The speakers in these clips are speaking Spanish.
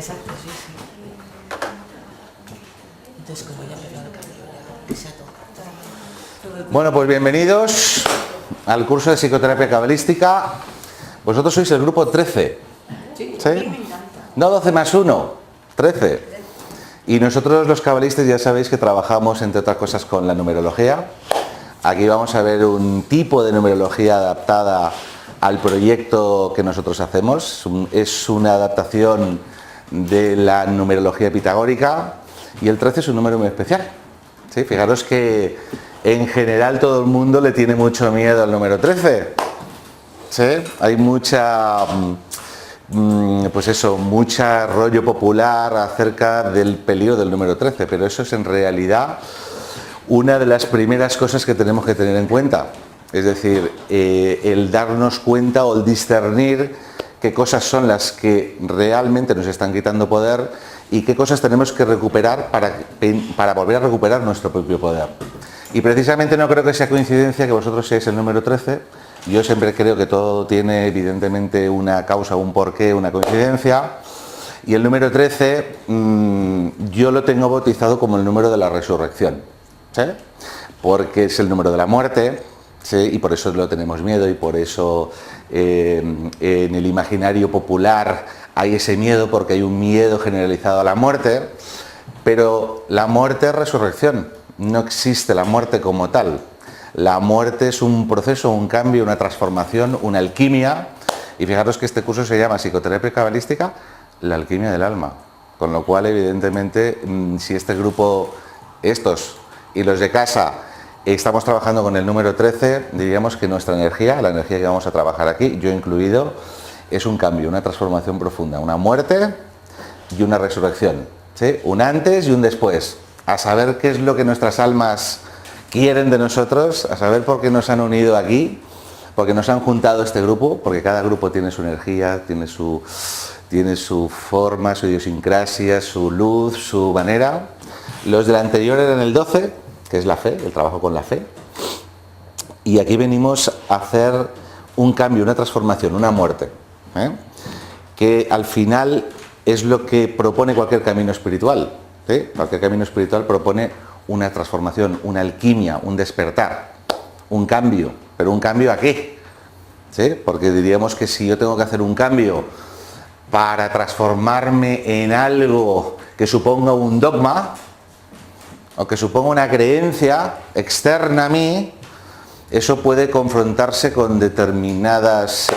Exacto, sí, sí. Entonces, como ya me lo han cambiado, que sea todo. Bueno, pues bienvenidos al curso de psicoterapia cabalística. Vosotros sois el grupo 13. Sí, ¿Sí? me encanta. No 12 más 1, 13. Y nosotros los cabalistas ya sabéis que trabajamos entre otras cosas con la numerología. Aquí vamos a ver un tipo de numerología adaptada al proyecto que nosotros hacemos. Es una adaptación de la numerología pitagórica y el 13 es un número muy especial. ¿Sí? Fijaros que en general todo el mundo le tiene mucho miedo al número 13. ¿Sí? Hay mucha, pues eso, mucha rollo popular acerca del peligro del número 13, pero eso es en realidad una de las primeras cosas que tenemos que tener en cuenta. Es decir, el darnos cuenta o el discernir qué cosas son las que realmente nos están quitando poder y qué cosas tenemos que recuperar para volver a recuperar nuestro propio poder. Y precisamente no creo que sea coincidencia que vosotros seáis el número 13. Yo siempre creo que todo tiene evidentemente una causa, un porqué, una coincidencia. Y el número 13 yo lo tengo bautizado como el número de la resurrección. ¿Sí? Porque es el número de la muerte, ¿sí? Y por eso lo tenemos miedo y por eso en el imaginario popular hay ese miedo, porque hay un miedo generalizado a la muerte. Pero la muerte es resurrección, no existe la muerte como tal. La muerte es un proceso, un cambio, una transformación, una alquimia. Y fijaros que este curso se llama Psicoterapia Cabalística, la alquimia del alma. Con lo cual, evidentemente, si este grupo, estos y los de casa, estamos trabajando con el número 13, diríamos que nuestra energía, la energía que vamos a trabajar aquí, yo incluido, es un cambio, una transformación profunda, una muerte y una resurrección. ¿Sí? Un antes y un después. A saber qué es lo que nuestras almas quieren de nosotros, a saber por qué nos han unido aquí, porque nos han juntado este grupo, porque cada grupo tiene su energía, tiene su forma, su idiosincrasia, su luz, su manera. Los del anterior eran el 12, que es la fe, el trabajo con la fe. Y aquí venimos a hacer un cambio, una transformación, una muerte, que al final es lo que propone cualquier camino espiritual. ¿Sí? Cualquier camino espiritual propone una transformación, una alquimia, un despertar, un cambio. ¿Pero un cambio a qué? ¿Sí? Porque diríamos que si yo tengo que hacer un cambio para transformarme en algo que suponga un dogma o que suponga una creencia externa a mí, eso puede confrontarse con determinados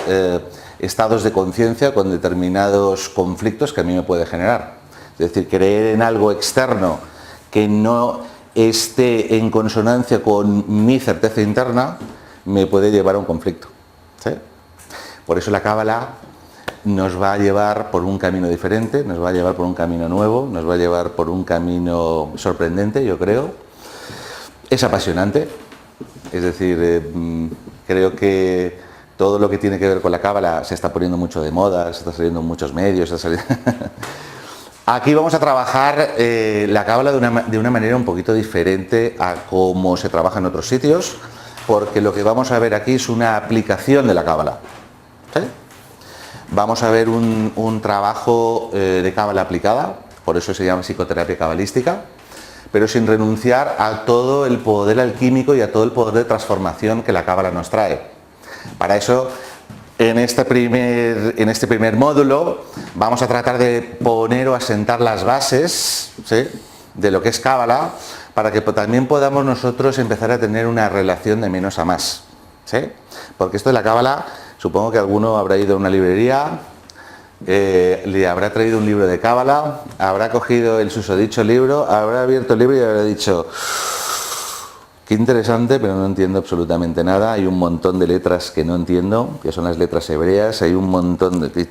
estados de conciencia, con determinados conflictos que a mí me puede generar. Es decir, creer en algo externo que no esté en consonancia con mi certeza interna me puede llevar a un conflicto. ¿Sí? Por eso la Cábala nos va a llevar por un camino diferente, nos va a llevar por un camino nuevo, nos va a llevar por un camino sorprendente, yo creo. Es apasionante, es decir, creo que todo lo que tiene que ver con la Cábala se está poniendo mucho de moda, se está saliendo en muchos medios, Aquí vamos a trabajar la Cábala de una manera un poquito diferente a cómo se trabaja en otros sitios, porque lo que vamos a ver aquí es una aplicación de la Cábala. ¿Sí? Vamos a ver un trabajo de Cábala aplicada, por eso se llama psicoterapia cabalística, pero sin renunciar a todo el poder alquímico y a todo el poder de transformación que la Cábala nos trae. Para eso, en este primer módulo vamos a tratar de poner o asentar las bases, ¿sí?, de lo que es Cábala, para que también podamos nosotros empezar a tener una relación de menos a más. ¿Sí? Porque esto de la Cábala, supongo que alguno habrá ido a una librería, le habrá traído un libro de Cábala, habrá cogido el susodicho libro, habrá abierto el libro y habrá dicho: qué interesante, pero no entiendo absolutamente nada. Hay un montón de letras que no entiendo, que son las letras hebreas. Hay un montón de...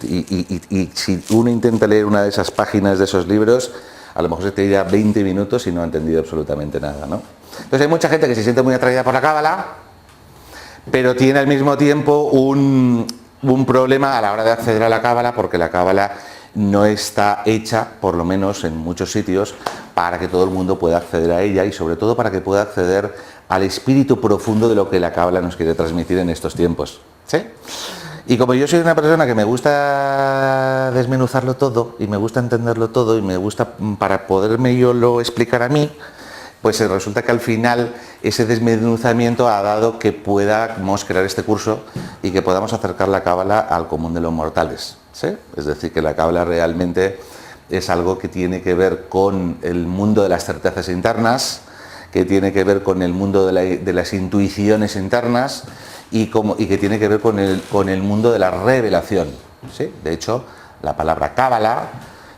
Y si uno intenta leer una de esas páginas de esos libros, a lo mejor se te irá 20 minutos y no ha entendido absolutamente nada, ¿no? Entonces hay mucha gente que se siente muy atraída por la Cábala, pero tiene al mismo tiempo un problema a la hora de acceder a la Cábala, porque la Cábala no está hecha, por lo menos en muchos sitios, para que todo el mundo pueda acceder a ella y sobre todo para que pueda acceder al espíritu profundo de lo que la Cábala nos quiere transmitir en estos tiempos. ¿Sí? Y como yo soy una persona que me gusta desmenuzarlo todo y me gusta entenderlo todo y me gusta para poderme yo lo explicar a mí, pues resulta que al final ese desmenuzamiento ha dado que podamos crear este curso y que podamos acercar la cábala al común de los mortales, ¿sí? Es decir, que la cábala realmente es algo que tiene que ver con el mundo de las certezas internas, que tiene que ver con el mundo de las intuiciones internas y que tiene que ver con el mundo de la revelación, ¿sí? De hecho, la palabra cábala,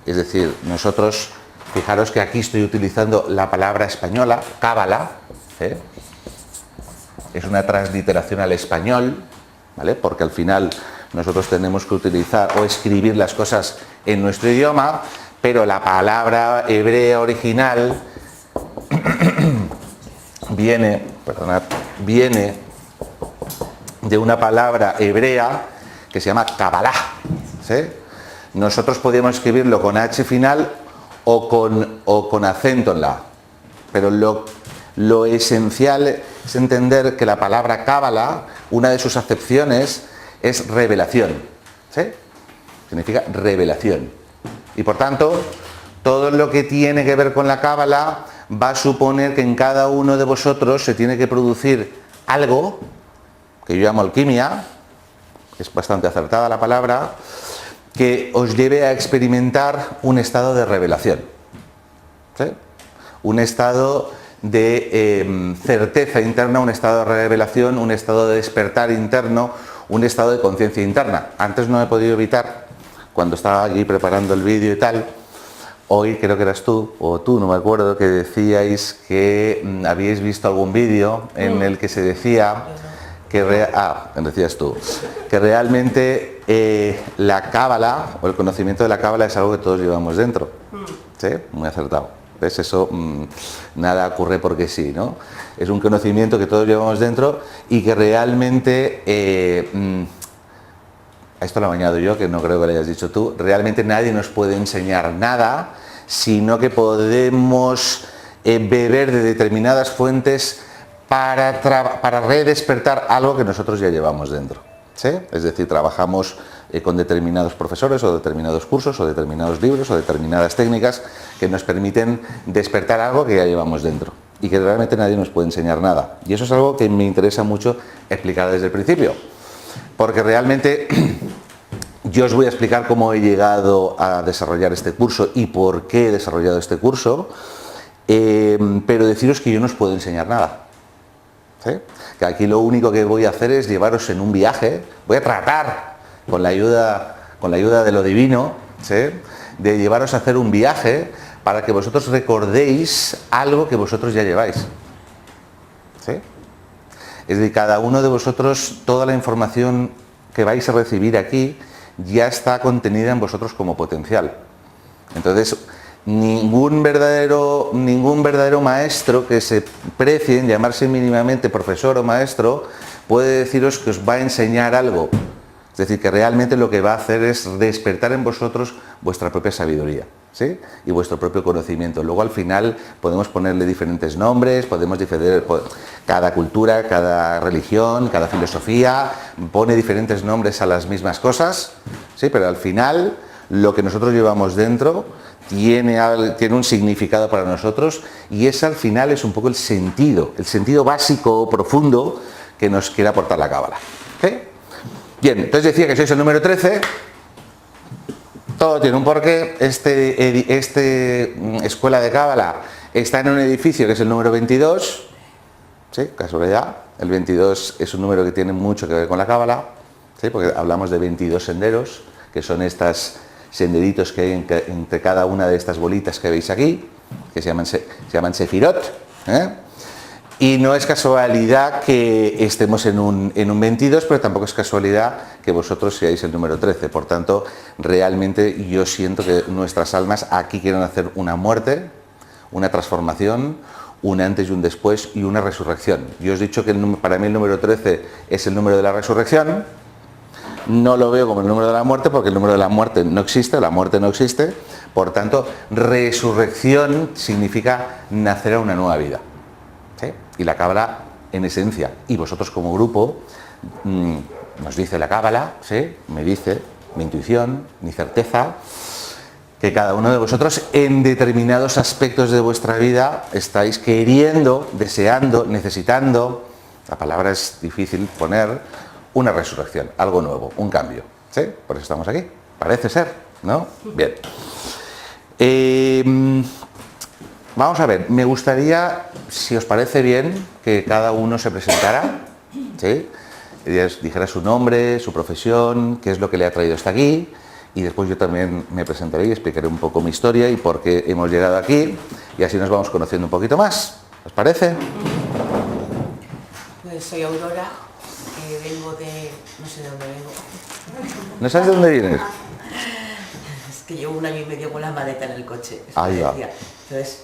es decir, nosotros, fijaros que aquí estoy utilizando la palabra española, cábala, ¿eh? Es una transliteración al español, ¿vale? Porque al final nosotros tenemos que utilizar o escribir las cosas en nuestro idioma, pero la palabra hebrea original viene de una palabra hebrea que se llama Kabbalah, ¿sí? Nosotros podríamos escribirlo con H final o con acento en la A, pero lo esencial es entender que la palabra Kabbalah, una de sus acepciones es revelación, ¿sí? Significa revelación. Y por tanto, todo lo que tiene que ver con la Kabbalah va a suponer que en cada uno de vosotros se tiene que producir algo, que yo llamo alquimia, es bastante acertada la palabra, que os lleve a experimentar un estado de revelación, ¿sí? Un estado de certeza interna, un estado de revelación, un estado de despertar interno, un estado de conciencia interna. Antes no he podido evitar, cuando estaba allí preparando el vídeo y tal, hoy creo que eras tú, o tú, no me acuerdo, que decíais que habíais visto algún vídeo en el que se decía que decías tú, que realmente la cábala o el conocimiento de la cábala es algo que todos llevamos dentro. ¿Sí? Muy acertado. ¿Ves? Eso nada ocurre porque sí, ¿no? Es un conocimiento que todos llevamos dentro y que realmente, a esto lo he añadido yo, que no creo que lo hayas dicho tú, realmente nadie nos puede enseñar nada, sino que podemos beber de determinadas fuentes para redespertar algo que nosotros ya llevamos dentro, ¿sí? Es decir, trabajamos con determinados profesores o determinados cursos o determinados libros o determinadas técnicas que nos permiten despertar algo que ya llevamos dentro y que realmente nadie nos puede enseñar nada. Y eso es algo que me interesa mucho explicar desde el principio, porque realmente yo os voy a explicar cómo he llegado a desarrollar este curso y por qué he desarrollado este curso, pero deciros que yo no os puedo enseñar nada. ¿Sí? Que aquí lo único que voy a hacer es llevaros en un viaje, voy a tratar con la ayuda de lo divino, ¿sí? De llevaros a hacer un viaje para que vosotros recordéis algo que vosotros ya lleváis, ¿sí? Es decir, cada uno de vosotros, toda la información que vais a recibir aquí ya está contenida en vosotros como potencial. Entonces, ningún verdadero maestro que se precie en llamarse mínimamente profesor o maestro puede deciros que os va a enseñar algo. Es decir, que realmente lo que va a hacer es despertar en vosotros vuestra propia sabiduría, ¿sí? Y vuestro propio conocimiento. Luego al final podemos ponerle diferentes nombres, cada cultura, cada religión, cada filosofía pone diferentes nombres a las mismas cosas, ¿sí? Pero al final lo que nosotros llevamos dentro tiene un significado para nosotros y ese al final es un poco el sentido básico, profundo que nos quiere aportar la cábala, ¿sí? Bien, entonces decía que sois el número 13, todo tiene un porqué, escuela de cábala está en un edificio que es el número 22, ¿sí? Casualidad, el 22 es un número que tiene mucho que ver con la cábala, ¿sí? Porque hablamos de 22 senderos, que son estos senderitos que hay entre cada una de estas bolitas que veis aquí, que se llaman sefirot, ¿eh? Y no es casualidad que estemos en un 22, pero tampoco es casualidad que vosotros seáis el número 13. Por tanto, realmente yo siento que nuestras almas aquí quieren hacer una muerte, una transformación, un antes y un después y una resurrección. Yo os he dicho que para mí el número 13 es el número de la resurrección. No lo veo como el número de la muerte porque el número de la muerte no existe, la muerte no existe. Por tanto, resurrección significa nacer a una nueva vida, ¿sí? Y la cábala en esencia, y vosotros como grupo, nos dice la Cábala, ¿sí? Me dice mi intuición, mi certeza, que cada uno de vosotros en determinados aspectos de vuestra vida estáis queriendo, deseando, necesitando, la palabra es difícil poner, una resurrección, algo nuevo, un cambio, ¿sí? Por eso estamos aquí, parece ser, ¿no? Bien. Vamos a ver, me gustaría, si os parece bien, que cada uno se presentara, ¿sí? Dijera su nombre, su profesión, qué es lo que le ha traído hasta aquí, y después yo también me presentaré y explicaré un poco mi historia y por qué hemos llegado aquí, y así nos vamos conociendo un poquito más. ¿Os parece? Pues soy Aurora, vengo de... no sé de dónde vengo. ¿No sabes de dónde vienes? Es que llevo 1 año y medio con la maleta en el coche. Ahí va. Entonces,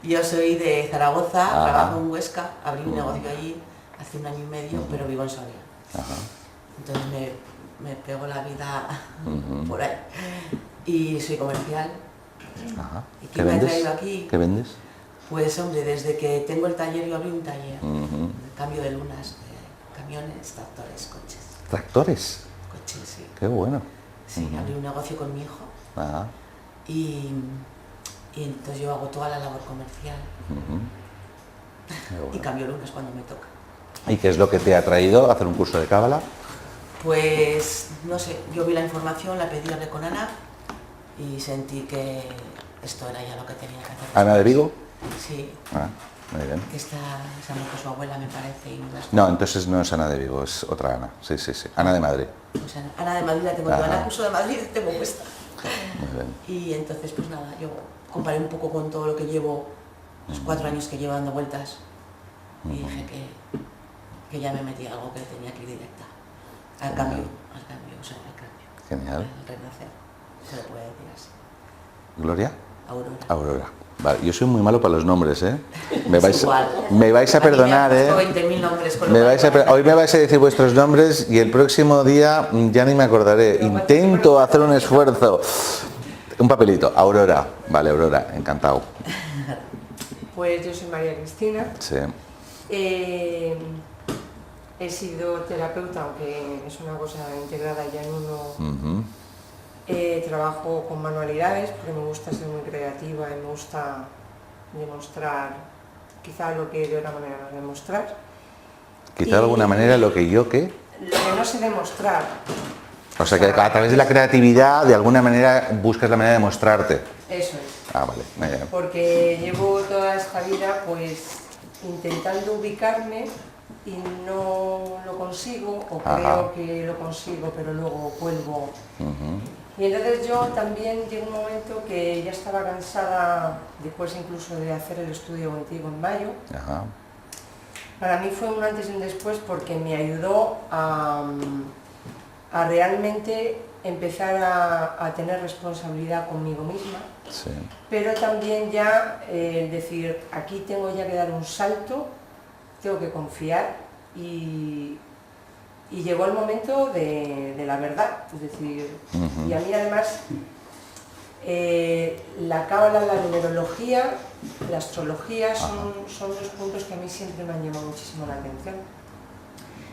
yo soy de Zaragoza, trabajo en Huesca, abrí un negocio allí hace 1 año y medio, pero vivo en Soria. Entonces me pego la vida por ahí. Y soy comercial. ¿Y ¿Qué quién me ha vendes? traído aquí? ¿Qué vendes? Pues hombre, desde que tengo el taller, yo abrí un taller, cambio de lunas, de camiones, tractores, coches. ¿Tractores? Coches, sí. Qué bueno. Sí, abrí un negocio con mi hijo y entonces yo hago toda la labor comercial Qué bueno. y cambio lunas cuando me toca. ¿Y qué es lo que te ha traído a hacer un curso de Cábala? Pues no sé, yo vi la información, la pedí, hablé con Ana y sentí que esto era ya lo que tenía que hacer. ¿Ana de Vigo? Sí. Muy bien. Que esta se ha muerto su abuela, me parece. Y No, entonces no es Ana de Vigo, es otra Ana. Sí. Ana de Madrid. Pues Ana de Madrid la tengo yo, Ana Curso de Madrid tengo puesta. Muy bien. Y entonces, pues nada, yo comparé un poco con todo lo que llevo, los 4 años que llevo dando vueltas, y dije que ya me metí a algo que tenía que ir directa. Al cambio, o sea, al cambio. Genial. Al renacer, se le puede decir así. ¿Gloria? Aurora. Aurora. Vale, yo soy muy malo para los nombres, ¿eh? Me Igual. vais a perdonar, ¿eh? 20.000 nombres. Con lo cual, Hoy me vais a decir vuestros nombres y el próximo día ya ni me acordaré. Intento hacer un esfuerzo. Un papelito. Aurora. Vale, Aurora. Encantado. Pues yo soy María Cristina. Sí. He sido terapeuta, aunque es una cosa integrada ya en uno. Trabajo con manualidades porque me gusta ser muy creativa y me gusta demostrar quizá lo que de otra manera no demostrar. Quizá de alguna manera lo que yo, ¿qué? Lo que no sé demostrar. O sea, que a través de la creatividad, de alguna manera, buscas la manera de mostrarte. Eso es. Vale. Muy bien. Porque llevo toda esta vida pues intentando ubicarme y no lo consigo, o creo que lo consigo, pero luego vuelvo. Y entonces yo también llegó un momento que ya estaba cansada, después incluso de hacer el estudio contigo en mayo. Para mí fue un antes y un después porque me ayudó a realmente empezar a tener responsabilidad conmigo misma, Sí. pero también ya decir, aquí tengo ya que dar un salto, tengo que confiar y llegó el momento de la verdad, es decir, y a mí además la cábala, la numerología, la astrología son 2 puntos que a mí siempre me han llamado muchísimo la atención.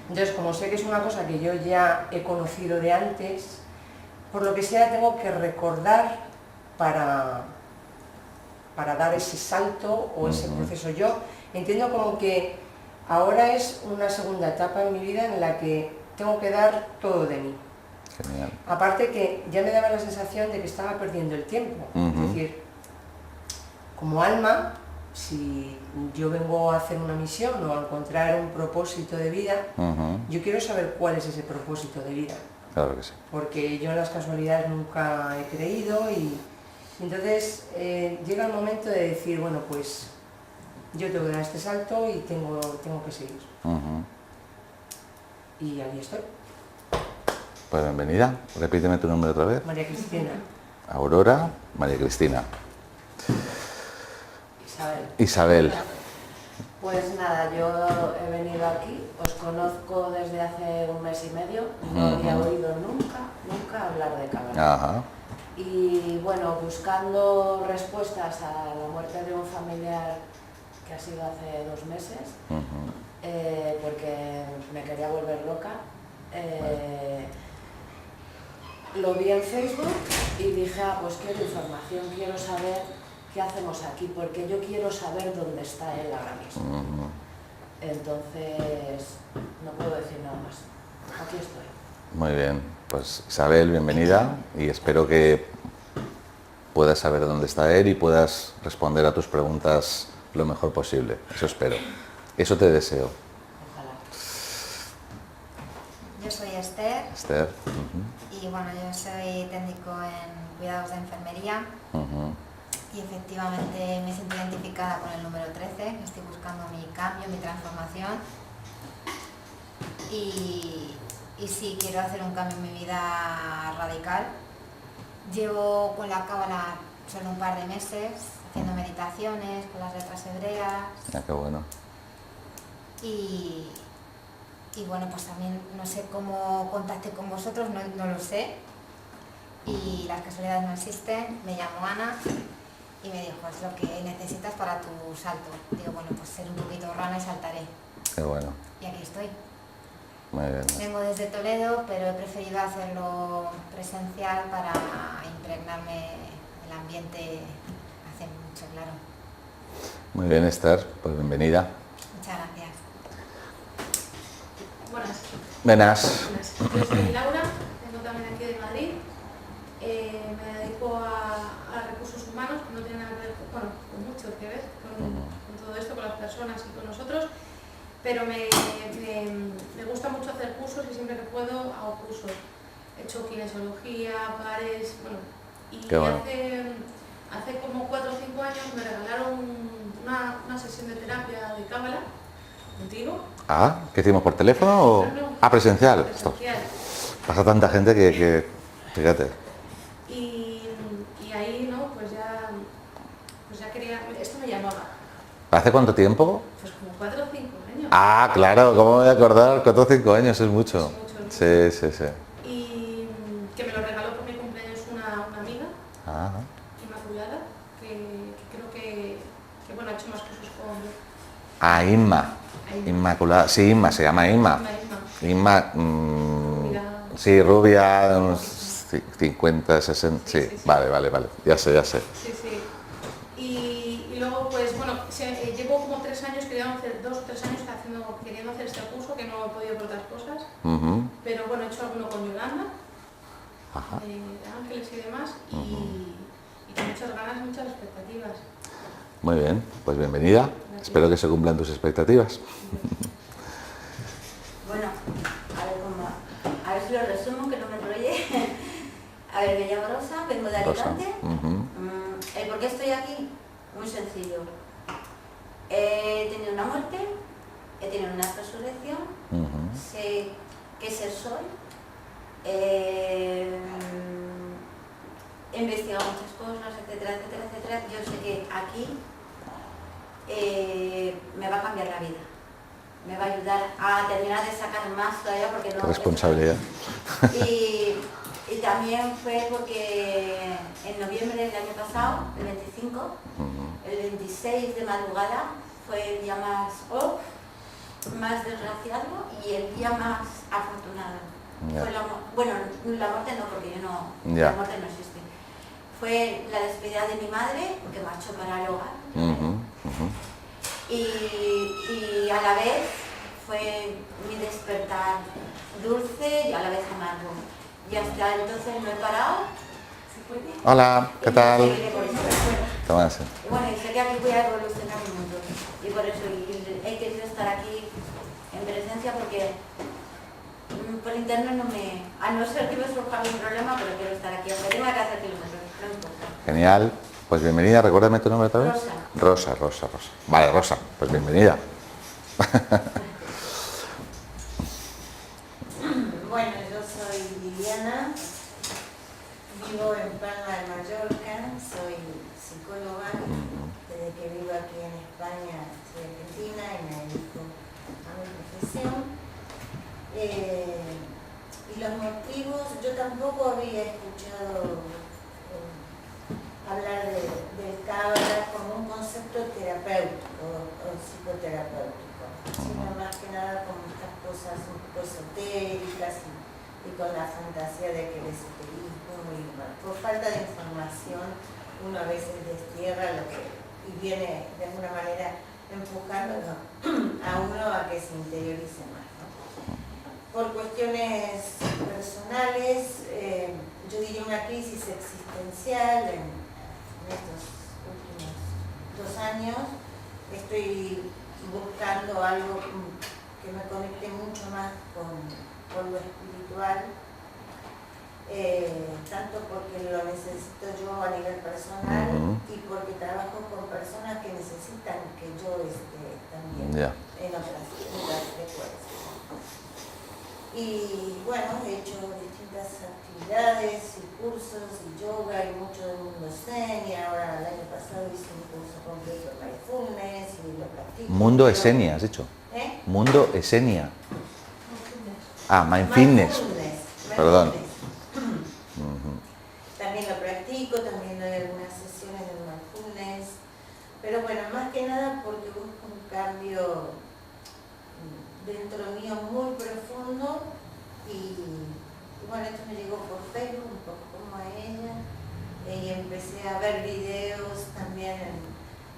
Entonces, como sé que es una cosa que yo ya he conocido de antes, por lo que sea tengo que recordar para dar ese salto o ese proceso. Yo entiendo como que ahora es una segunda etapa en mi vida en la que tengo que dar todo de mí. Genial. Aparte que ya me daba la sensación de que estaba perdiendo el tiempo. Es decir, como alma, si yo vengo a hacer una misión o a encontrar un propósito de vida, yo quiero saber cuál es ese propósito de vida. Claro que sí. Porque yo en las casualidades nunca he creído y entonces llega el momento de decir, bueno, pues yo tengo que dar este salto y tengo que seguir. Y ahí estoy. Pues bienvenida. Repíteme tu nombre otra vez. María Cristina. Aurora, María Cristina. Isabel. Pues nada, yo he venido aquí, os conozco desde hace 1 mes y medio, no había oído nunca hablar de cábala. Y bueno, buscando respuestas a la muerte de un familiar que ha sido hace 2 meses, porque me quería volver loca. Lo vi en Facebook y dije, pues quiero información, quiero saber qué hacemos aquí, porque yo quiero saber dónde está él ahora mismo. Entonces, no puedo decir nada más. Aquí estoy. Muy bien, pues Isabel, bienvenida y espero que puedas saber dónde está él y puedas responder a tus preguntas lo mejor posible. Eso espero. Eso te deseo. Ojalá. Yo soy Esther. Esther. Y bueno, yo soy técnico en cuidados de enfermería. Y efectivamente me siento identificada con el número 13. Estoy buscando mi cambio, mi transformación. Y sí, quiero hacer un cambio en mi vida radical. Llevo con la cábala solo un par de meses, haciendo meditaciones con las letras hebreas. Ah, qué bueno. Y bueno, pues también no sé cómo contacté con vosotros, no lo sé. Y las casualidades no existen. Me llamo Ana y me dijo, es lo que necesitas para tu salto. Digo, bueno, pues ser un poquito rana y saltaré. Qué bueno. Y aquí estoy. Muy bien. Vengo desde Toledo, pero he preferido hacerlo presencial para impregnarme el ambiente hace mucho, claro. Muy bien, Esther, pues bienvenida. Muchas gracias. Buenas. Buenas. Yo soy Laura, vengo también aquí de Madrid. Me dedico a recursos humanos, que no tiene nada que ver, bueno, con mucho que ver con todo esto, con las personas y con nosotros, pero me gusta mucho hacer cursos y siempre que puedo hago cursos. He hecho kinesiología, pares, bueno, y bueno. hace como 4 o 5 años me regalaron una sesión de terapia de cábala contigo. Ah, ¿qué hicimos por teléfono o...? No. Ah, presencial. Presencial. Pasa tanta gente que fíjate. Y ahí, ¿no? Pues ya quería... Esto me llamaba. ¿Hace cuánto tiempo? Pues como 4 o 5 años. Ah, claro, ¿cómo me voy a acordar? 4 o 5 años es mucho. Sí, sí, sí. Y que me lo regaló por mi cumpleaños una amiga, Ah, Inmaculada, que creo que bueno, ha hecho más cosas con... ah, Inma. Inmaculada. Sí, Inma, se llama Inma. Inma, sí, rubia, unos 50, 60, sí, Sí. vale, ya sé. Sí, sí. Y luego, pues bueno, llevo como 3 años, 2 o 3 años queriendo hacer este curso, que no he podido por otras cosas, pero bueno, he hecho alguno con Yolanda, de Ángeles y demás, y con muchas ganas, muchas expectativas. Muy bien, pues bienvenida. Gracias. Espero que se cumplan tus expectativas. Bueno, a ver si lo resumo, que no me enrolle. A ver, me llamo Rosa, vengo de Alicante. ¿El por qué estoy aquí? Muy sencillo. He tenido una muerte, he tenido una resurrección, sé qué ser soy, he investigado muchas cosas, etcétera. Yo sé que aquí me va a cambiar la vida. Me va a ayudar a terminar de sacar más todavía porque no... Qué responsabilidad. Y también fue porque en noviembre del año pasado, el 25, el 26 de madrugada, fue el día más off, más desgraciado y el día más afortunado. Fue bueno, la muerte no, porque la muerte no existe. Fue la despedida de mi madre, que marchó para el hogar. Y a la vez fue mi despertar dulce y a la vez amargo. Y hasta entonces no he parado. Hola, ¿qué tal? Bueno, y sé que aquí voy a evolucionar el mundo. Y por eso he querido estar aquí en presencia porque por internet no me... A no ser que me surja algún problema, pero quiero estar aquí. Aunque tenga que hacer kilómetros, no importa. Genial. Pues bienvenida, recuérdame tu nombre otra vez. Rosa. Rosa. Vale, Rosa, pues bienvenida. Bueno, yo soy Liliana, vivo en Palma de Mallorca, soy psicóloga, desde que vivo aquí en España soy argentina y me dedico a mi profesión. Y los motivos, yo tampoco había escuchado hablar del cábala como un concepto terapéutico o psicoterapéutico, sino más que cosas un poco esotéricas y con la fantasía de que el esoterismo y por falta de información uno a veces destierra lo que y viene de alguna manera empujando a uno a que se interiorice más, ¿no? Por cuestiones personales, yo diría una crisis existencial en estos últimos 2 años. Estoy buscando algo que me conecte mucho más con lo espiritual, tanto porque lo necesito yo a nivel personal y porque trabajo con personas que necesitan que yo esté también en otras frecuencias. Y bueno, he hecho distintas actividades y cursos y yoga y mucho del mundo zen, y ahora el año pasado hice un curso completo de mindfulness y lo practico. Mundo Esenia, has dicho. Mundo Esenia. Mindfulness. Perdón. También lo practico, también doy algunas sesiones de mindfulness, pero bueno, más que nada porque busco un cambio dentro mío muy profundo y bueno, esto me llegó por Facebook, un poco como a ella, y empecé a ver videos también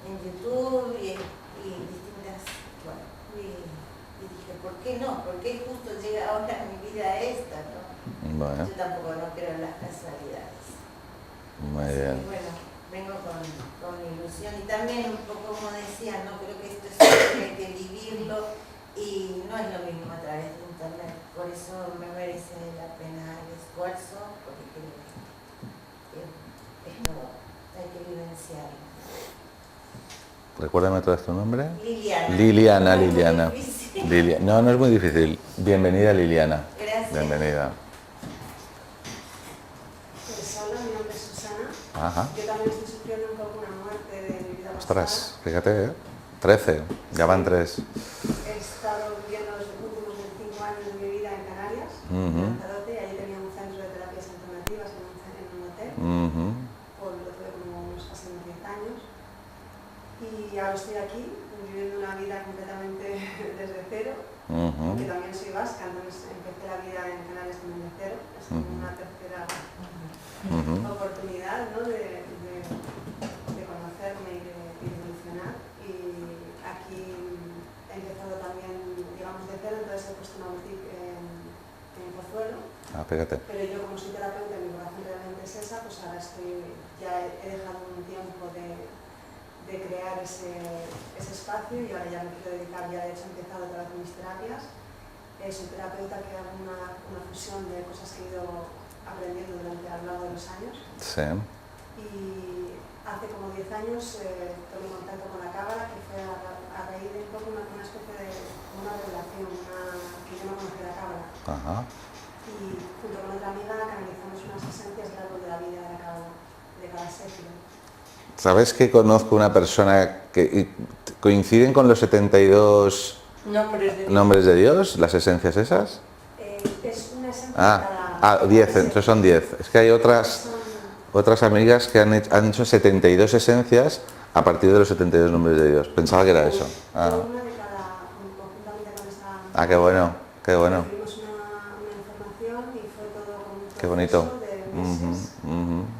en YouTube y distintas, bueno, y dije, ¿por qué no? ¿Por qué justo llega ahora a mi vida esta, no? Bueno. Yo tampoco no creo en las casualidades. Muy bien. Y bueno, vengo con ilusión y también un poco como decía, no creo que esto es algo que hay que vivirlo y no es lo mismo a través de internet, por eso me merece la pena el esfuerzo, porque creo que esto hay que vivenciarlo. Recuérdame otra vez tu nombre. Liliana. Liliana. No, no es muy difícil. Bienvenida, Liliana. Gracias. Bienvenida. Pues hola, mi nombre es Susana. Ajá. Yo también estoy sufriendo un poco una muerte de mi vida pasada. Ostras, fíjate, 13, ya van 3. He estado viviendo los últimos 25 años de mi vida en Canarias, en Lanzarote, y allí tenía un centro de terapias alternativas en un hotel. Lo tuve como unos casi 10 años. Y ahora estoy aquí, viviendo una vida completamente desde cero, porque también soy vasca, entonces empecé la vida en Canarias también de cero. Es como una tercera oportunidad, ¿no? de conocerme y de evolucionar. Y aquí he empezado también, digamos, de cero, entonces he puesto una boutique en Pozuelo. Fíjate. Pero yo, como soy terapeuta y mi vocación realmente es esa, pues ahora ya he dejado un tiempo de crear ese espacio y ahora ya me quiero dedicar, ya de hecho he empezado otra vez mis terapias. Soy terapeuta que hago una fusión de cosas que he ido aprendiendo a lo largo de los años. Sí. Y hace como 10 años tomé contacto con la Cábala, que fue a raíz de un poco una especie de una relación, que yo no conocía la Cábala. Y junto con otra amiga canalizamos unas esencias del árbol de la vida de la Cábala, de cada século. ¿Sabes que conozco una persona que coinciden con los 72 nombres de Dios, las esencias esas? Es una esencia cada... 10, entonces son 10. Es que hay otras amigas que han hecho 72 esencias a partir de los 72 nombres de Dios. Pensaba que era eso. Una de cada, conjuntamente con esta... Qué bueno, qué bueno. Recibimos una información y fue todo como un proceso Qué bonito. de meses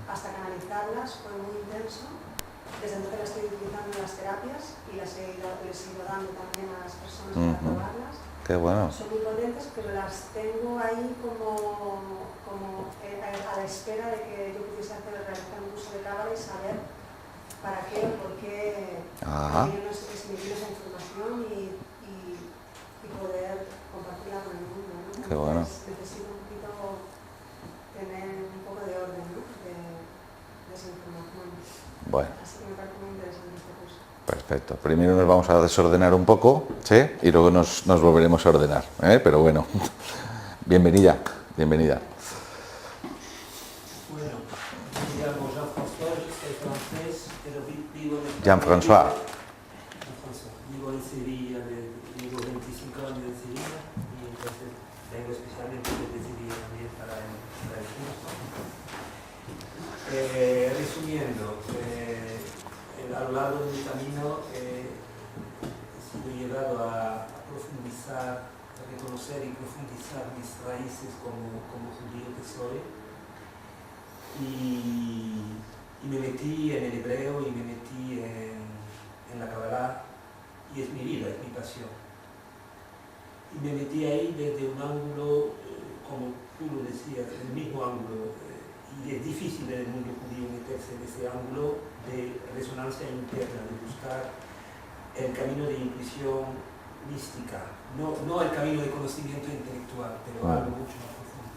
hasta canalizarlas, fue muy intenso. Desde entonces las estoy utilizando en las terapias y les he ido dando también a las personas para probarlas. Qué bueno. Son muy potentes, pero las tengo ahí como a la espera de que yo pudiese realizar un curso de Cábala y saber para qué o por qué yo no sé qué significa esa información y poder compartirla con el mundo, ¿no? Qué bueno. Entonces, necesito un poquito tener un poco de orden, ¿no? de esa información. Bueno. Así que me parece muy interesante este curso. Perfecto. Primero nos vamos a desordenar un poco, ¿sí? Y luego nos volveremos a ordenar, ¿eh? Pero bueno, bienvenida, bienvenida. Bueno, me llamo Jean-François, soy francés, pero vivo en Jean-François. Vivo en Sevilla, vivo 25 años en Sevilla y entonces vengo especialmente desde Sevilla también para el curso. Resumiendo, a lo largo de mi camino he sido llevado a profundizar reconocer y profundizar mis raíces como judío que soy. Y me metí en el hebreo y me metí en la Kabbalah, y es mi vida, es mi pasión. Y me metí ahí desde un ángulo, como tú lo decías, el mismo ángulo, y es difícil en el mundo judío meterse en ese ángulo de resonancia interna, de buscar el camino de intuición mística, no el camino de conocimiento intelectual, pero algo mucho más profundo.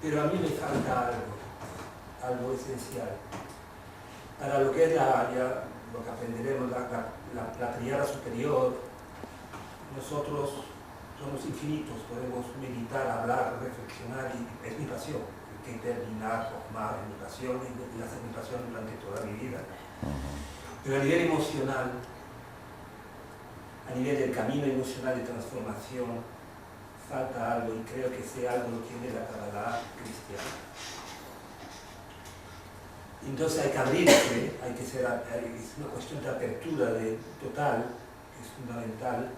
Pero a mí me falta algo esencial. Para lo que es lo que aprenderemos, la tríada superior, nosotros somos infinitos, podemos meditar, hablar, reflexionar, y es mi pasión. Que terminar, formar en mi pasión y hacer mi pasión durante toda mi vida. Pero a nivel emocional, a nivel del camino emocional de transformación, falta algo, y creo que ese algo lo tiene la Kabbalah cristiana. Entonces hay que abrirse, es una cuestión de apertura total, que es fundamental,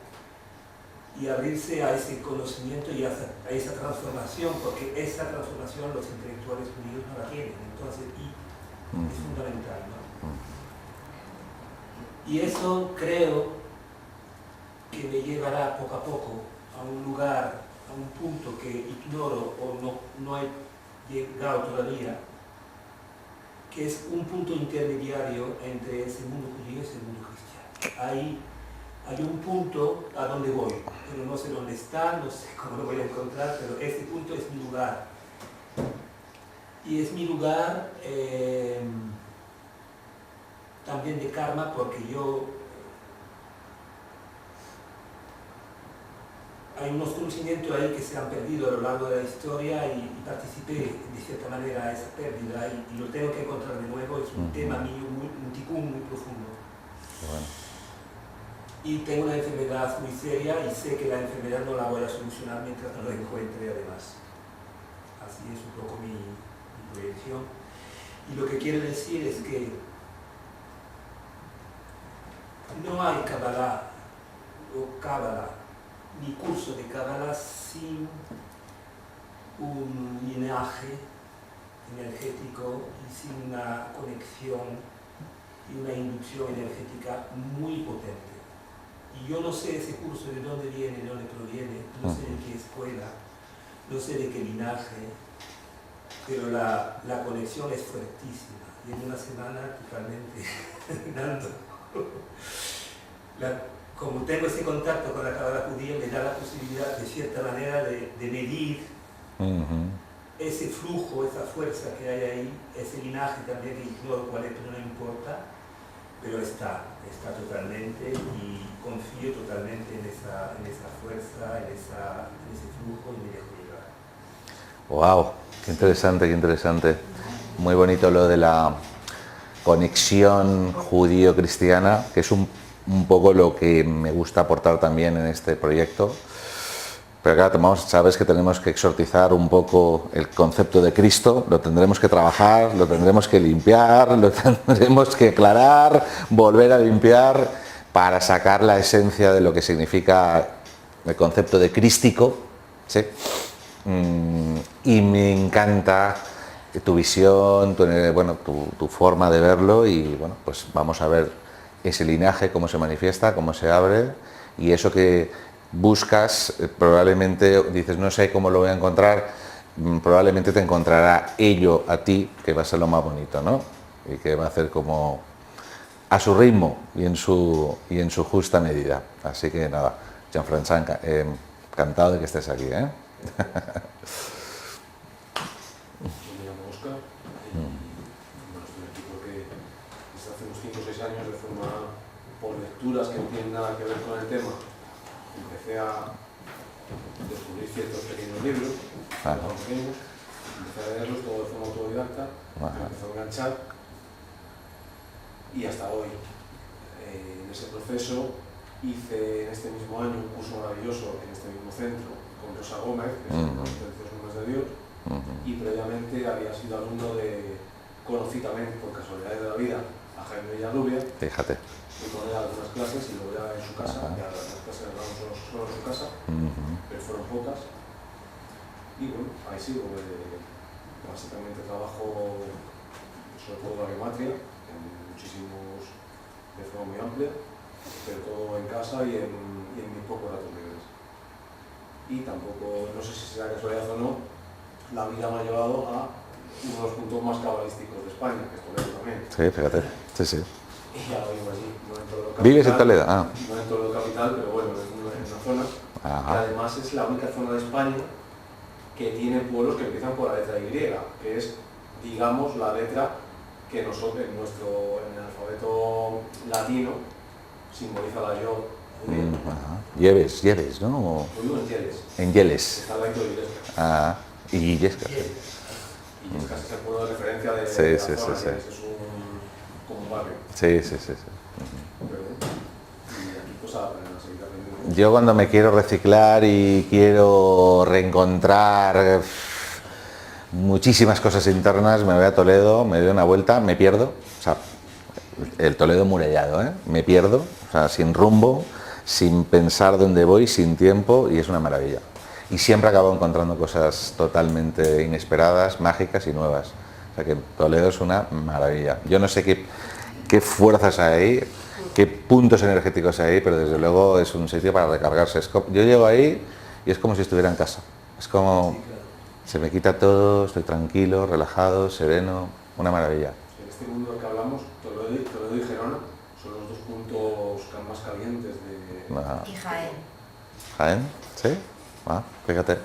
y abrirse a ese conocimiento y a esa transformación, porque esa transformación los intelectuales judíos no la tienen, entonces es fundamental, ¿no? Y eso creo que me llevará poco a poco a un lugar, a un punto que ignoro o no he llegado todavía, que es un punto intermediario entre ese mundo judío y ese mundo cristiano. Hay un punto a donde voy, pero no sé dónde está, no sé cómo lo voy a encontrar, pero ese punto es mi lugar. Y es mi lugar también de karma, porque hay unos conocimientos ahí que se han perdido a lo largo de la historia, y participé de cierta manera a esa pérdida, y lo tengo que encontrar de nuevo. Es un tema mío, un tikkun muy profundo. Bueno. Y tengo una enfermedad muy seria, y sé que la enfermedad no la voy a solucionar mientras no la encuentre, además. Así es un poco mi proyección. Y lo que quiero decir es que no hay Kabbalah o Kabbalah, ni curso de Kabbalah sin un linaje energético y sin una conexión y una inducción energética muy potente. Y yo no sé ese curso de dónde viene, de dónde proviene, no sé de qué escuela, no sé de qué linaje, pero la conexión es fuertísima, y en una semana totalmente dando. Como tengo ese contacto con la Kabbalah judía, me da la posibilidad de cierta manera de medir ese flujo, esa fuerza que hay ahí, ese linaje también que ignoro cuál es, pero no importa, pero está totalmente, y confío totalmente en esa fuerza, en ese flujo, y me dejo llevar. ¡Wow! Qué interesante, qué interesante. Muy bonito lo de la conexión judío-cristiana, que es un poco lo que me gusta aportar también en este proyecto. Pero claro, sabes que tenemos que exorcizar un poco el concepto de Cristo, lo tendremos que trabajar, lo tendremos que limpiar, lo tendremos que aclarar, volver a limpiar, para sacar la esencia de lo que significa el concepto de crístico, ¿sí? Y me encanta tu visión, tu forma de verlo, y bueno, pues vamos a ver ese linaje, cómo se manifiesta, cómo se abre, y eso que buscas, probablemente dices, no sé cómo lo voy a encontrar, probablemente te encontrará ello a ti, que va a ser lo más bonito, ¿no? Y que va a hacer como a su ritmo y en su justa medida. Así que nada, Jean-François, encantado de que estés aquí, ¿eh? Yo me llamo Óscar, estoy aquí porque desde hace unos 5 o 6 años, de forma por lecturas que no tienen nada que ver con el tema, empecé a descubrir ciertos pequeños libros, empecé a leerlos todo de forma autodidacta, me empezó a enganchar, y hasta hoy. En ese proceso hice en este mismo año un curso maravilloso en este mismo centro con Rosa Gómez, que es el Conceptos Nombres de Dios, y previamente había sido alumno conocí también por casualidades de la vida a a Jaime Villarrubia. Fíjate. Fui con él a algunas clases y luego ya en su casa, ya las clases las damos solo en su casa, pero fueron pocas. Y bueno, ahí sigo. Básicamente trabajo sobre todo la geometría, en muchísimos, de forma muy amplia, pero todo en casa y en muy pocos datos libres. Y tampoco, no sé si será casualidad o no, la vida me ha llevado a uno de los puntos más cabalísticos de España, que es Toledo también. Sí, fíjate. Sí, sí. Y ya vivo allí, no en Toledo capital. ¿Vives en Toledo? Ah. No en Toledo capital, pero bueno, en una zona. Ajá. Que además es la única zona de España que tiene pueblos que empiezan por la letra Y, que es, digamos, la letra que nosotros, en el alfabeto latino, simboliza la yo. Lleves, ¿no? Yo vivo en Yeles. En Yeles. Está al lado de Illescas. Ah, y Illescas. Illescas es el pueblo de referencia de Sí, la sí, zona, sí, sí. es como un barrio. Sí, sí, sí, sí. Pero, y aquí pues a seguir aprendiendo. Yo cuando me quiero reciclar y quiero reencontrar muchísimas cosas internas, me voy a Toledo, me doy una vuelta, me pierdo, o sea, el Toledo murallado, ¿eh? Me pierdo, o sea, sin rumbo, sin pensar dónde voy, sin tiempo, y es una maravilla. Y siempre acabo encontrando cosas totalmente inesperadas, mágicas y nuevas. O sea que Toledo es una maravilla. Yo no sé qué fuerzas hay ahí, qué puntos energéticos hay ahí, pero desde luego es un sitio para recargarse. Yo llego ahí y es como si estuviera en casa. Es como se me quita todo, estoy tranquilo, relajado, sereno, una maravilla. En este mundo del que hablamos, Toledo y Gerona son los dos puntos más calientes de... Ajá. Y Jaén. ¿Jaén? ¿Sí? Ah, fíjate.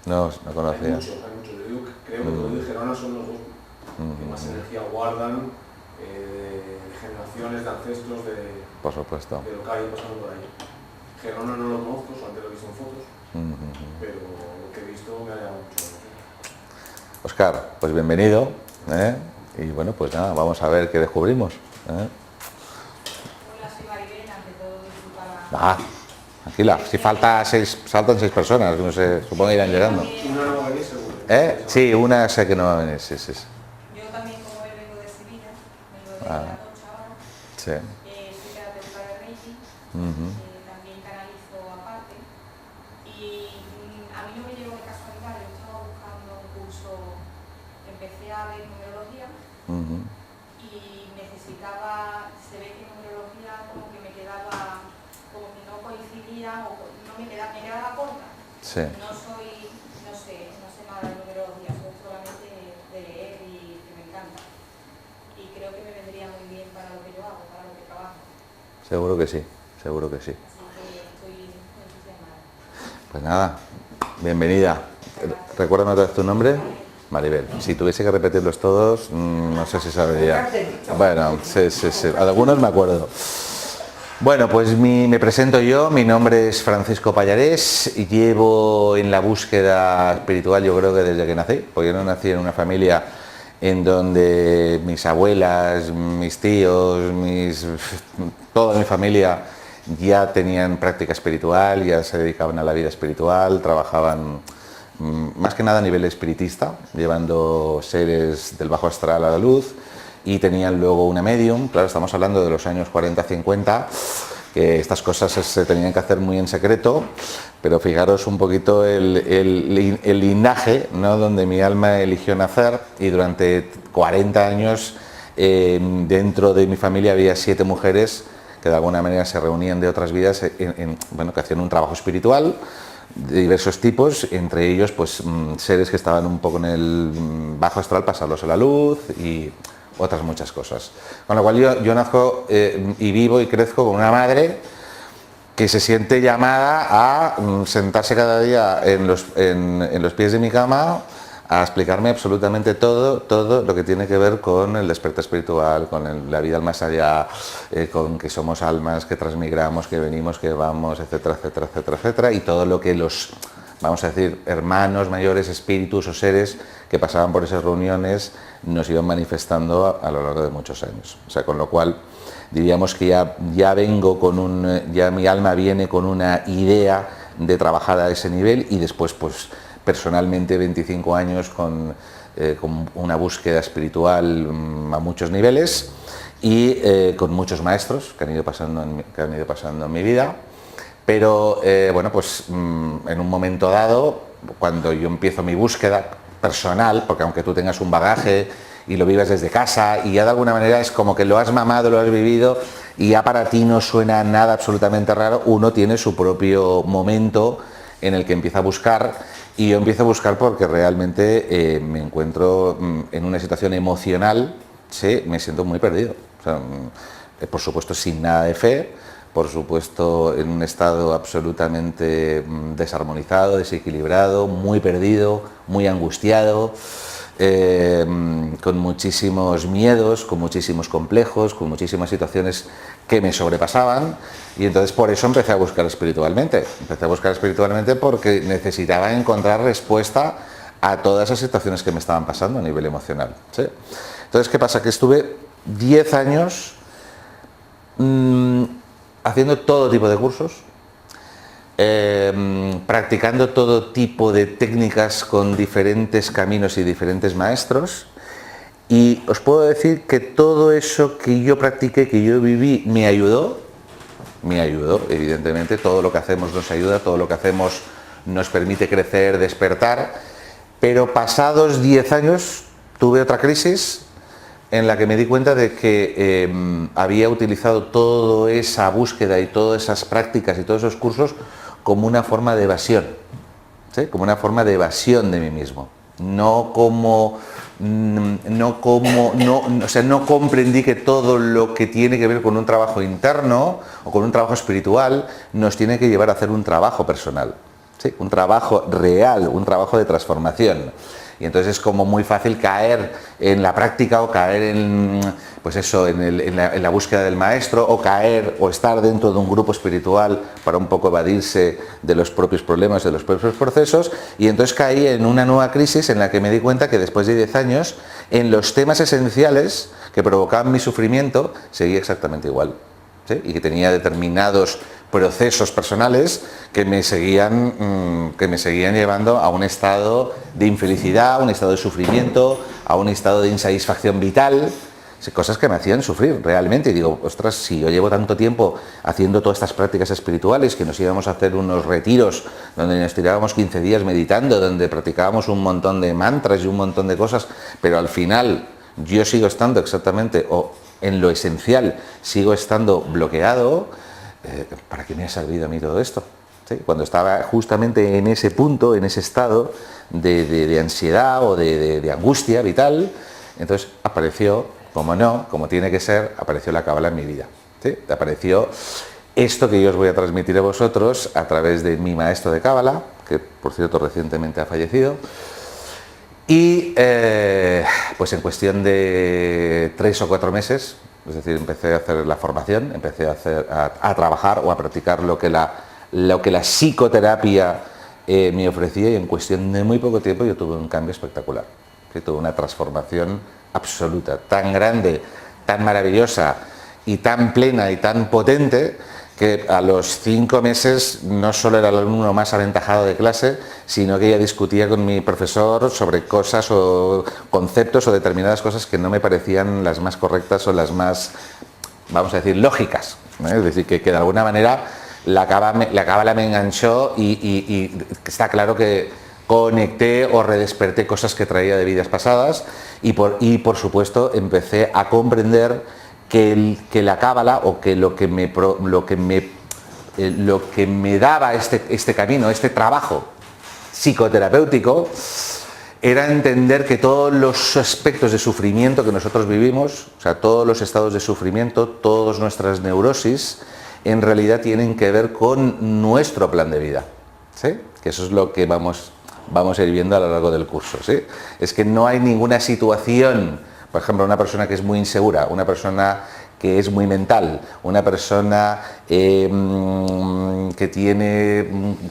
No conocía. Hay muchos. Yo digo que creo que Toledo y Gerona son los dos que más energía guardan, generaciones de ancestros Por supuesto. de lo que hay pasando por ahí. Gerona no lo conozco, solamente lo he visto en fotos, pero lo que he visto me ha llamado mucho la atención. Óscar, pues bienvenido, ¿eh? Y bueno, pues nada, vamos a ver qué descubrimos, ¿eh? Hola, soy Maribel, ante todo disculpa. Tranquila, si faltan 6 personas, no sé, supongo que irán llegando. Una no va a venir seguro. Sí, una sé que no va a venir, sí. Yo también, como él, vengo de Sevilla, vengo de Atocha ahora. Sí. Soy terapeuta de Reiki, también canalizo aparte. Y a mí no me llegó de casualidad, yo estaba buscando un curso, empecé a ver numerología y necesitaba, se ve que numerología como que me quedaba, como que no coincidía o no me quedaba corta. Sí. No sé nada de numerología, soy solamente de leer y que me encanta. Y creo que me vendría muy bien para lo que yo hago, para lo que trabajo. Seguro que sí, seguro que sí. Así que estoy entusiasmada. Pues nada, bienvenida. Recuérdame otra vez tu nombre. Maribel. Si tuviese que repetirlos todos, no sé si sabría. Bueno, sí. Algunos me acuerdo. Bueno, pues me presento yo. Mi nombre es Francisco Pallarés y llevo en la búsqueda espiritual, yo creo que desde que nací, porque yo no nací en una familia en donde mis abuelas, mis tíos, toda mi familia ya tenían práctica espiritual, ya se dedicaban a la vida espiritual, trabajaban más que nada a nivel espiritista, llevando seres del bajo astral a la luz, y tenían luego una medium. Claro, estamos hablando de los años 40-50, que estas cosas se tenían que hacer muy en secreto, pero fijaros un poquito el linaje, ¿no?, donde mi alma eligió nacer, y durante 40 años dentro de mi familia había 7 mujeres que de alguna manera se reunían de otras vidas, que hacían un trabajo espiritual de diversos tipos, entre ellos pues seres que estaban un poco en el bajo astral, pasarlos a la luz y otras muchas cosas. Con lo cual yo nazco y vivo y crezco con una madre que se siente llamada a sentarse cada día en los pies de mi cama a explicarme absolutamente todo lo que tiene que ver con el despertar espiritual, con la vida al más allá, con que somos almas, que transmigramos, que venimos, que vamos, etcétera, etcétera, etcétera, etcétera, y todo lo que los, vamos a decir, hermanos mayores, espíritus o seres que pasaban por esas reuniones nos iban manifestando a lo largo de muchos años. O sea, con lo cual diríamos que ya vengo ya mi alma viene con una idea de trabajar a ese nivel, y después pues personalmente 25 años con una búsqueda espiritual a muchos niveles, y con muchos maestros que han ido pasando en mi vida, pero bueno, pues en un momento dado, cuando yo empiezo mi búsqueda personal, porque aunque tú tengas un bagaje y lo vivas desde casa y ya de alguna manera es como que lo has mamado, lo has vivido y ya para ti no suena nada absolutamente raro, uno tiene su propio momento en el que empieza a buscar, y yo empiezo a buscar porque realmente me encuentro en una situación emocional, sí, me siento muy perdido. O sea, por supuesto sin nada de fe, por supuesto en un estado absolutamente desarmonizado, desequilibrado, muy perdido, muy angustiado, con muchísimos miedos, con muchísimos complejos, con muchísimas situaciones que me sobrepasaban, y entonces por eso empecé a buscar espiritualmente. Empecé a buscar espiritualmente porque necesitaba encontrar respuesta a todas esas situaciones que me estaban pasando a nivel emocional, ¿sí? Entonces, ¿qué pasa? Que estuve 10 años haciendo todo tipo de cursos, practicando todo tipo de técnicas con diferentes caminos y diferentes maestros, y os puedo decir que todo eso que yo practiqué, que yo viví, me ayudó, evidentemente, todo lo que hacemos nos ayuda, todo lo que hacemos nos permite crecer, despertar, pero pasados 10 años tuve otra crisis en la que me di cuenta de que había utilizado toda esa búsqueda y todas esas prácticas y todos esos cursos como una forma de evasión, ¿sí? Como una forma de evasión de mí mismo. No comprendí que todo lo que tiene que ver con un trabajo interno o con un trabajo espiritual nos tiene que llevar a hacer un trabajo personal, ¿sí? Un trabajo real, un trabajo de transformación. Y entonces es como muy fácil caer en la práctica o caer en, pues eso, en la búsqueda del maestro, o caer o estar dentro de un grupo espiritual para un poco evadirse de los propios problemas, de los propios procesos. Y entonces caí en una nueva crisis en la que me di cuenta que después de 10 años, en los temas esenciales que provocaban mi sufrimiento, seguía exactamente igual, ¿sí? Y que tenía determinados procesos personales que me seguían llevando a un estado de infelicidad, a un estado de sufrimiento, a un estado de insatisfacción vital, cosas que me hacían sufrir realmente. Y digo, ostras, si yo llevo tanto tiempo haciendo todas estas prácticas espirituales, que nos íbamos a hacer unos retiros donde nos tirábamos 15 días meditando, donde practicábamos un montón de mantras y un montón de cosas, pero al final yo sigo estando exactamente, o en lo esencial sigo estando bloqueado, ¿para qué me ha servido a mí todo esto? ¿Sí? Cuando estaba justamente en ese punto, en ese estado de ansiedad o de angustia vital, entonces apareció, como no, como tiene que ser, apareció la cábala en mi vida, ¿sí? Apareció esto que yo os voy a transmitir a vosotros a través de mi maestro de cábala, que por cierto recientemente ha fallecido, y pues en cuestión de 3 o 4 meses, es decir, empecé a hacer la formación, empecé a trabajar o a practicar lo que la psicoterapia me ofrecía, y en cuestión de muy poco tiempo yo tuve un cambio espectacular, ¿sí? Tuve una transformación absoluta, tan grande, tan maravillosa y tan plena y tan potente, que a los 5 meses no solo era el alumno más aventajado de clase, sino que ya discutía con mi profesor sobre cosas o conceptos o determinadas cosas que no me parecían las más correctas o las más, vamos a decir, lógicas, ¿no? Es decir, que de alguna manera la cábala me enganchó, y está claro que conecté o redesperté cosas que traía de vidas pasadas, y por supuesto empecé a comprender que la cábala, o que lo que me daba este camino, este trabajo psicoterapéutico, era entender que todos los aspectos de sufrimiento que nosotros vivimos, o sea, todos los estados de sufrimiento, todas nuestras neurosis, en realidad tienen que ver con nuestro plan de vida, ¿sí? Que eso es lo que vamos a ir viendo a lo largo del curso, ¿sí? Es que no hay ninguna situación, por ejemplo, una persona que es muy insegura, una persona que es muy mental, una persona que tiene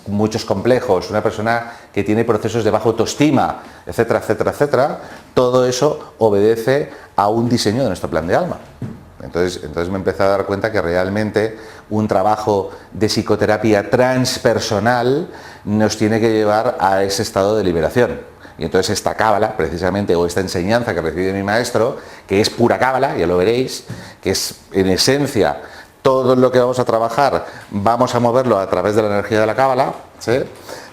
muchos complejos, una persona que tiene procesos de baja autoestima, etcétera, etcétera, etcétera, todo eso obedece a un diseño de nuestro plan de alma. Entonces me empecé a dar cuenta que realmente un trabajo de psicoterapia transpersonal nos tiene que llevar a ese estado de liberación. Y entonces esta cábala, precisamente, o esta enseñanza que recibí de mi maestro, que es pura cábala, ya lo veréis, que es en esencia todo lo que vamos a trabajar, vamos a moverlo a través de la energía de la cábala, ¿sí?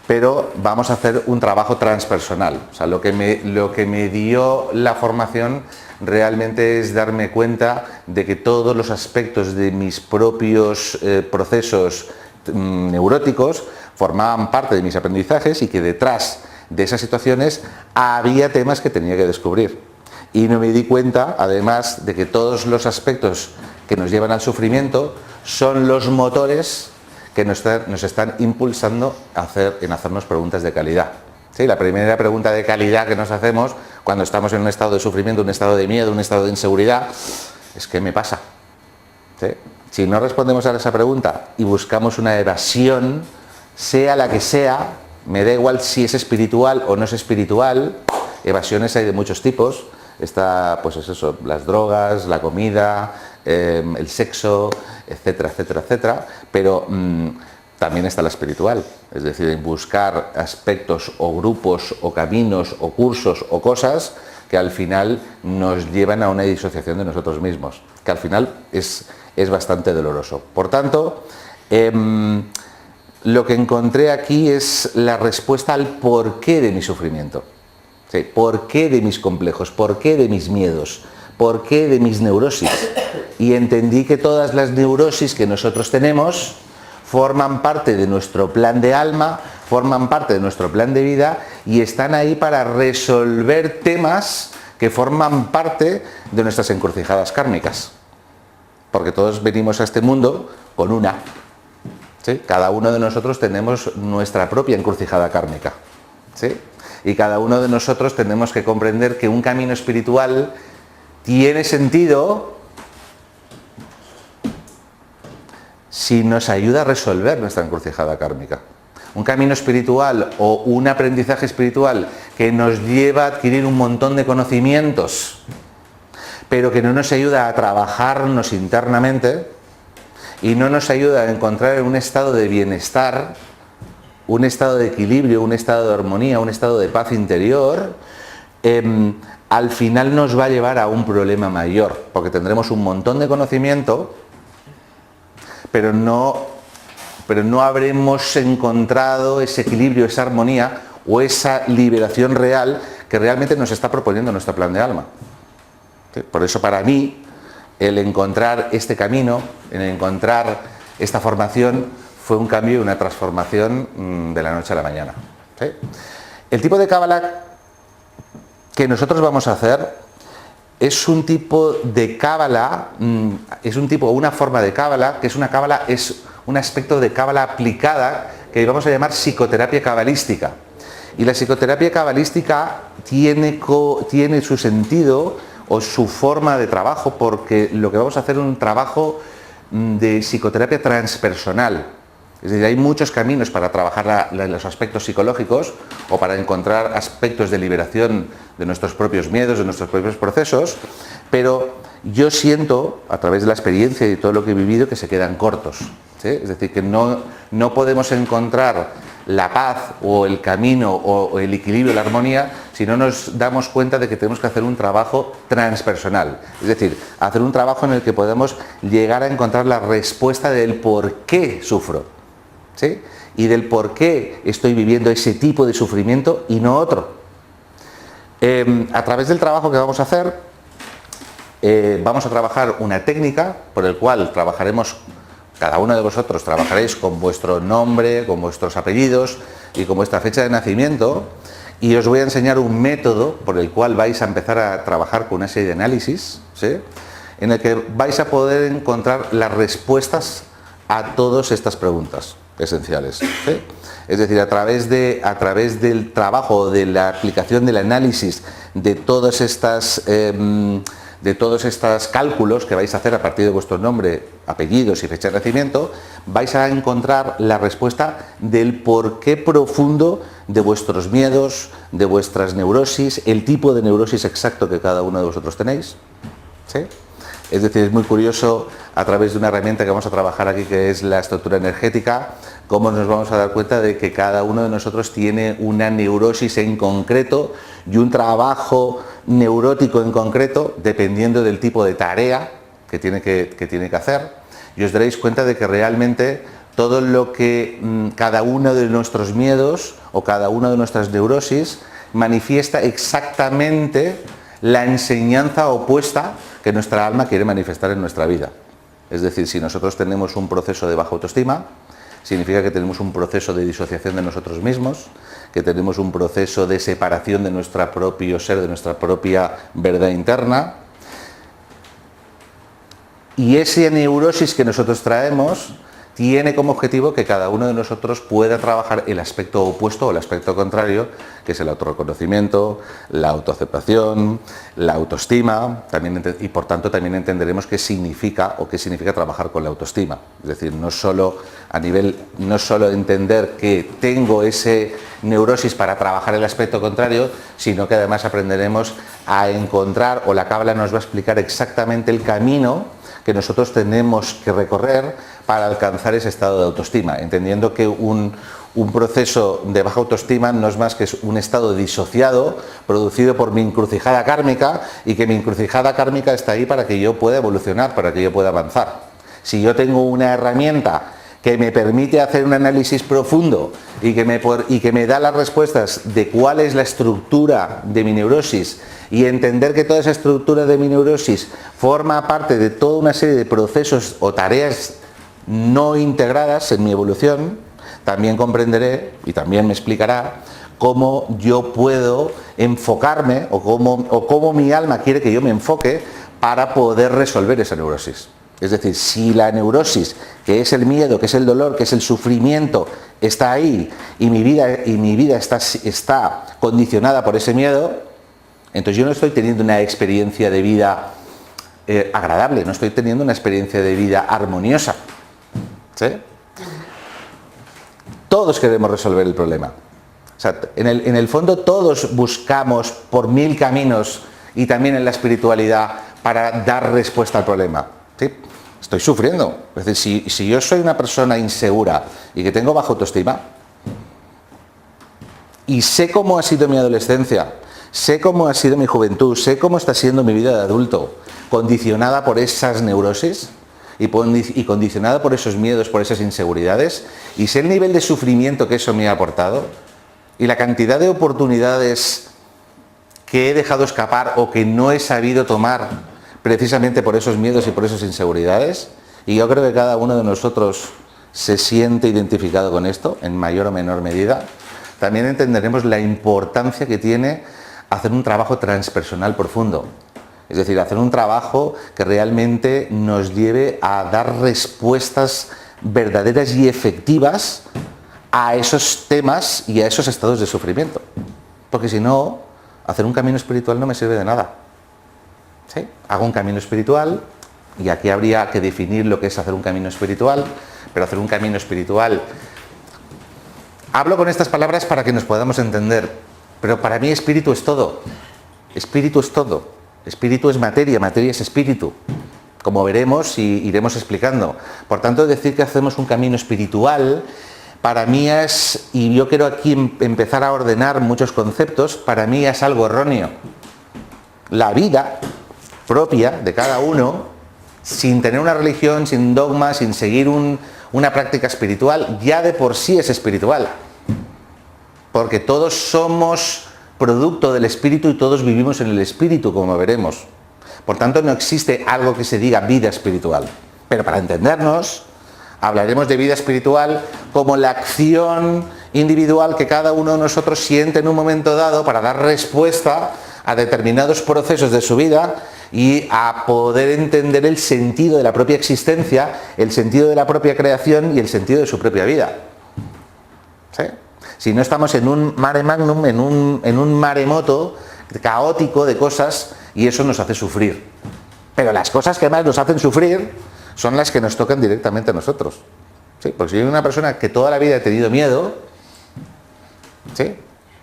Pero vamos a hacer un trabajo transpersonal. O sea, lo que me dio la formación realmente es darme cuenta de que todos los aspectos de mis propios procesos neuróticos formaban parte de mis aprendizajes y que detrás de esas situaciones había temas que tenía que descubrir. Y no me di cuenta, además, de que todos los aspectos que nos llevan al sufrimiento son los motores que nos están impulsando en hacernos preguntas de calidad. ¿Sí? La primera pregunta de calidad que nos hacemos cuando estamos en un estado de sufrimiento, un estado de miedo, un estado de inseguridad, es ¿qué me pasa? ¿Sí? Si no respondemos a esa pregunta y buscamos una evasión, sea la que sea, me da igual si es espiritual o no es espiritual, evasiones hay de muchos tipos, está, pues es eso, las drogas, la comida, el sexo, etcétera, etcétera, etcétera, pero también está la espiritual, es decir, en buscar aspectos o grupos o caminos o cursos o cosas que al final nos llevan a una disociación de nosotros mismos, que al final es bastante doloroso. Por tanto, lo que encontré aquí es la respuesta al porqué de mi sufrimiento. ¿Sí? ¿Por qué de mis complejos? ¿Por qué de mis miedos? ¿Por qué de mis neurosis? Y entendí que todas las neurosis que nosotros tenemos forman parte de nuestro plan de alma, forman parte de nuestro plan de vida y están ahí para resolver temas que forman parte de nuestras encrucijadas kármicas. Porque todos venimos a este mundo con una. ¿Sí? Cada uno de nosotros tenemos nuestra propia encrucijada kármica. ¿Sí? Y cada uno de nosotros tenemos que comprender que un camino espiritual tiene sentido si nos ayuda a resolver nuestra encrucijada kármica. Un camino espiritual o un aprendizaje espiritual que nos lleva a adquirir un montón de conocimientos, pero que no nos ayuda a trabajarnos internamente y no nos ayuda a encontrar un estado de bienestar, un estado de equilibrio, un estado de armonía, un estado de paz interior, al final nos va a llevar a un problema mayor, porque tendremos un montón de conocimiento, pero no habremos encontrado ese equilibrio, esa armonía o esa liberación real que realmente nos está proponiendo nuestro plan de alma. ¿Sí? Por eso para mí el encontrar este camino, el encontrar esta formación fue un cambio y una transformación de la noche a la mañana. ¿Sí? El tipo de cábala que nosotros vamos a hacer es un tipo de cábala, una forma de cábala, que es una cábala, es un aspecto de cábala aplicada que vamos a llamar psicoterapia cabalística. Y la psicoterapia cabalística tiene su sentido o su forma de trabajo, porque lo que vamos a hacer es un trabajo de psicoterapia transpersonal. Es decir, hay muchos caminos para trabajar los aspectos psicológicos o para encontrar aspectos de liberación de nuestros propios miedos, de nuestros propios procesos, pero yo siento, a través de la experiencia y todo lo que he vivido, que se quedan cortos. ¿Sí? Es decir, que no podemos encontrar la paz o el camino o el equilibrio, la armonía, si no nos damos cuenta de que tenemos que hacer un trabajo transpersonal. Es decir, hacer un trabajo en el que podemos llegar a encontrar la respuesta del por qué sufro. ¿Sí? Y del por qué estoy viviendo ese tipo de sufrimiento y no otro. A través del trabajo que vamos a hacer, vamos a trabajar una técnica por el cual trabajaremos, cada uno de vosotros trabajaréis con vuestro nombre, con vuestros apellidos y con vuestra fecha de nacimiento, y os voy a enseñar un método por el cual vais a empezar a trabajar con una serie de análisis, ¿sí? En el que vais a poder encontrar las respuestas a todas estas preguntas esenciales. ¿Sí? Es decir, a través del trabajo, de la aplicación del análisis de todos estos cálculos que vais a hacer a partir de vuestro nombre, apellidos y fecha de nacimiento, vais a encontrar la respuesta del porqué profundo de vuestros miedos, de vuestras neurosis, el tipo de neurosis exacto que cada uno de vosotros tenéis. ¿Sí? Es decir, es muy curioso a través de una herramienta que vamos a trabajar aquí, que es la estructura energética, cómo nos vamos a dar cuenta de que cada uno de nosotros tiene una neurosis en concreto y un trabajo neurótico en concreto, dependiendo del tipo de tarea que tiene que hacer. Y os daréis cuenta de que realmente todo lo que cada uno de nuestros miedos o cada una de nuestras neurosis manifiesta exactamente la enseñanza opuesta que nuestra alma quiere manifestar en nuestra vida. Es decir, si nosotros tenemos un proceso de baja autoestima, significa que tenemos un proceso de disociación de nosotros mismos, que tenemos un proceso de separación de nuestro propio ser, de nuestra propia verdad interna. Y esa neurosis que nosotros traemos tiene como objetivo que cada uno de nosotros pueda trabajar el aspecto opuesto o el aspecto contrario, que es el autorreconocimiento, la autoaceptación, la autoestima, y por tanto también entenderemos qué significa trabajar con la autoestima. Es decir, no solo entender que tengo ese neurosis para trabajar el aspecto contrario, sino que además aprenderemos a encontrar, o la Cábala nos va a explicar exactamente el camino que nosotros tenemos que recorrer para alcanzar ese estado de autoestima, entendiendo que un proceso de baja autoestima no es más que un estado disociado producido por mi encrucijada kármica, y que mi encrucijada kármica está ahí para que yo pueda evolucionar, para que yo pueda avanzar. Si yo tengo una herramienta que me permite hacer un análisis profundo y que me da las respuestas de cuál es la estructura de mi neurosis, y entender que toda esa estructura de mi neurosis forma parte de toda una serie de procesos o tareas no integradas en mi evolución, también comprenderé y también me explicará cómo yo puedo enfocarme o cómo mi alma quiere que yo me enfoque para poder resolver esa neurosis. Es decir, si la neurosis, que es el miedo, que es el dolor, que es el sufrimiento, está ahí y mi vida está condicionada por ese miedo, entonces yo no estoy teniendo una experiencia de vida agradable, no estoy teniendo una experiencia de vida armoniosa. ¿Sí? Todos queremos resolver el problema. O sea, en el fondo todos buscamos por 1000 caminos, y también en la espiritualidad, para dar respuesta al problema. ¿Sí? Estoy sufriendo. Es decir, si yo soy una persona insegura y que tengo baja autoestima, y sé cómo ha sido mi adolescencia, sé cómo ha sido mi juventud, sé cómo está siendo mi vida de adulto, condicionada por esas neurosis y condicionada por esos miedos, por esas inseguridades, y sé el nivel de sufrimiento que eso me ha aportado, y la cantidad de oportunidades que he dejado escapar o que no he sabido tomar precisamente por esos miedos y por esas inseguridades, y yo creo que cada uno de nosotros se siente identificado con esto, en mayor o menor medida. También entenderemos la importancia que tiene hacer un trabajo transpersonal profundo, es decir, hacer un trabajo que realmente nos lleve a dar respuestas verdaderas y efectivas a esos temas y a esos estados de sufrimiento, porque si no, hacer un camino espiritual no me sirve de nada. ¿Sí? Hago un camino espiritual, y aquí habría que definir lo que es hacer un camino espiritual, pero hacer un camino espiritual, hablo con estas palabras para que nos podamos entender. Pero para mí espíritu es todo, espíritu es todo, espíritu es materia, materia es espíritu, como veremos y iremos explicando. Por tanto, decir que hacemos un camino espiritual, para mí es, y yo quiero aquí empezar a ordenar muchos conceptos, para mí es algo erróneo. La vida propia de cada uno, sin tener una religión, sin dogma, sin seguir una práctica espiritual, ya de por sí es espiritual. Porque todos somos producto del espíritu y todos vivimos en el espíritu, como veremos. Por tanto, no existe algo que se diga vida espiritual. Pero para entendernos, hablaremos de vida espiritual como la acción individual que cada uno de nosotros siente en un momento dado para dar respuesta a determinados procesos de su vida y a poder entender el sentido de la propia existencia, el sentido de la propia creación y el sentido de su propia vida. ¿Sí? Si no estamos en un mare magnum, en un maremoto caótico de cosas, y eso nos hace sufrir. Pero las cosas que más nos hacen sufrir son las que nos tocan directamente a nosotros. ¿Sí? Porque si soy una persona que toda la vida ha tenido miedo, ¿sí?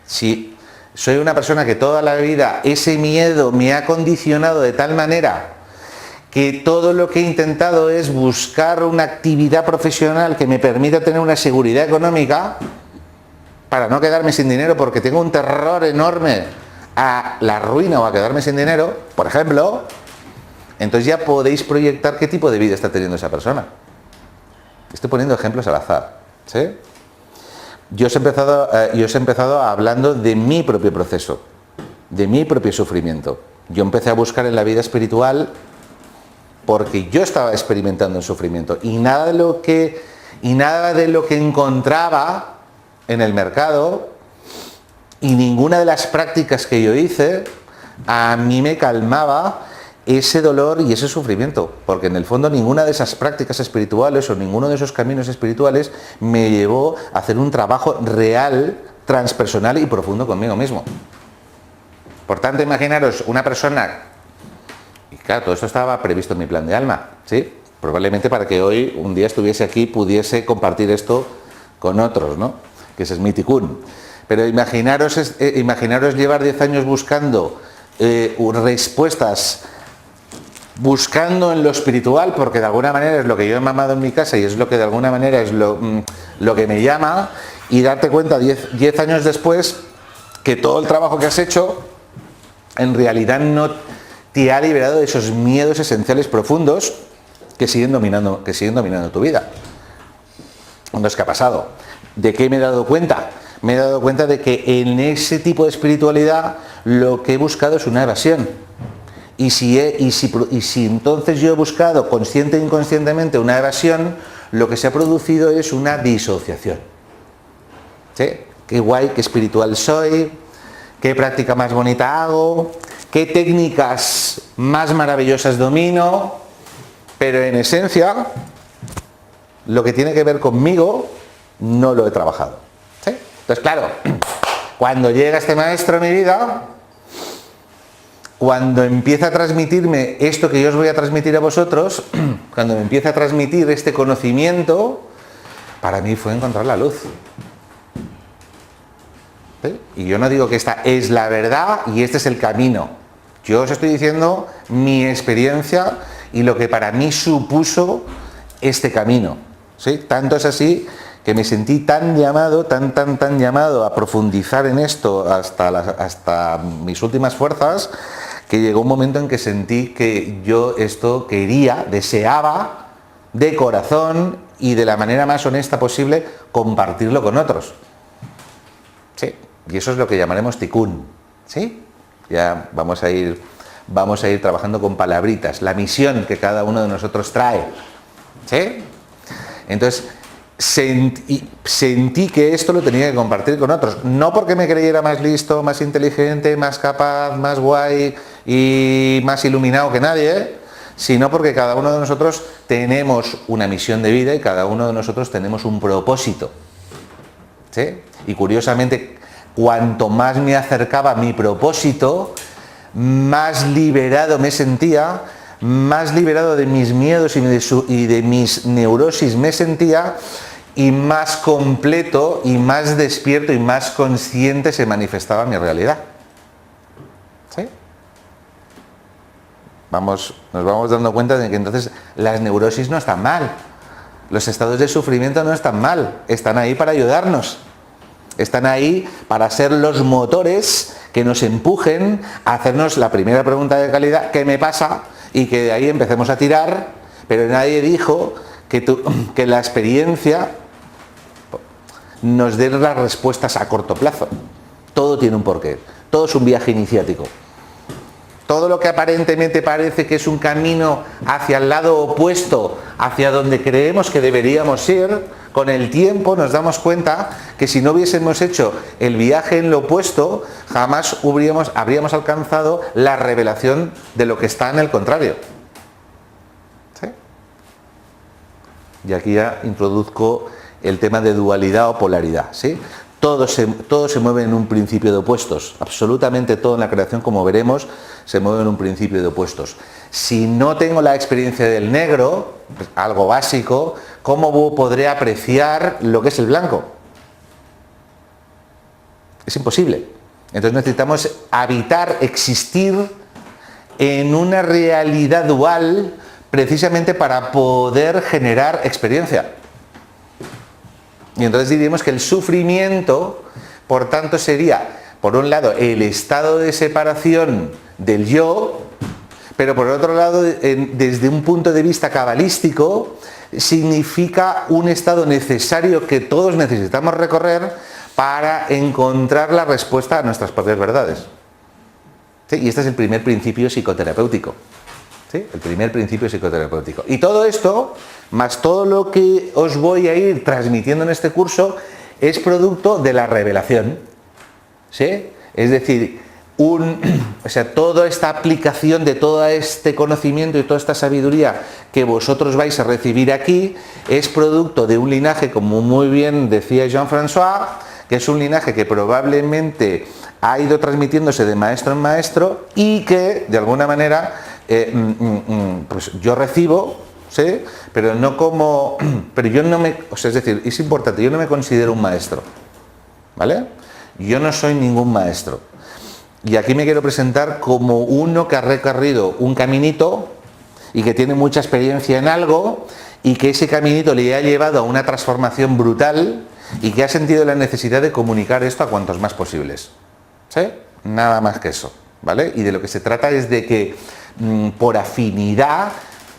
Si soy una persona que toda la vida ese miedo me ha condicionado de tal manera que todo lo que he intentado es buscar una actividad profesional que me permita tener una seguridad económica para no quedarme sin dinero, porque tengo un terror enorme a la ruina o a quedarme sin dinero, por ejemplo, entonces ya podéis proyectar qué tipo de vida está teniendo esa persona. Estoy poniendo ejemplos al azar, ¿sí? Yo os he empezado hablando de mi propio proceso, de mi propio sufrimiento. Yo empecé a buscar en la vida espiritual porque yo estaba experimentando el sufrimiento y nada de lo que encontraba en el mercado y ninguna de las prácticas que yo hice a mí me calmaba ese dolor y ese sufrimiento, porque en el fondo ninguna de esas prácticas espirituales o ninguno de esos caminos espirituales me llevó a hacer un trabajo real, transpersonal y profundo conmigo mismo. Por tanto, imaginaros una persona, y claro, todo esto estaba previsto en mi plan de alma, ¿sí? Probablemente para que hoy, un día estuviese aquí, pudiese compartir esto con otros, ¿no? Que ese es mi tikkun. Pero imaginaros llevar 10 años buscando respuestas, buscando en lo espiritual, porque de alguna manera es lo que yo he mamado en mi casa y es lo que de alguna manera es lo que me llama, y darte cuenta 10 años después que todo el trabajo que has hecho en realidad no te ha liberado de esos miedos esenciales profundos que siguen dominando tu vida. Entonces, ¿qué ha pasado? ¿De qué me he dado cuenta? Me he dado cuenta de que en ese tipo de espiritualidad lo que he buscado es una evasión. Y si entonces yo he buscado consciente e inconscientemente una evasión, lo que se ha producido es una disociación. ¿Sí? Qué guay, qué espiritual soy, qué práctica más bonita hago, qué técnicas más maravillosas domino, pero en esencia, lo que tiene que ver conmigo, no lo he trabajado. ¿Sí? Entonces, claro, cuando llega este maestro a mi vida, cuando empieza a transmitirme esto que yo os voy a transmitir a vosotros, cuando me empieza a transmitir este conocimiento, para mí fue encontrar la luz. ¿Sí? Y yo no digo que esta es la verdad y este es el camino. Yo os estoy diciendo mi experiencia y lo que para mí supuso este camino. ¿Sí? Tanto es así que me sentí tan llamado, tan llamado a profundizar en esto hasta mis últimas fuerzas, que llegó un momento en que sentí que yo esto deseaba de corazón y de la manera más honesta posible compartirlo con otros. ¿Sí? Y eso es lo que llamaremos tikkun. ¿Sí? Ya vamos a ir trabajando con palabritas, la misión que cada uno de nosotros trae. ¿Sí? Entonces, sentí que esto lo tenía que compartir con otros, no porque me creyera más listo, más inteligente, más capaz, más guay y más iluminado que nadie, sino porque cada uno de nosotros tenemos una misión de vida y cada uno de nosotros tenemos un propósito. ¿Sí? Y curiosamente, cuanto más me acercaba a mi propósito, más liberado me sentía, más liberado de mis miedos y de mis neurosis me sentía, y más completo y más despierto y más consciente se manifestaba mi realidad. ¿Sí? Nos vamos dando cuenta de que entonces las neurosis no están mal, los estados de sufrimiento no están mal, están ahí para ayudarnos, están ahí para ser los motores que nos empujen a hacernos la primera pregunta de calidad: ¿qué me pasa? Y que de ahí empecemos a tirar, pero nadie dijo que la experiencia nos dé las respuestas a corto plazo. Todo tiene un porqué, todo es un viaje iniciático. Todo lo que aparentemente parece que es un camino hacia el lado opuesto, hacia donde creemos que deberíamos ir, con el tiempo nos damos cuenta que si no hubiésemos hecho el viaje en lo opuesto, jamás habríamos alcanzado la revelación de lo que está en el contrario. ¿Sí? Y aquí ya introduzco el tema de dualidad o polaridad. ¿Sí? Todo se mueve en un principio de opuestos. Absolutamente todo en la creación, como veremos, se mueve en un principio de opuestos. Si no tengo la experiencia del negro, pues algo básico, ¿cómo podré apreciar lo que es el blanco? Es imposible. Entonces necesitamos existir en una realidad dual precisamente para poder generar experiencia. Y entonces diríamos que el sufrimiento, por tanto, sería, por un lado, el estado de separación del yo, pero por otro lado, desde un punto de vista cabalístico, significa un estado necesario que todos necesitamos recorrer para encontrar la respuesta a nuestras propias verdades. ¿Sí? Y este es el primer principio psicoterapéutico. ¿Sí? El primer principio psicoterapéutico. Y todo esto, más todo lo que os voy a ir transmitiendo en este curso, es producto de la revelación. ¿Sí? Es decir, toda esta aplicación de todo este conocimiento y toda esta sabiduría que vosotros vais a recibir aquí, es producto de un linaje, como muy bien decía Jean-François, que es un linaje que probablemente ha ido transmitiéndose de maestro en maestro y que, de alguna manera, pues yo recibo, ¿sí? Pero no como... Pero yo no me... O sea, es decir, es importante, yo no me considero un maestro, ¿vale? Yo no soy ningún maestro. Y aquí me quiero presentar como uno que ha recorrido un caminito y que tiene mucha experiencia en algo y que ese caminito le ha llevado a una transformación brutal y que ha sentido la necesidad de comunicar esto a cuantos más posibles. ¿Sí? Nada más que eso, ¿vale? Y de lo que se trata es de que por afinidad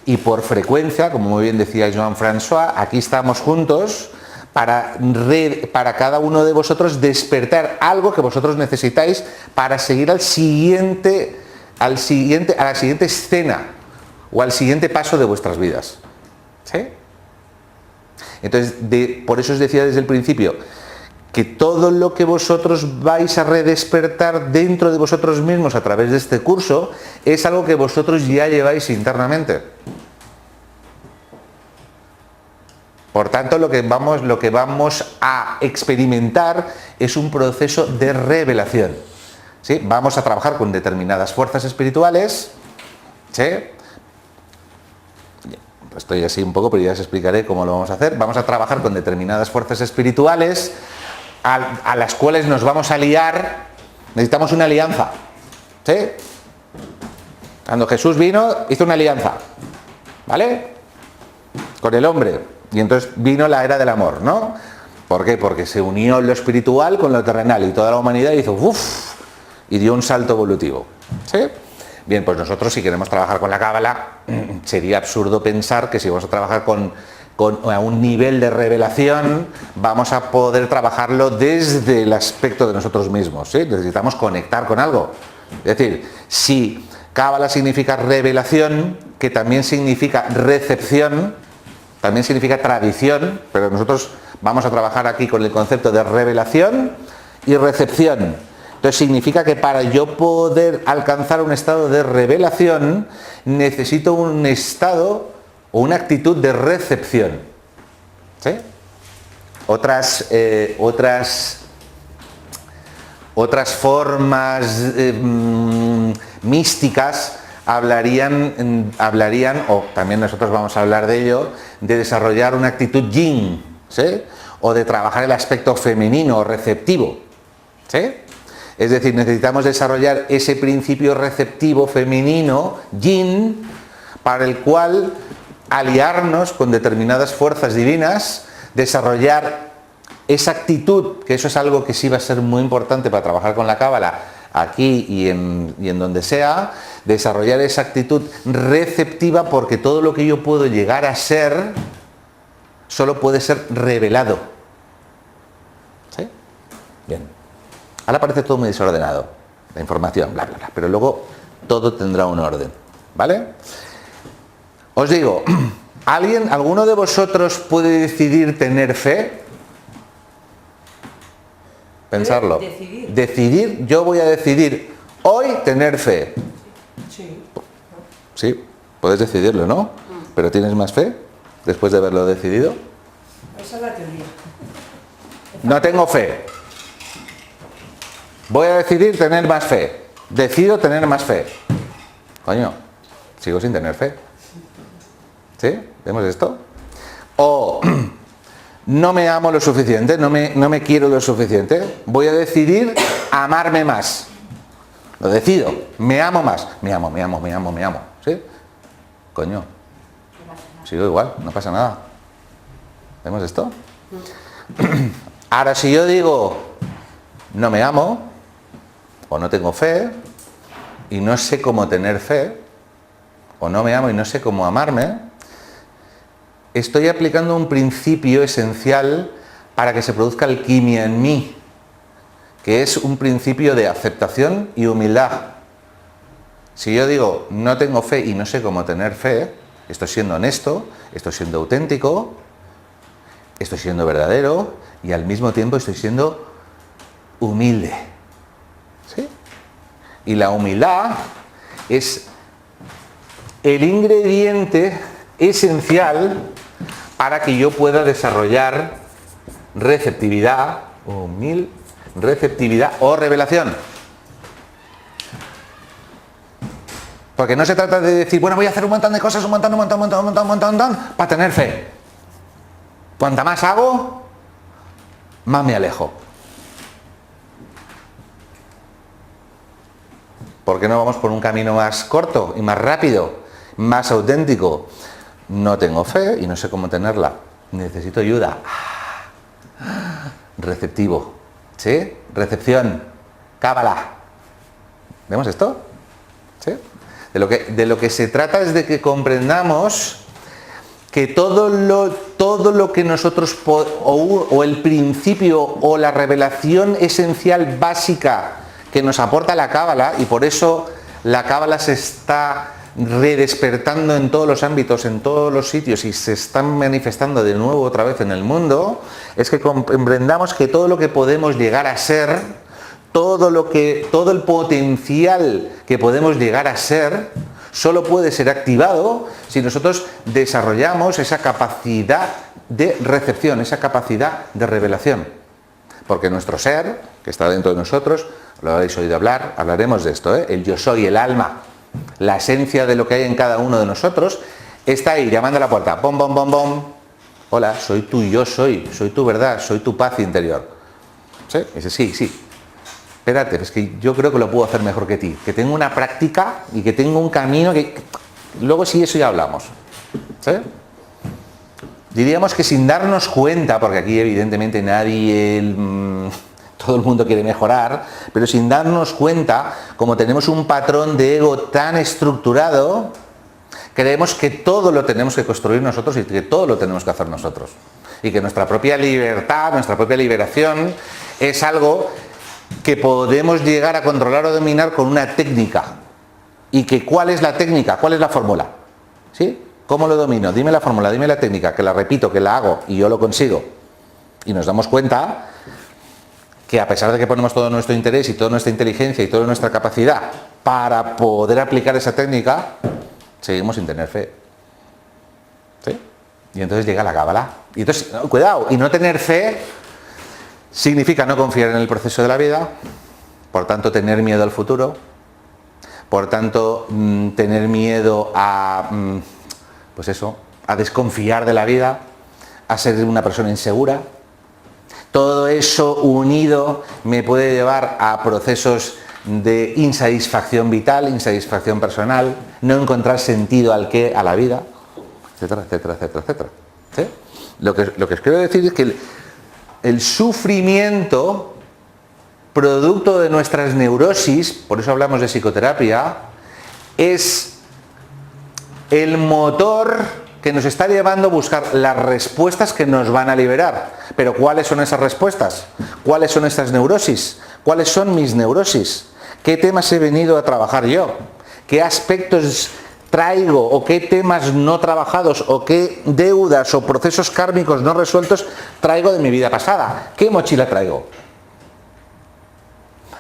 y por frecuencia, como muy bien decía Jean-François, aquí estamos juntos para cada uno de vosotros despertar algo que vosotros necesitáis para seguir a la siguiente escena o al siguiente paso de vuestras vidas. ¿Sí? Entonces, por eso os decía desde el principio que todo lo que vosotros vais a redespertar dentro de vosotros mismos a través de este curso es algo que vosotros ya lleváis internamente. Por tanto, lo que vamos a experimentar es un proceso de revelación. ¿Sí? Vamos a trabajar con determinadas fuerzas espirituales. ¿Sí? Estoy así un poco, pero ya os explicaré cómo lo vamos a hacer. Vamos a trabajar con determinadas fuerzas espirituales a las cuales nos vamos a liar. Necesitamos una alianza. ¿Sí? Cuando Jesús vino, hizo una alianza. ¿Vale? Con el hombre. Y entonces vino la era del amor, ¿no? ¿Por qué? Porque se unió lo espiritual con lo terrenal y toda la humanidad hizo ¡uf! Y dio un salto evolutivo. ¿Sí? Bien, pues nosotros si queremos trabajar con la Cábala, sería absurdo pensar que si vamos a trabajar a un nivel de revelación, vamos a poder trabajarlo desde el aspecto de nosotros mismos. ¿Sí? Necesitamos conectar con algo. Es decir, si Cábala significa revelación, que también significa recepción, también significa tradición, pero nosotros vamos a trabajar aquí con el concepto de revelación y recepción. Entonces significa que para yo poder alcanzar un estado de revelación, necesito un estado o una actitud de recepción. ¿Sí? Otras formas místicas hablarían, o también nosotros vamos a hablar de ello, de desarrollar una actitud yin, ¿sí? O de trabajar el aspecto femenino o receptivo. ¿Sí? Es decir, necesitamos desarrollar ese principio receptivo femenino, yin, para el cual aliarnos con determinadas fuerzas divinas, desarrollar esa actitud, que eso es algo que sí va a ser muy importante para trabajar con la Cábala, aquí y en donde sea, desarrollar esa actitud receptiva, porque todo lo que yo puedo llegar a ser solo puede ser revelado. ¿Sí? Bien. Ahora parece todo muy desordenado, la información, bla, bla, bla, pero luego todo tendrá un orden, ¿vale? Os digo, ¿alguno de vosotros puede decidir tener fe? Pensarlo. Decidir, yo voy a decidir hoy tener fe. Sí. Sí, puedes decidirlo, ¿no? Pero ¿tienes más fe después de haberlo decidido? Esa es la teoría. No tengo fe. Voy a decidir tener más fe. Decido tener más fe. Coño, sigo sin tener fe. ¿Sí? ¿Vemos esto? O no me amo lo suficiente, no me quiero lo suficiente. Voy a decidir amarme más. Lo decido. Me amo más. Me amo. ¿Sí? Coño, sigo igual, no pasa nada. ¿Vemos esto? Ahora, si yo digo, no me amo, o no tengo fe, y no sé cómo tener fe, o no me amo y no sé cómo amarme, estoy aplicando un principio esencial para que se produzca alquimia en mí, que es un principio de aceptación y humildad. Si yo digo, no tengo fe y no sé cómo tener fe, estoy siendo honesto, estoy siendo auténtico, estoy siendo verdadero y al mismo tiempo estoy siendo humilde. ¿Sí? Y la humildad es el ingrediente esencial para que yo pueda desarrollar receptividad, receptividad o revelación. Porque no se trata de decir, bueno, voy a hacer un montón de cosas, un montón, para tener fe. Cuanta más hago, más me alejo. ¿Por qué no vamos por un camino más corto y más rápido, más auténtico? No tengo fe y no sé cómo tenerla. Necesito ayuda. Receptivo. ¿Sí? Recepción. Cábala. ¿Vemos esto? ¿Sí? De lo que se trata es de que comprendamos que todo lo que nosotros, o el principio o la revelación esencial básica que nos aporta la Cábala, y por eso la Cábala se está redespertando en todos los ámbitos, en todos los sitios, y se están manifestando de nuevo otra vez en el mundo, es que comprendamos que todo lo que podemos llegar a ser, todo el potencial que podemos llegar a ser, solo puede ser activado si nosotros desarrollamos esa capacidad de recepción, esa capacidad de revelación. Porque nuestro ser, que está dentro de nosotros, lo habéis oído hablar, hablaremos de esto, el yo soy, el alma, la esencia de lo que hay en cada uno de nosotros, está ahí llamando a la puerta, bom, bom, bom, bom. Hola, soy tu yo soy tu verdad, soy tu paz interior. ¿Sí? Y dice, sí. Espérate, es que yo creo que lo puedo hacer mejor que ti, que tengo una práctica y que tengo un camino que luego sí, eso ya hablamos. ¿Sí? Diríamos que sin darnos cuenta, porque aquí evidentemente todo el mundo quiere mejorar, pero sin darnos cuenta, como tenemos un patrón de ego tan estructurado, creemos que todo lo tenemos que construir nosotros y que todo lo tenemos que hacer nosotros. Y que nuestra propia libertad, nuestra propia liberación es algo que podemos llegar a controlar o dominar con una técnica. ¿Y que cuál es la técnica? ¿Cuál es la fórmula? ¿Sí? ¿Cómo lo domino? Dime la fórmula, dime la técnica, que la repito, que la hago y yo lo consigo. Y nos damos cuenta que a pesar de que ponemos todo nuestro interés y toda nuestra inteligencia y toda nuestra capacidad para poder aplicar esa técnica, seguimos sin tener fe. ¿Sí? Y entonces llega la Cábala. Y entonces, cuidado, y no tener fe significa no confiar en el proceso de la vida, por tanto tener miedo al futuro, por tanto tener miedo a, pues eso, a desconfiar de la vida, a ser una persona insegura. Todo eso unido me puede llevar a procesos de insatisfacción vital, insatisfacción personal, no encontrar sentido a la vida, etcétera, etcétera, etcétera, etcétera. ¿Sí? Lo que os quiero decir es que el sufrimiento, producto de nuestras neurosis, por eso hablamos de psicoterapia, es el motor que nos está llevando a buscar las respuestas que nos van a liberar. Pero ¿cuáles son esas respuestas? ¿Cuáles son estas neurosis? ¿Cuáles son mis neurosis? ¿Qué temas he venido a trabajar yo? ¿Qué aspectos traigo o qué temas no trabajados o qué deudas o procesos kármicos no resueltos traigo de mi vida pasada? ¿Qué mochila traigo?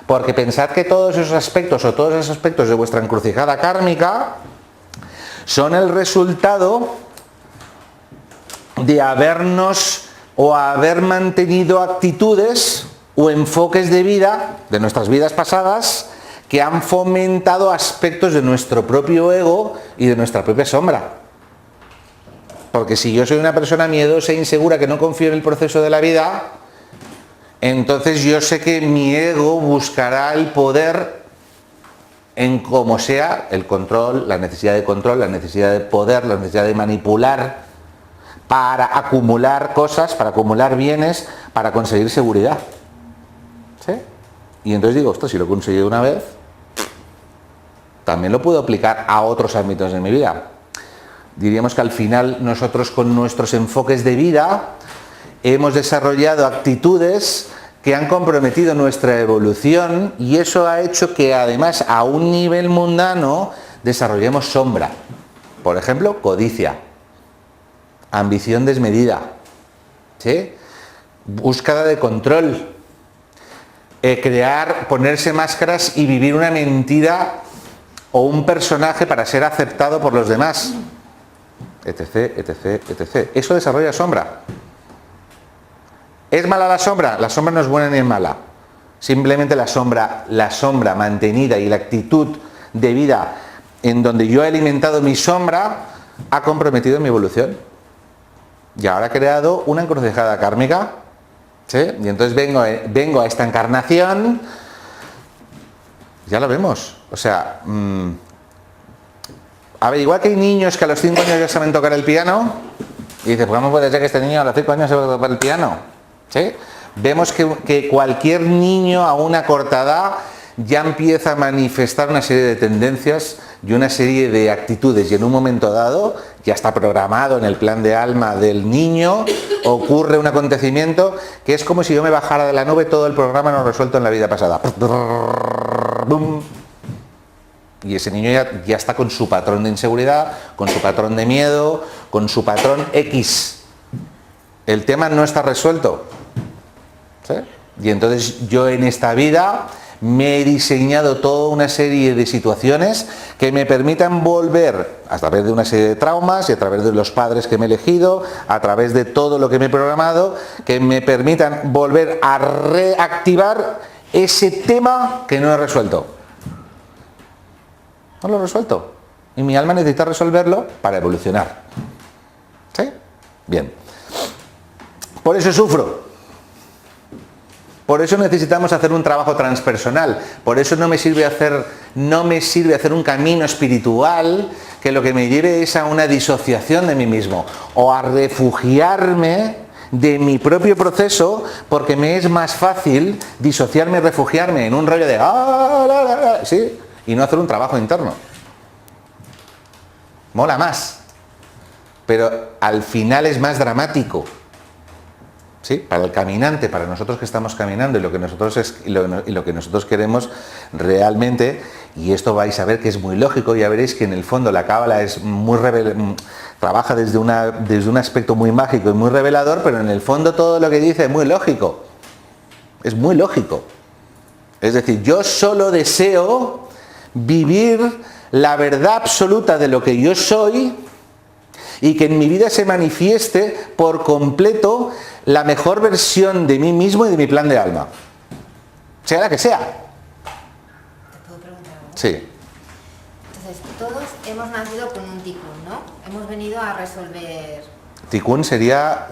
Porque pensad que todos esos aspectos o todos esos aspectos de vuestra encrucijada kármica son el resultado de habernos o haber mantenido actitudes o enfoques de vida de nuestras vidas pasadas que han fomentado aspectos de nuestro propio ego y de nuestra propia sombra. Porque si yo soy una persona miedosa e insegura que no confío en el proceso de la vida, entonces yo sé que mi ego buscará el poder en cómo sea el control, la necesidad de control, la necesidad de poder, la necesidad de manipular para acumular cosas, para acumular bienes, para conseguir seguridad. ¿Sí? Y entonces digo, esto si lo he conseguido una vez, también lo puedo aplicar a otros ámbitos de mi vida. Diríamos que al final nosotros con nuestros enfoques de vida hemos desarrollado actitudes que han comprometido nuestra evolución y eso ha hecho que además a un nivel mundano desarrollemos sombra. Por ejemplo, codicia, ambición desmedida, ¿sí? Búsqueda de control, ponerse máscaras y vivir una mentira o un personaje para ser aceptado por los demás, etc, etc, etc. Eso desarrolla sombra. ¿Es mala la sombra? La sombra no es buena ni es mala. Simplemente la sombra mantenida y la actitud de vida en donde yo he alimentado mi sombra ha comprometido mi evolución. Y ahora he creado una encrucijada kármica. ¿Sí? Y entonces vengo a esta encarnación. Ya lo vemos. O sea, a ver, igual que hay niños que a los 5 años ya saben tocar el piano, y dices, pues ¿cómo puede ser que este niño a los 5 años sabe tocar el piano? ¿Sí? Vemos que cualquier niño a una corta edad ya empieza a manifestar una serie de tendencias y una serie de actitudes, y en un momento dado ya está programado en el plan de alma del niño, ocurre un acontecimiento que es como si yo me bajara de la nube todo el programa no resuelto en la vida pasada. Y ese niño ya está con su patrón de inseguridad, con su patrón de miedo, con su patrón X. El tema no está resuelto. ¿Sí? Y entonces yo en esta vida me he diseñado toda una serie de situaciones que me permitan volver, a través de una serie de traumas y a través de los padres que me he elegido, a través de todo lo que me he programado, que me permitan volver a reactivar ese tema que no he resuelto. No lo he resuelto. Y mi alma necesita resolverlo para evolucionar. ¿Sí? Bien. Por eso sufro. Por eso necesitamos hacer un trabajo transpersonal. Por eso no me sirve hacer un camino espiritual que lo que me lleve es a una disociación de mí mismo o a refugiarme de mi propio proceso, porque me es más fácil disociarme y refugiarme en un rollo de ¿sí? Y no hacer un trabajo interno. Mola más, pero al final es más dramático. ¿Sí? Para el caminante, para nosotros que estamos caminando y lo que nosotros queremos realmente, y esto vais a ver que es muy lógico, ya veréis que en el fondo la cábala es trabaja desde un aspecto muy mágico y muy revelador, pero en el fondo todo lo que dice es muy lógico. Es muy lógico. Es decir, yo solo deseo vivir la verdad absoluta de lo que yo soy y que en mi vida se manifieste por completo la mejor versión de mí mismo y de mi plan de alma. Sea la que sea. ¿Te puedo preguntar algo? Sí. Entonces, todos hemos nacido con un tikkun, ¿no? Hemos venido a resolver... Tikkun sería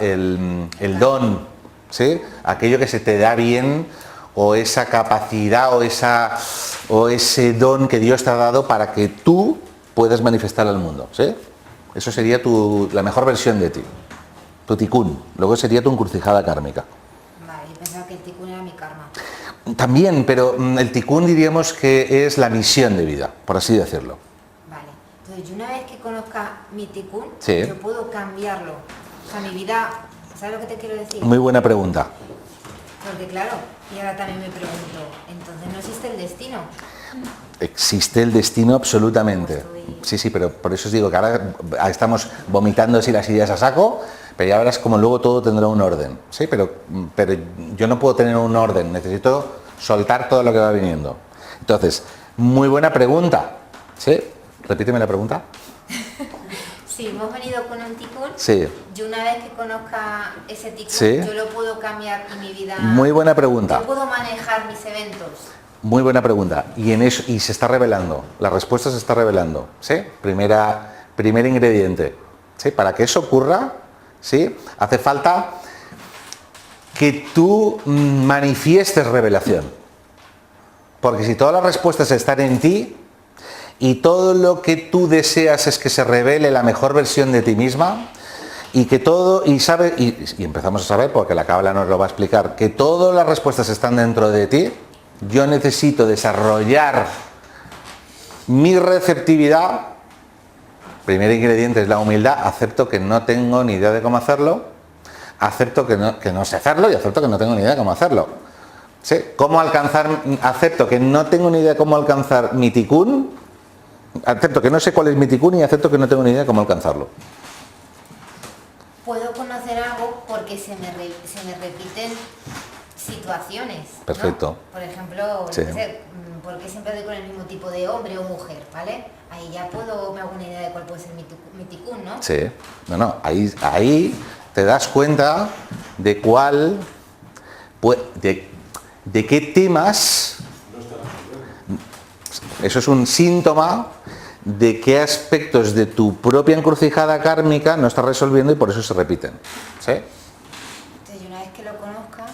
el don, ¿sí? Aquello que se te da bien, o esa capacidad, o ese don que Dios te ha dado para que tú puedas manifestar al mundo, ¿sí? Eso sería la mejor versión de ti, tu tikkun. Luego sería tu encrucijada kármica. Vale, yo pensaba que el tikkun era mi karma. También, pero el tikkun diríamos que es la misión de vida, por así decirlo. Vale, entonces yo una vez que conozca mi tikkun, Sí. yo puedo cambiarlo. O sea, mi vida, ¿sabes lo que te quiero decir? Muy buena pregunta. Porque claro, y ahora también me pregunto, entonces no existe el destino. Existe el destino absolutamente. Sí, pero por eso os digo que ahora estamos vomitando así las ideas a saco, pero ya verás como luego todo tendrá un orden. Sí, pero yo no puedo tener un orden, necesito soltar todo lo que va viniendo. Entonces, muy buena pregunta. ¿Sí? Repíteme la pregunta. Sí, hemos venido con un tikkun. Sí. Yo una vez que conozca ese tikkun, Sí. yo lo puedo cambiar y mi vida... Muy buena pregunta. Yo puedo manejar mis eventos. Muy buena pregunta. Y se está revelando. La respuesta se está revelando. ¿Sí? Primer ingrediente. ¿Sí? Para que eso ocurra, ¿sí? Hace falta que tú manifiestes revelación. Porque si todas las respuestas están en ti y todo lo que tú deseas es que se revele la mejor versión de ti misma, y que todo, y empezamos a saber, porque la Cábala nos lo va a explicar, que todas las respuestas están dentro de ti, yo necesito desarrollar mi receptividad. Primer ingrediente es la humildad, acepto que no tengo ni idea de cómo hacerlo, acepto que no sé hacerlo y acepto que no tengo ni idea de cómo hacerlo. ¿Sí? ¿Cómo alcanzar? Acepto que no tengo ni idea de cómo alcanzar mi tikkun, acepto que no sé cuál es mi tikkun y acepto que no tengo ni idea de cómo alcanzarlo. Puedo conocer algo porque se me repiten situaciones, ¿no? Perfecto. Por ejemplo, Sí. no sé, porque siempre doy con el mismo tipo de hombre o mujer, ¿vale? Ahí ya me hago una idea de cuál puede ser mi tikkun, ¿no? Sí. Ahí te das cuenta de cuál, de qué temas, eso es un síntoma de qué aspectos de tu propia encrucijada kármica no estás resolviendo y por eso se repiten. ¿Sí? Entonces, una vez que lo conozca...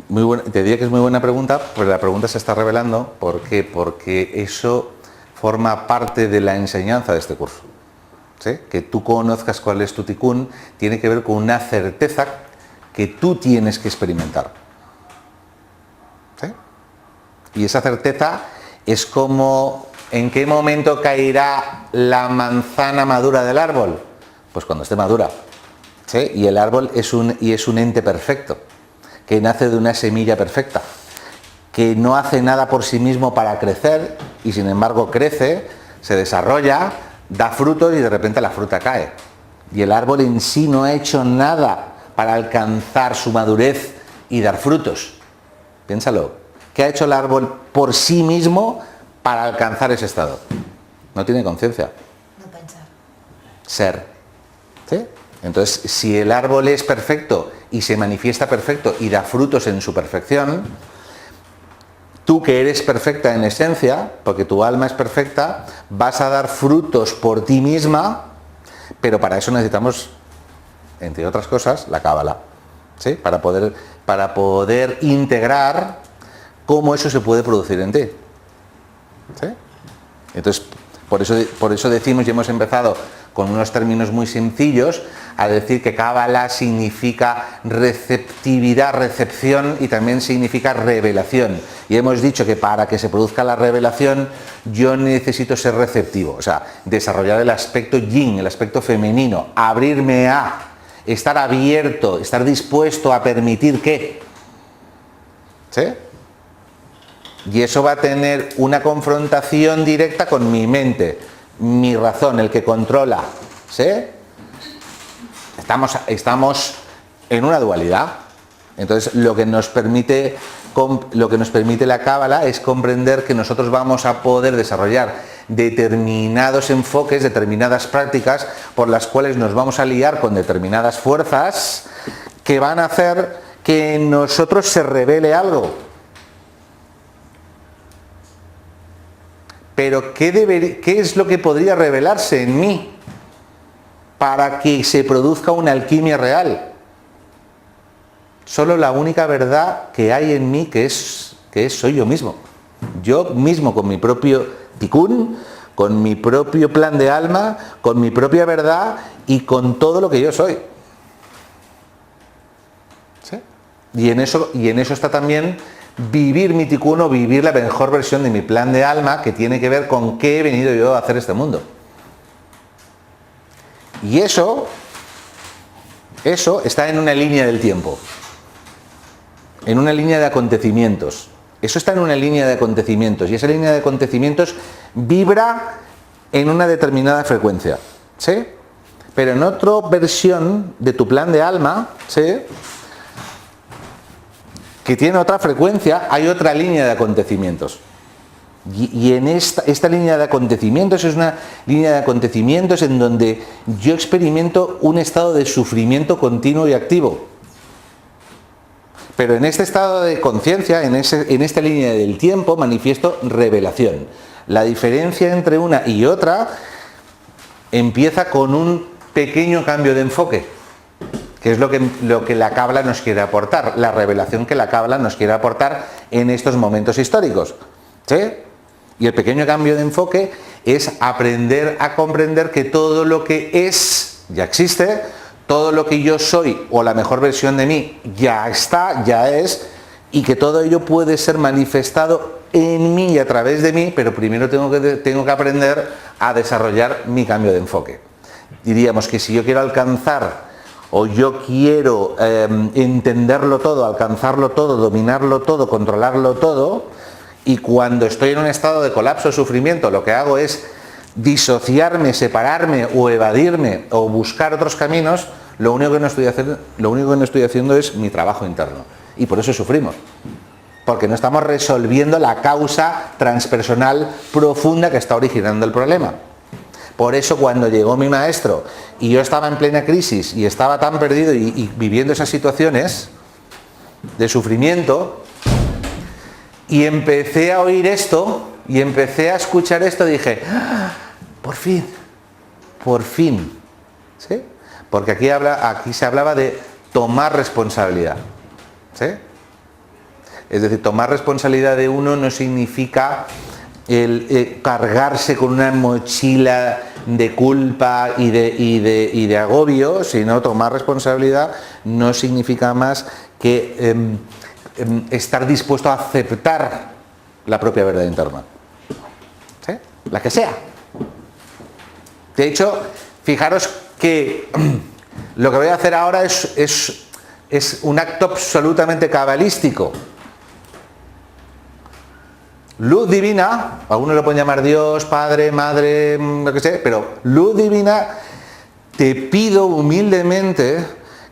Muy buena, te diría que es muy buena pregunta, pues la pregunta se está revelando. ¿Por qué? Porque eso forma parte de la enseñanza de este curso. ¿Sí? Que tú conozcas cuál es tu tikkun tiene que ver con una certeza que tú tienes que experimentar. ¿Sí? Y esa certeza es como... ¿En qué momento caerá la manzana madura del árbol? Pues cuando esté madura. ¿Sí? Y el árbol es un ente perfecto, que nace de una semilla perfecta, que no hace nada por sí mismo para crecer y sin embargo crece, se desarrolla, da frutos y de repente la fruta cae. Y el árbol en sí no ha hecho nada para alcanzar su madurez y dar frutos. Piénsalo. ¿Qué ha hecho el árbol por sí mismo para alcanzar ese estado? No tiene conciencia. No pensar. Ser. ¿Sí? Entonces, si el árbol es perfecto y se manifiesta perfecto y da frutos en su perfección, tú que eres perfecta en esencia, porque tu alma es perfecta, vas a dar frutos por ti misma, pero para eso necesitamos, entre otras cosas, la Cábala. ¿Sí? Para poder integrar cómo eso se puede producir en ti. ¿Sí? Entonces, por eso decimos, y hemos empezado con unos términos muy sencillos, a decir que Cábala significa receptividad, recepción, y también significa revelación. Y hemos dicho que para que se produzca la revelación, yo necesito ser receptivo, o sea, desarrollar el aspecto yin, el aspecto femenino, abrirme a, estar abierto, estar dispuesto a permitir que. ¿Sí? Y eso va a tener una confrontación directa con mi mente, mi razón, el que controla. ¿Sí? Estamos en una dualidad. Entonces, lo que nos permite la Cábala es comprender que nosotros vamos a poder desarrollar determinados enfoques, determinadas prácticas por las cuales nos vamos a liar con determinadas fuerzas que van a hacer que en nosotros se revele algo. Pero ¿qué es lo que podría revelarse en mí para que se produzca una alquimia real? Solo la única verdad que hay en mí que soy yo mismo. Yo mismo, con mi propio tikkun, con mi propio plan de alma, con mi propia verdad y con todo lo que yo soy. ¿Sí? Y en eso está también vivir mi tikkun o vivir la mejor versión de mi plan de alma, que tiene que ver con qué he venido yo a hacer este mundo. Y eso está en una línea del tiempo, en una línea de acontecimientos. Eso está en una línea de acontecimientos y esa línea de acontecimientos vibra en una determinada frecuencia, ¿sí? Pero en otra versión de tu plan de alma, ¿sí?, que tiene otra frecuencia, hay otra línea de acontecimientos. Y en esta línea de acontecimientos es una línea de acontecimientos en donde yo experimento un estado de sufrimiento continuo y activo. Pero en este estado de conciencia, en esta línea del tiempo, manifiesto revelación. La diferencia entre una y otra empieza con un pequeño cambio de enfoque, que es lo que la Cábala nos quiere aportar. La revelación que la Cábala nos quiere aportar en estos momentos históricos. ¿Sí? Y el pequeño cambio de enfoque es aprender a comprender que todo lo que es ya existe, todo lo que yo soy o la mejor versión de mí ya está, ya es, y que todo ello puede ser manifestado en mí y a través de mí, pero primero tengo que aprender a desarrollar mi cambio de enfoque. Diríamos que si yo quiero alcanzar o yo quiero entenderlo todo, alcanzarlo todo, dominarlo todo, controlarlo todo, y cuando estoy en un estado de colapso o sufrimiento, lo que hago es disociarme, separarme o evadirme o buscar otros caminos, lo único que no estoy haciendo es mi trabajo interno. Y por eso sufrimos. Porque no estamos resolviendo la causa transpersonal profunda que está originando el problema. Por eso cuando llegó mi maestro y yo estaba en plena crisis y estaba tan perdido y viviendo esas situaciones de sufrimiento, y empecé a oír esto y empecé a escuchar esto, dije, ¡ah! Por fin, ¿sí? Porque aquí se hablaba de tomar responsabilidad, ¿sí? Es decir, tomar responsabilidad de uno no significa cargarse con una mochila de culpa y de agobio, sino tomar responsabilidad no significa más que estar dispuesto a aceptar la propia verdad interna, ¿sí? La que sea. De hecho, fijaros que lo que voy a hacer ahora es un acto absolutamente cabalístico. Luz divina, algunos lo pueden llamar Dios, Padre, Madre, lo que sea, pero luz divina, te pido humildemente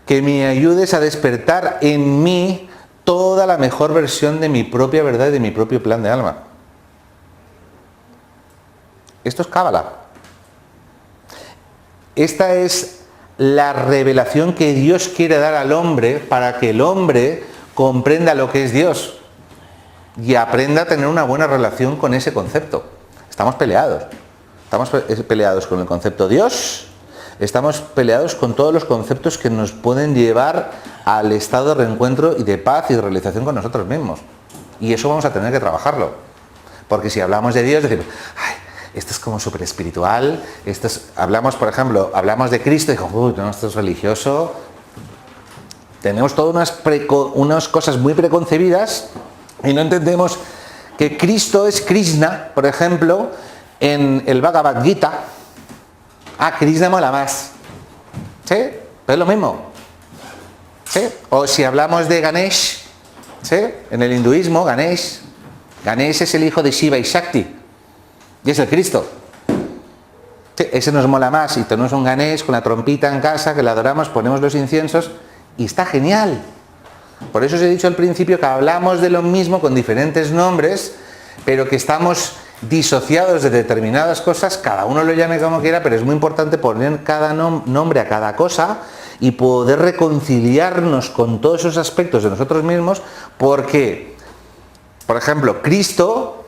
que me ayudes a despertar en mí toda la mejor versión de mi propia verdad y de mi propio plan de alma. Esto es Cábala. Esta es la revelación que Dios quiere dar al hombre para que el hombre comprenda lo que es Dios y aprenda a tener una buena relación con ese concepto. Estamos peleados. Estamos peleados con el concepto Dios, estamos peleados con todos los conceptos que nos pueden llevar al estado de reencuentro y de paz y de realización con nosotros mismos. Y eso vamos a tener que trabajarlo. Porque si hablamos de Dios, decimos, ay, esto es como súper espiritual, hablamos, por ejemplo, hablamos de Cristo y digo, uy, no, esto es religioso. Tenemos todas unas cosas muy preconcebidas y no entendemos que Cristo es Krishna, por ejemplo, en el Bhagavad Gita. Krishna mola más. ¿Sí? Pero es lo mismo. ¿Sí? O si hablamos de Ganesh, ¿sí? En el hinduismo, Ganesh es el hijo de Shiva y Shakti. Y es el Cristo. Sí, ese nos mola más. Y tenemos un Ganesh con la trompita en casa, que le adoramos, ponemos los inciensos y está genial. Por eso os he dicho al principio que hablamos de lo mismo con diferentes nombres, pero que estamos disociados de determinadas cosas, cada uno lo llame como quiera, pero es muy importante poner cada nombre a cada cosa y poder reconciliarnos con todos esos aspectos de nosotros mismos, porque, por ejemplo, Cristo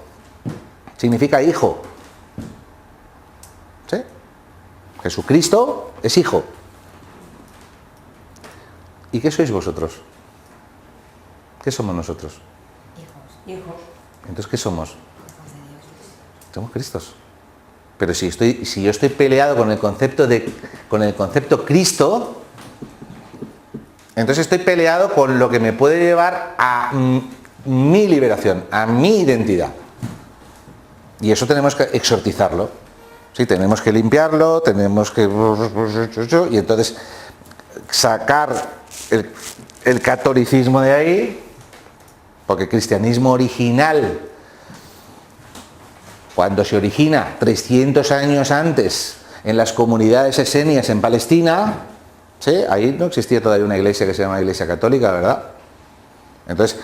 significa hijo. ¿Sí? Jesucristo es hijo. ¿Y qué sois vosotros? ¿Qué somos nosotros? Hijos. Entonces, ¿qué somos? Somos Cristos. Pero si yo estoy peleado con el concepto Cristo, entonces estoy peleado con lo que me puede llevar a mi liberación, a mi identidad. Y eso tenemos que exorcizarlo. Sí, tenemos que limpiarlo, tenemos que... Y entonces sacar el catolicismo de ahí, porque el cristianismo original, cuando se origina 300 años antes en las comunidades esenias en Palestina, ¿sí? Ahí no existía todavía una iglesia que se llama Iglesia Católica, ¿verdad? Entonces,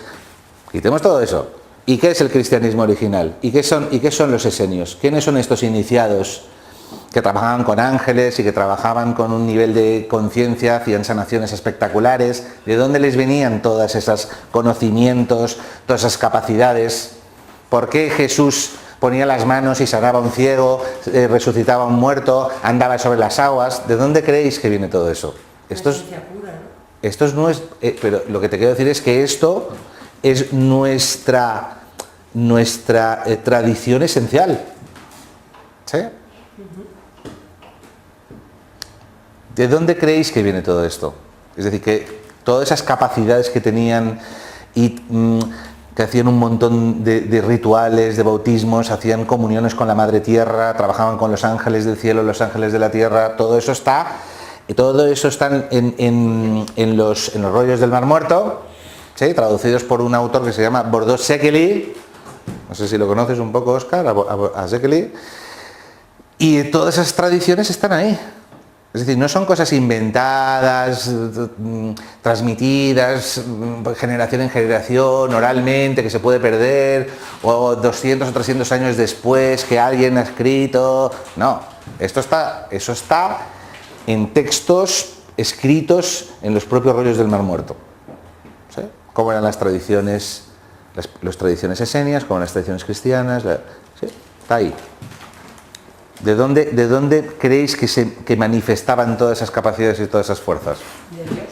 quitemos todo eso. ¿Y qué es el cristianismo original? ¿Y qué son los esenios? ¿Quiénes son estos iniciados que trabajaban con ángeles y que trabajaban con un nivel de conciencia, hacían sanaciones espectaculares? ¿De dónde les venían todos esos conocimientos, todas esas capacidades? ¿Por qué Jesús ponía las manos y sanaba a un ciego, resucitaba a un muerto, andaba sobre las aguas? ¿De dónde creéis que viene todo eso? Esto no es, pero lo que te quiero decir es que esto es nuestra tradición esencial. ¿Sí? ¿De dónde creéis que viene todo esto? Es decir, que todas esas capacidades que tenían y que hacían un montón de rituales, de bautismos, hacían comuniones con la Madre Tierra, trabajaban con los ángeles del cielo, los ángeles de la tierra, todo eso está en los rollos del Mar Muerto, ¿sí? Traducidos por un autor que se llama Bordeaux Szekely, no sé si lo conoces un poco, Óscar, a Szekely, y todas esas tradiciones están ahí. Es decir, no son cosas inventadas, transmitidas generación en generación, oralmente, que se puede perder, o 200 o 300 años después que alguien ha escrito. No, eso está en textos escritos en los propios rollos del Mar Muerto. ¿Sí? Cómo eran las tradiciones, las tradiciones esenias, cómo eran las tradiciones cristianas. ¿Sí? Está ahí. ¿De dónde creéis que manifestaban todas esas capacidades y todas esas fuerzas? De Dios.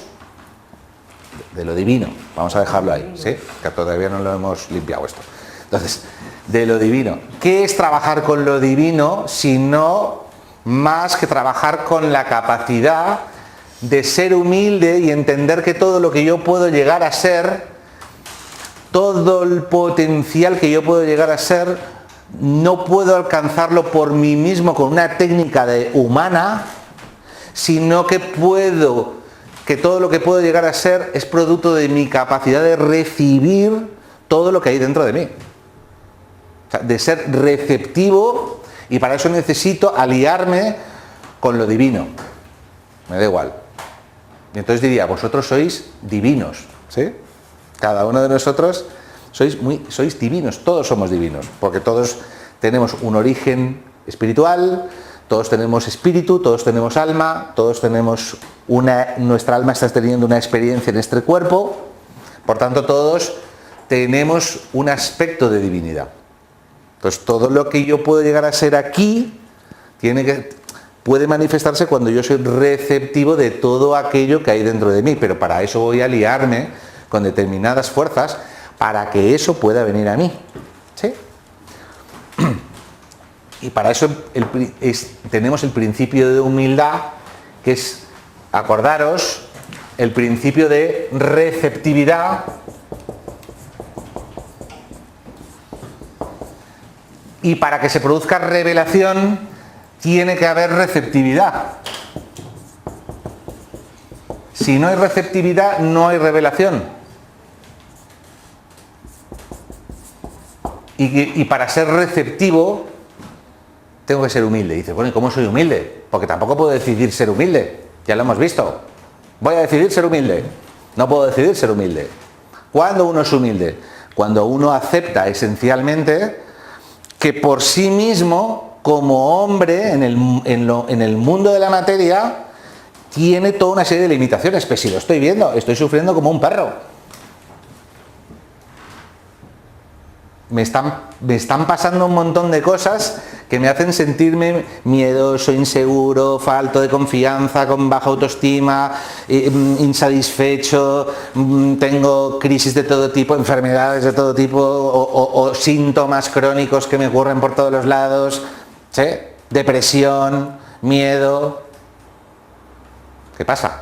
De lo divino. Vamos a dejarlo ahí, ¿sí? Que todavía no lo hemos limpiado esto. Entonces, de lo divino. ¿Qué es trabajar con lo divino sino más que trabajar con la capacidad de ser humilde y entender que todo lo que yo puedo llegar a ser, todo el potencial que yo puedo llegar a ser, no puedo alcanzarlo por mí mismo con una técnica humana, sino que todo lo que puedo llegar a ser es producto de mi capacidad de recibir todo lo que hay dentro de mí. O sea, de ser receptivo, y para eso necesito aliarme con lo divino. Me da igual. Y entonces diría, vosotros sois divinos, ¿sí? Cada uno de nosotros sois divinos, todos somos divinos, porque todos tenemos un origen espiritual, todos tenemos espíritu, todos tenemos alma, todos tenemos nuestra alma está teniendo una experiencia en este cuerpo, por tanto todos tenemos un aspecto de divinidad. Entonces todo lo que yo puedo llegar a ser aquí puede manifestarse cuando yo soy receptivo de todo aquello que hay dentro de mí, pero para eso voy a aliarme con determinadas fuerzas para que eso pueda venir a mí. ¿Sí? Y para eso tenemos el principio de humildad, que es, acordaros, el principio de receptividad, y para que se produzca revelación tiene que haber receptividad. Si no hay receptividad, no hay revelación. Y para ser receptivo tengo que ser humilde. Y dices, bueno, ¿y cómo soy humilde? Porque tampoco puedo decidir ser humilde. Ya lo hemos visto. Voy a decidir ser humilde. No puedo decidir ser humilde. ¿Cuándo uno es humilde? Cuando uno acepta esencialmente que por sí mismo, como hombre en el mundo de la materia, tiene toda una serie de limitaciones. Pues si lo estoy viendo, estoy sufriendo como un perro. Me están pasando un montón de cosas que me hacen sentirme miedoso, inseguro, falto de confianza, con baja autoestima, insatisfecho, tengo crisis de todo tipo, enfermedades de todo tipo, o síntomas crónicos que me ocurren por todos los lados, ¿sí? Depresión, miedo. ¿Qué pasa?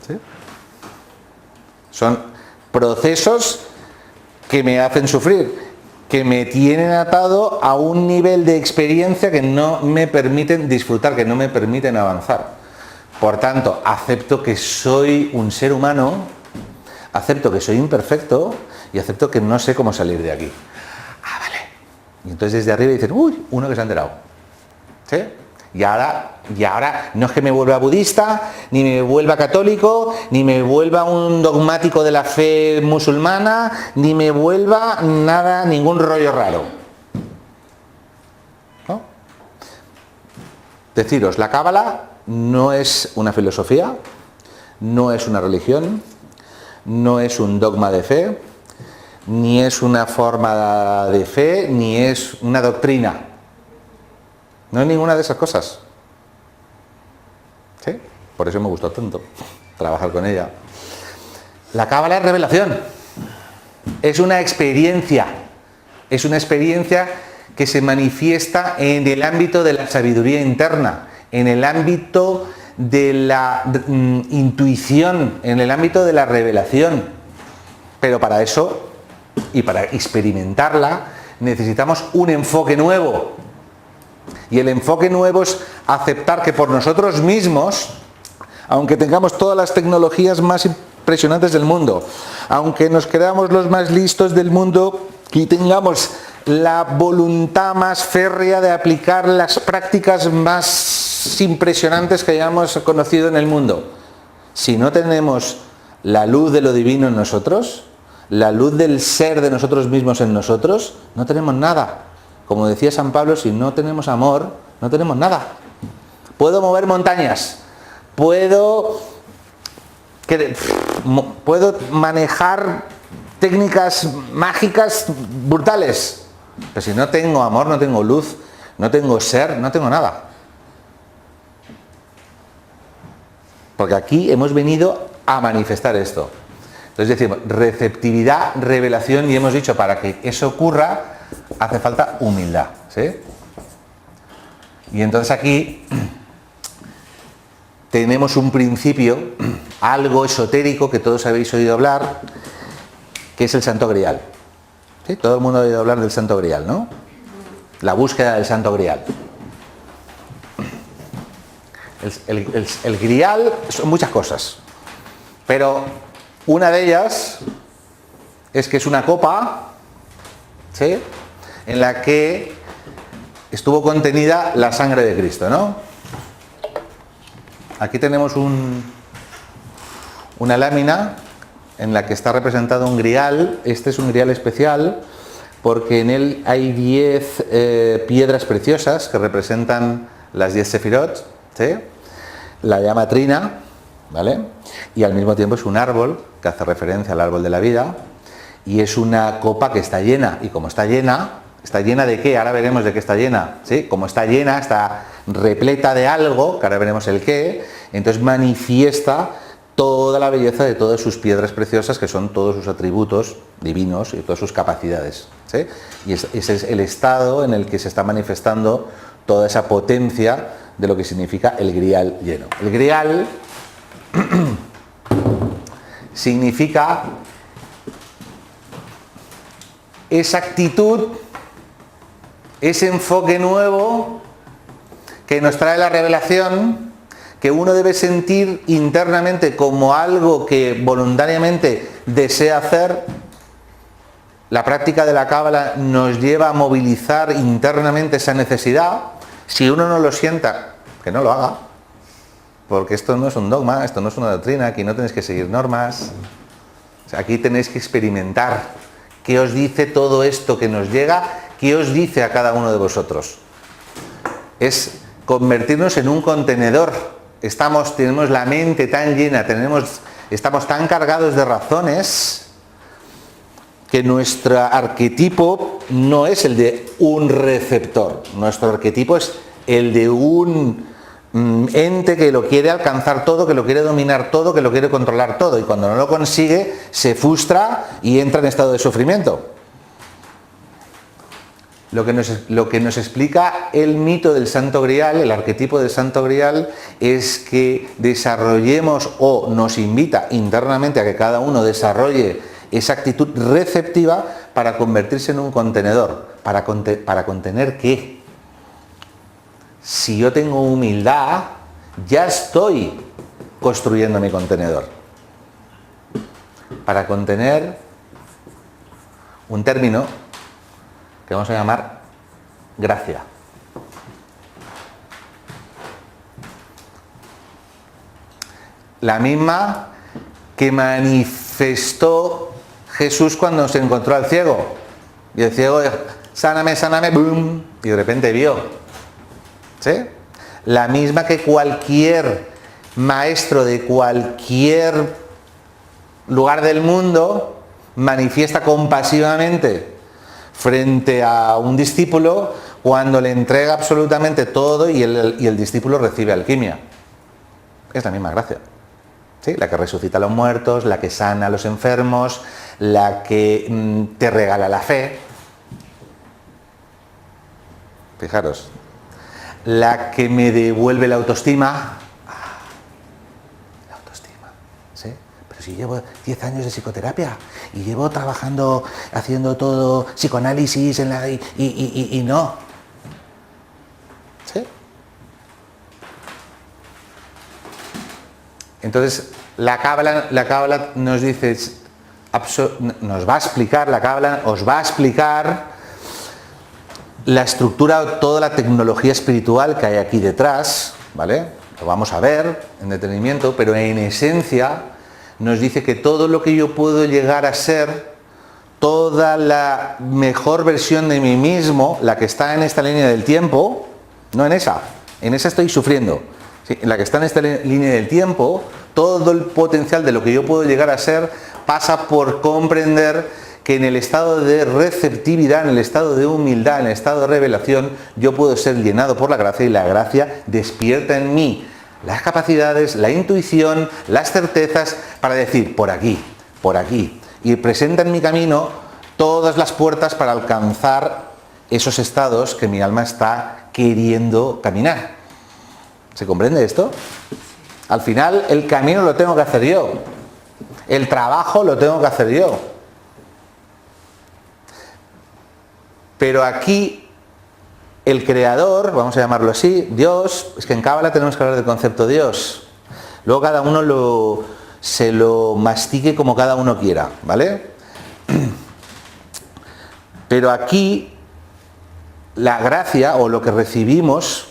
¿Sí? Son procesos que me hacen sufrir, que me tienen atado a un nivel de experiencia que no me permiten disfrutar, que no me permiten avanzar. Por tanto, acepto que soy un ser humano, acepto que soy imperfecto y acepto que no sé cómo salir de aquí. Ah, vale. Y entonces desde arriba dicen, uy, uno que se ha enterado. ¿Sí? Y ahora no es que me vuelva budista, ni me vuelva católico, ni me vuelva un dogmático de la fe musulmana, ni me vuelva nada, ningún rollo raro. ¿No? Deciros, la Cábala no es una filosofía, no es una religión, no es un dogma de fe, ni es una forma de fe, ni es una doctrina. No hay ninguna de esas cosas. ¿Sí? Por eso me gustó tanto trabajar con ella. La cábala es revelación. Es una experiencia. Es una experiencia que se manifiesta en el ámbito de la sabiduría interna, en el ámbito de la intuición, en el ámbito de la revelación. Pero para eso, y para experimentarla, necesitamos un enfoque nuevo. Y el enfoque nuevo es aceptar que por nosotros mismos, aunque tengamos todas las tecnologías más impresionantes del mundo, aunque nos creamos los más listos del mundo y tengamos la voluntad más férrea de aplicar las prácticas más impresionantes que hayamos conocido en el mundo, si no tenemos la luz de lo divino en nosotros, la luz del ser de nosotros mismos en nosotros, no tenemos nada. Como decía San Pablo, si no tenemos amor, no tenemos nada. Puedo mover montañas, puedo manejar técnicas mágicas brutales, pero si no tengo amor, no tengo luz, no tengo ser, no tengo nada. Porque aquí hemos venido a manifestar esto. Entonces decimos, receptividad, revelación, y hemos dicho, para que eso ocurra, hace falta humildad, ¿sí? Y entonces aquí tenemos un principio, algo esotérico que todos habéis oído hablar, que es el Santo Grial. ¿Sí? Todo el mundo ha oído hablar del Santo Grial, ¿no? La búsqueda del Santo Grial. El Grial son muchas cosas, pero una de ellas es que es una copa, ¿sí?, en la que estuvo contenida la sangre de Cristo, ¿no? Aquí tenemos una lámina en la que está representado un grial. Este es un grial especial porque en él hay 10 piedras preciosas que representan las 10 sefirot, ¿sí?, la llama trina, ¿vale? Y al mismo tiempo es un árbol que hace referencia al árbol de la vida, y es una copa que está llena, y como está llena ¿de qué? Ahora veremos de qué está llena, ¿sí? Como está llena, está repleta de algo, que ahora veremos el qué, entonces manifiesta toda la belleza de todas sus piedras preciosas, que son todos sus atributos divinos y todas sus capacidades, ¿sí? Y ese es el estado en el que se está manifestando toda esa potencia de lo que significa el grial lleno. El grial significa esa actitud, ese enfoque nuevo que nos trae la revelación, que uno debe sentir internamente como algo que voluntariamente desea hacer. La práctica de la cábala nos lleva a movilizar internamente esa necesidad. Si uno no lo sienta, que no lo haga, porque esto no es un dogma, esto no es una doctrina, aquí no tenéis que seguir normas, o sea, aquí tenéis que experimentar qué os dice todo esto que nos llega, qué os dice a cada uno de vosotros. Es convertirnos en un contenedor. Tenemos la mente tan llena, estamos tan cargados de razones, que nuestro arquetipo no es el de un receptor, nuestro arquetipo es el de un ente que lo quiere alcanzar todo, que lo quiere dominar todo, que lo quiere controlar todo, y cuando no lo consigue se frustra y entra en estado de sufrimiento. Lo que nos explica el mito del Santo Grial, el arquetipo del Santo Grial, es que desarrollemos, o nos invita internamente a que cada uno desarrolle esa actitud receptiva para convertirse en un contenedor. ¿Para contener qué? Si yo tengo humildad, ya estoy construyendo mi contenedor. Para contener, un término que vamos a llamar gracia. La misma que manifestó Jesús cuando se encontró al ciego. Y el ciego, sáname, sáname, boom, y de repente vio. ¿Sí? La misma que cualquier maestro de cualquier lugar del mundo manifiesta compasivamente frente a un discípulo cuando le entrega absolutamente todo y el discípulo recibe alquimia. Es la misma gracia. ¿sí? La que resucita a los muertos, la que sana a los enfermos, la que te regala la fe. Fijaros, la que me devuelve la autoestima. La autoestima, ¿sí? Pero si llevo 10 años de psicoterapia y llevo trabajando, haciendo todo psicoanálisis y no. ¿Sí? Entonces, la cábala nos dice, nos va a explicar, la cábala os va a explicar la estructura, toda la tecnología espiritual que hay aquí detrás, ¿vale? Lo vamos a ver en detenimiento, pero en esencia nos dice que todo lo que yo puedo llegar a ser, toda la mejor versión de mí mismo, la que está en esta línea del tiempo, no en esa estoy sufriendo, ¿sí? En la que está en esta línea del tiempo, todo el potencial de lo que yo puedo llegar a ser pasa por comprender que en el estado de receptividad, en el estado de humildad, en el estado de revelación, yo puedo ser llenado por la gracia y la gracia despierta en mí las capacidades, la intuición, las certezas para decir por aquí, y presenta en mi camino todas las puertas para alcanzar esos estados que mi alma está queriendo caminar. ¿Se comprende esto? Al final el camino lo tengo que hacer yo, el trabajo lo tengo que hacer yo. Pero aquí el creador, vamos a llamarlo así, Dios, es que en Cábala tenemos que hablar del concepto Dios. Luego cada uno se lo mastique como cada uno quiera, ¿vale? Pero aquí la gracia o lo que recibimos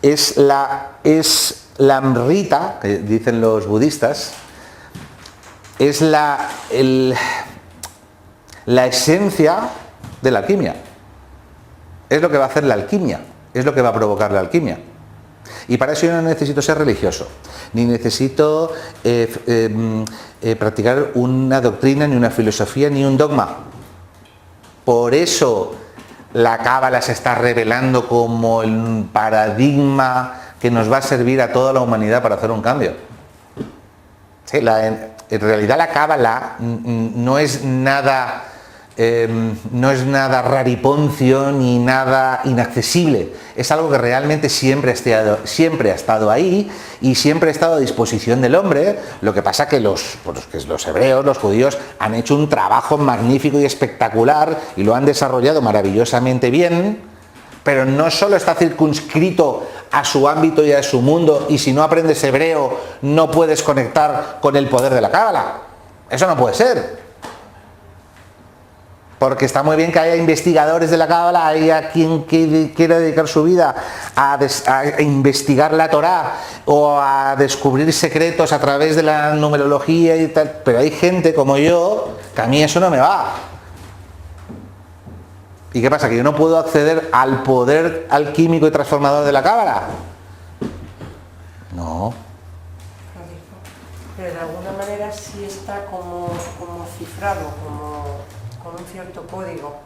es la amrita, que dicen los budistas, es la esencia de la alquimia. Es lo que va a hacer la alquimia, es lo que va a provocar la alquimia. Y para eso yo no necesito ser religioso, ni necesito practicar una doctrina, ni una filosofía, ni un dogma. Por eso la Cábala se está revelando como el paradigma que nos va a servir a toda la humanidad para hacer un cambio. Sí, en realidad la Cábala no es nada rariponcio ni nada inaccesible. Es algo que realmente siempre ha estado ahí y siempre ha estado a disposición del hombre. Lo que pasa que los hebreos, los judíos, han hecho un trabajo magnífico y espectacular y lo han desarrollado maravillosamente bien, pero no solo está circunscrito a su ámbito y a su mundo, y si no aprendes hebreo no puedes conectar con el poder de la Cábala. Eso no puede ser. Porque está muy bien que haya investigadores de la Cábala, haya quien quiera dedicar su vida a investigar la Torá o a descubrir secretos a través de la numerología y tal, pero hay gente como yo que a mí eso no me va. ¿Y qué pasa? ¿Que yo no puedo acceder al poder alquímico y transformador de la Cábala? No. Pero de alguna manera sí está como cifrado, con un cierto código.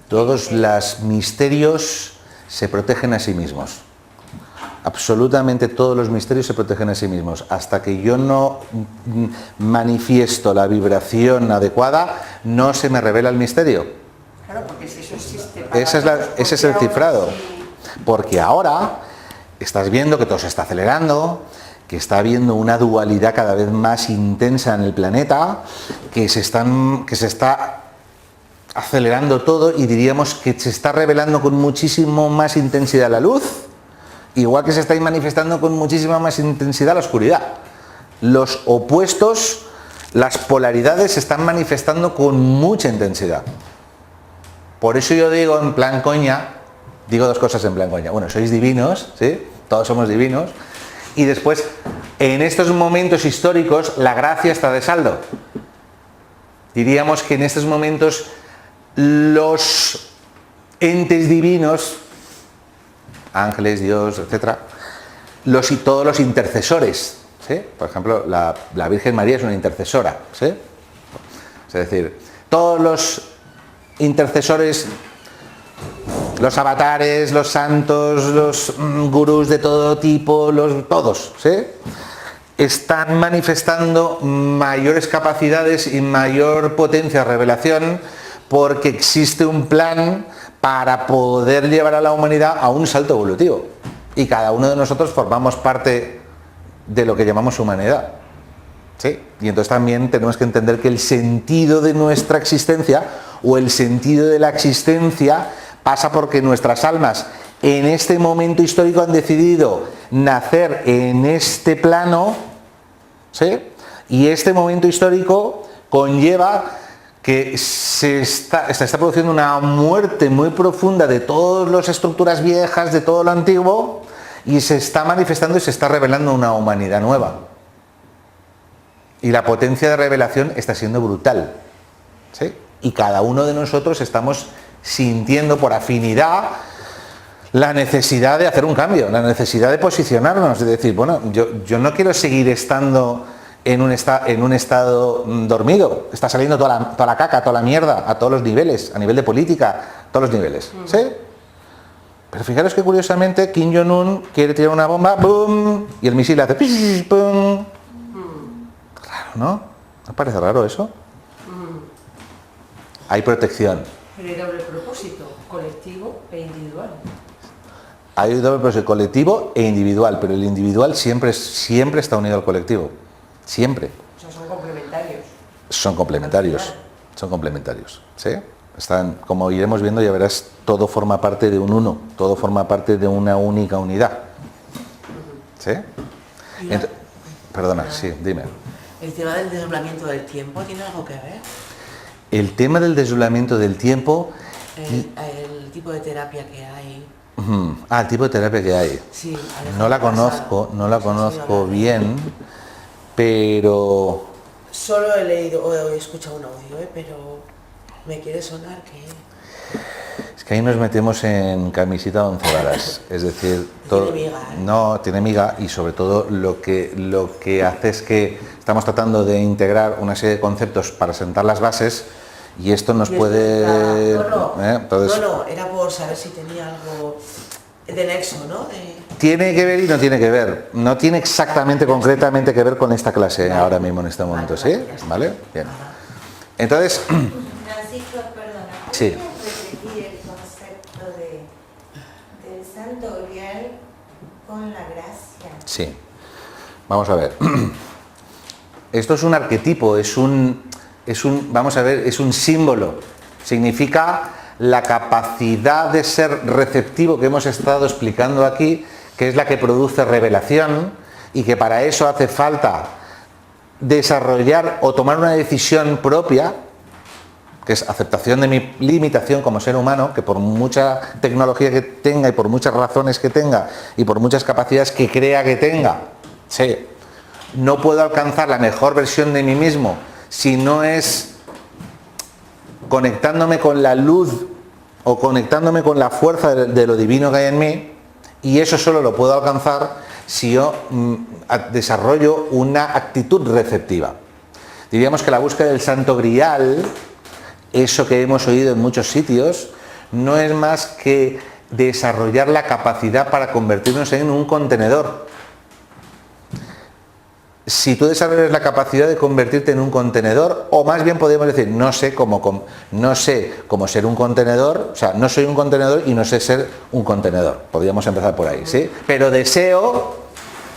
Todos los misterios se protegen a sí mismos. Absolutamente todos los misterios se protegen a sí mismos. Hasta que yo no manifiesto la vibración adecuada, no se me revela el misterio. Claro, porque si eso existe... Ese es el cifrado. Porque ahora estás viendo que todo se está acelerando, que está habiendo una dualidad cada vez más intensa en el planeta, que se está acelerando todo y diríamos que se está revelando con muchísimo más intensidad la luz, igual que se está manifestando con muchísima más intensidad la oscuridad. Los opuestos, las polaridades se están manifestando con mucha intensidad. Por eso yo digo en plan coña, digo dos cosas en plan coña. Bueno, sois divinos, ¿sí? Todos somos divinos. Y después, en estos momentos históricos, la gracia está de saldo. Diríamos que en estos momentos los entes divinos, ángeles, Dios, etc., todos los intercesores, ¿sí? Por ejemplo, la Virgen María es una intercesora, ¿sí? Es decir, todos los intercesores Los avatares, los santos, los gurús de todo tipo, todos, ¿sí? Están manifestando mayores capacidades y mayor potencia de revelación porque existe un plan para poder llevar a la humanidad a un salto evolutivo. Y cada uno de nosotros formamos parte de lo que llamamos humanidad. ¿Sí? Y entonces también tenemos que entender que el sentido de nuestra existencia o el sentido de la existencia pasa porque nuestras almas en este momento histórico han decidido nacer en este plano, ¿sí? Y este momento histórico conlleva que se está produciendo una muerte muy profunda de todas las estructuras viejas, de todo lo antiguo, y se está manifestando y se está revelando una humanidad nueva. Y la potencia de revelación está siendo brutal, ¿sí? Y cada uno de nosotros estamos sintiendo por afinidad la necesidad de hacer un cambio, la necesidad de posicionarnos, de decir, bueno, yo no quiero seguir estando en un estado dormido. Está saliendo toda la caca, toda la mierda, a todos los niveles, a nivel de política, todos los niveles, ¿sí? Pero fijaros que curiosamente Kim Jong-un quiere tirar una bomba, ¡boom! Y el misil hace ¡pum! ¡Pum! ¿No? ¿No parece raro eso? Hay protección. Pero hay doble propósito, colectivo e individual. Hay un doble propósito colectivo e individual, pero el individual siempre está unido al colectivo. Siempre. O sea, son complementarios. Son complementarios. Son complementarios. ¿Sí? Están, como iremos viendo, ya verás, todo forma parte de un uno, todo forma parte de una única unidad. ¿Sí? Perdona, sí, dime. ¿El tema del desdoblamiento del tiempo tiene algo que ver? El tema del desdoblamiento del tiempo... El tipo de terapia que hay. El tipo de terapia que hay. Sí, no la conozco bien, pero... Solo he leído o he escuchado un audio, pero me quiere sonar que... Es que ahí nos metemos en camisita 11 varas, es decir, todo, tiene miga, no tiene miga, y sobre todo lo que hace es que estamos tratando de integrar una serie de conceptos para sentar las bases, y esto nos puede... Entonces, no, era por saber si tenía algo de nexo, ¿no? Tiene que ver y no tiene que ver, no tiene exactamente, concretamente que ver con esta clase ahora mismo en este momento, ¿sí? ¿Vale? Bien. Entonces... Francisco, perdona. Sí. Con la gracia. Sí. Vamos a ver. Esto es un arquetipo, es un símbolo. Significa la capacidad de ser receptivo que hemos estado explicando aquí, que es la que produce revelación, y que para eso hace falta desarrollar o tomar una decisión propia, que es aceptación de mi limitación como ser humano, que por mucha tecnología que tenga y por muchas razones que tenga y por muchas capacidades que crea que tenga, sí, no puedo alcanzar la mejor versión de mí mismo si no es conectándome con la luz o conectándome con la fuerza de lo divino que hay en mí, y eso solo lo puedo alcanzar si yo desarrollo una actitud receptiva. Diríamos que la búsqueda del santo grial, eso que hemos oído en muchos sitios, no es más que desarrollar la capacidad para convertirnos en un contenedor. Si tú desarrollas la capacidad de convertirte en un contenedor, o más bien podemos decir, no sé cómo ser un contenedor, o sea, no soy un contenedor y no sé ser un contenedor. Podríamos empezar por ahí, ¿sí? Pero deseo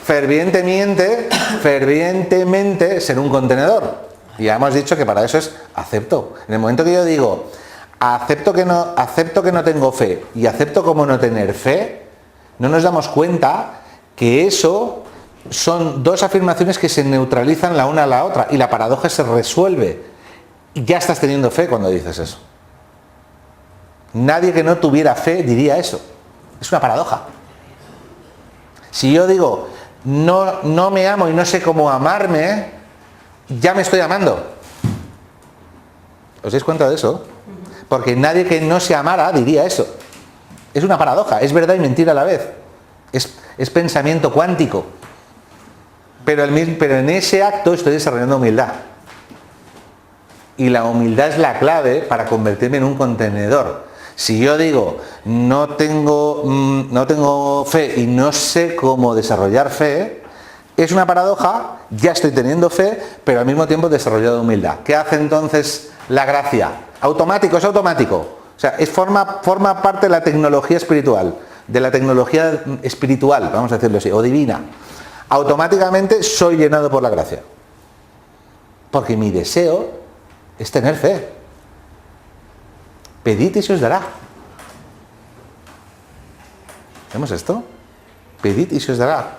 fervientemente ser un contenedor. Y ya hemos dicho que para eso es acepto. En el momento que yo digo acepto que no tengo fe y acepto como no tener fe, no nos damos cuenta que eso son dos afirmaciones que se neutralizan la una a la otra, y la paradoja se resuelve. Y ya estás teniendo fe cuando dices eso. Nadie que no tuviera fe diría eso. Es una paradoja. Si yo digo no me amo y no sé cómo amarme, ya me estoy amando. ¿Os dais cuenta de eso? Porque nadie que no se amara diría eso. Es una paradoja, es verdad y mentira a la vez. Es pensamiento cuántico. Pero en ese acto estoy desarrollando humildad. Y la humildad es la clave para convertirme en un contenedor. Si yo digo, no tengo fe y no sé cómo desarrollar fe, es una paradoja, ya estoy teniendo fe, pero al mismo tiempo he desarrollado humildad. ¿Qué hace entonces la gracia? Automático, es automático. O sea, forma parte de la tecnología espiritual, vamos a decirlo así, o divina. Automáticamente soy llenado por la gracia. Porque mi deseo es tener fe. Pedid y se os dará. ¿Vemos esto? Pedid y se os dará.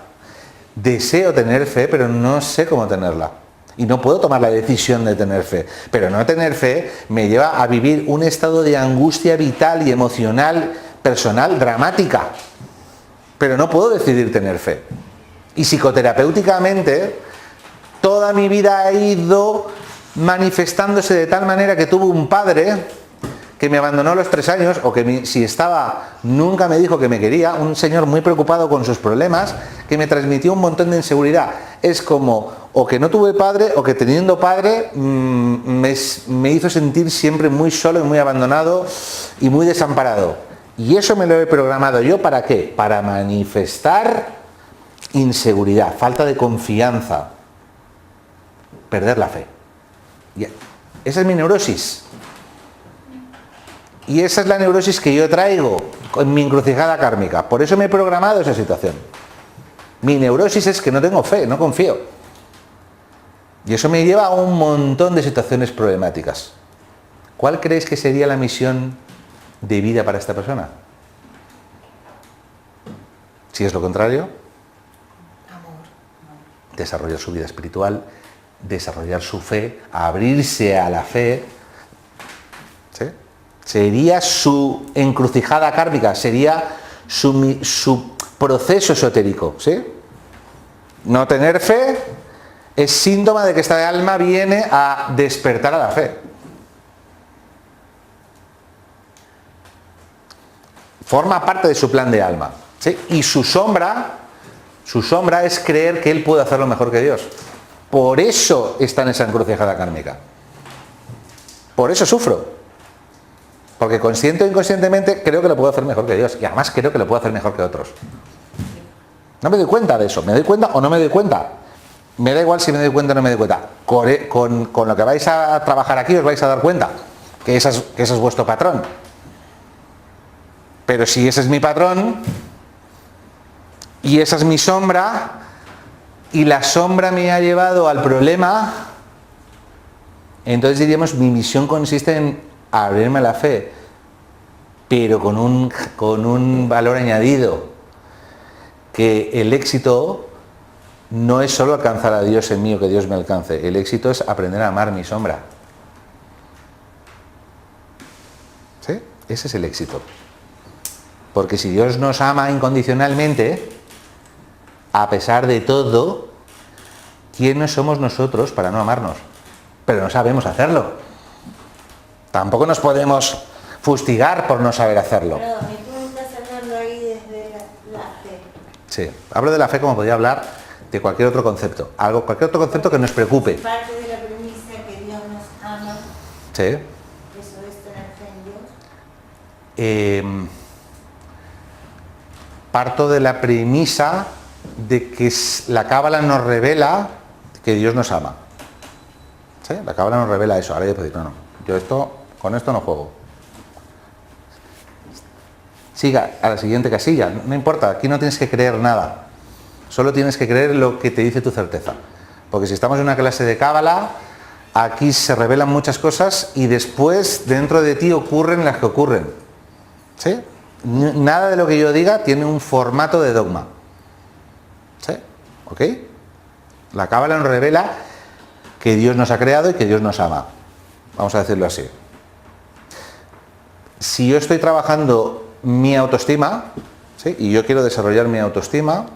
Deseo tener fe, pero no sé cómo tenerla. Y no puedo tomar la decisión de tener fe. Pero no tener fe me lleva a vivir un estado de angustia vital y emocional, personal, dramática. Pero no puedo decidir tener fe. Y psicoterapéuticamente, toda mi vida ha ido manifestándose de tal manera que tuve un padre que me abandonó a los 3 años, o que si estaba, nunca me dijo que me quería, un señor muy preocupado con sus problemas, que me transmitió un montón de inseguridad. Es como, o que no tuve padre, o que teniendo padre, me hizo sentir siempre muy solo y muy abandonado y muy desamparado. Y eso me lo he programado yo, ¿para qué? Para manifestar inseguridad, falta de confianza, perder la fe. Esa es mi neurosis. Y esa es la neurosis que yo traigo en mi encrucijada kármica. Por eso me he programado esa situación. Mi neurosis es que no tengo fe, no confío. Y eso me lleva a un montón de situaciones problemáticas. ¿Cuál creéis que sería la misión de vida para esta persona? Si es lo contrario, desarrollar su vida espiritual, desarrollar su fe, abrirse a la fe. ¿Sí? Sería su encrucijada kármica, sería su proceso esotérico, ¿sí? No tener fe es síntoma de que esta alma viene a despertar a la fe. Forma parte de su plan de alma, ¿sí? Y su sombra es creer que él puede hacerlo mejor que Dios. Por eso está en esa encrucijada kármica. Por eso sufro. Porque consciente o inconscientemente creo que lo puedo hacer mejor que Dios. Y además creo que lo puedo hacer mejor que otros. No me doy cuenta de eso. ¿Me doy cuenta o no me doy cuenta? Me da igual si me doy cuenta o no me doy cuenta. Con lo que vais a trabajar aquí os vais a dar cuenta que ese es vuestro patrón. Pero si ese es mi patrón y esa es mi sombra y la sombra me ha llevado al problema, entonces diríamos mi misión consiste en abrirme a la fe, pero con un valor añadido, que el éxito no es solo alcanzar a Dios en mí o que Dios me alcance, el éxito es aprender a amar mi sombra. ¿Sí? Ese es el éxito. Porque si Dios nos ama incondicionalmente, a pesar de todo, ¿quiénes somos nosotros para no amarnos? Pero no sabemos hacerlo. Tampoco nos podemos fustigar por no saber hacerlo. Perdón, ¿y tú estás hablando ahí desde la fe? Sí, hablo de la fe como podría hablar de cualquier otro concepto. Cualquier otro concepto que nos preocupe. Parte de la premisa que Dios nos ama. Sí. Eso es tener fe en Dios. Parto de la premisa de que la cábala nos revela que Dios nos ama. ¿Sí? La cábala nos revela eso. Ahora yo puedo decir, no, yo con esto no juego. Siga a la siguiente casilla. No importa, aquí no tienes que creer nada. Solo tienes que creer lo que te dice tu certeza. Porque si estamos en una clase de cábala, aquí se revelan muchas cosas y después dentro de ti ocurren las que ocurren. ¿Sí? Nada de lo que yo diga tiene un formato de dogma. ¿Sí? ¿Ok? La cábala nos revela que Dios nos ha creado y que Dios nos ama. Vamos a decirlo así. Si yo estoy trabajando mi autoestima, ¿sí? Y yo quiero desarrollar mi autoestima,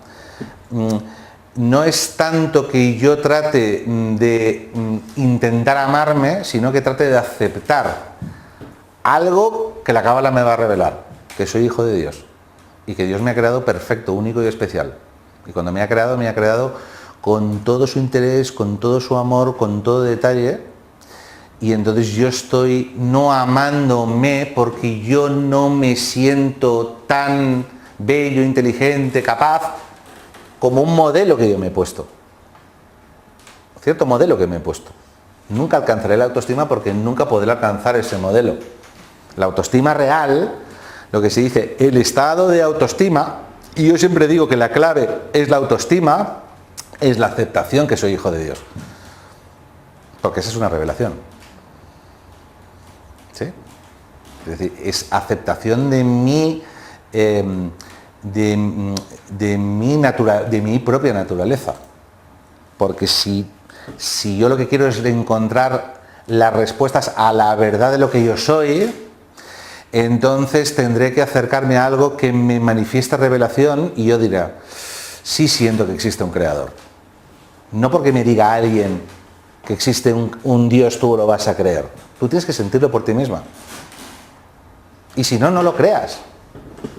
no es tanto que yo trate de intentar amarme, sino que trate de aceptar algo que la cábala me va a revelar, que soy hijo de Dios y que Dios me ha creado perfecto, único y especial. Y cuando me ha creado con todo su interés, con todo su amor, con todo detalle. y entonces yo estoy no amándome porque yo no me siento tan bello, inteligente, capaz, como un modelo que yo me he puesto. Cierto modelo que me he puesto. Nunca alcanzaré la autoestima porque nunca podré alcanzar ese modelo. La autoestima real, lo que se dice, el estado de autoestima, y yo siempre digo que la clave es la autoestima, es la aceptación que soy hijo de Dios. Porque esa es una revelación. ¿Sí? Es decir, es aceptación de mi de mi propia naturaleza. Porque si yo lo que quiero es encontrar las respuestas a la verdad de lo que yo soy, entonces tendré que acercarme a algo que me manifiesta revelación y yo diré, sí siento que existe un creador. No porque me diga alguien que existe un Dios, tú lo vas a creer. Tú tienes que sentirlo por ti misma. Y si no, no lo creas.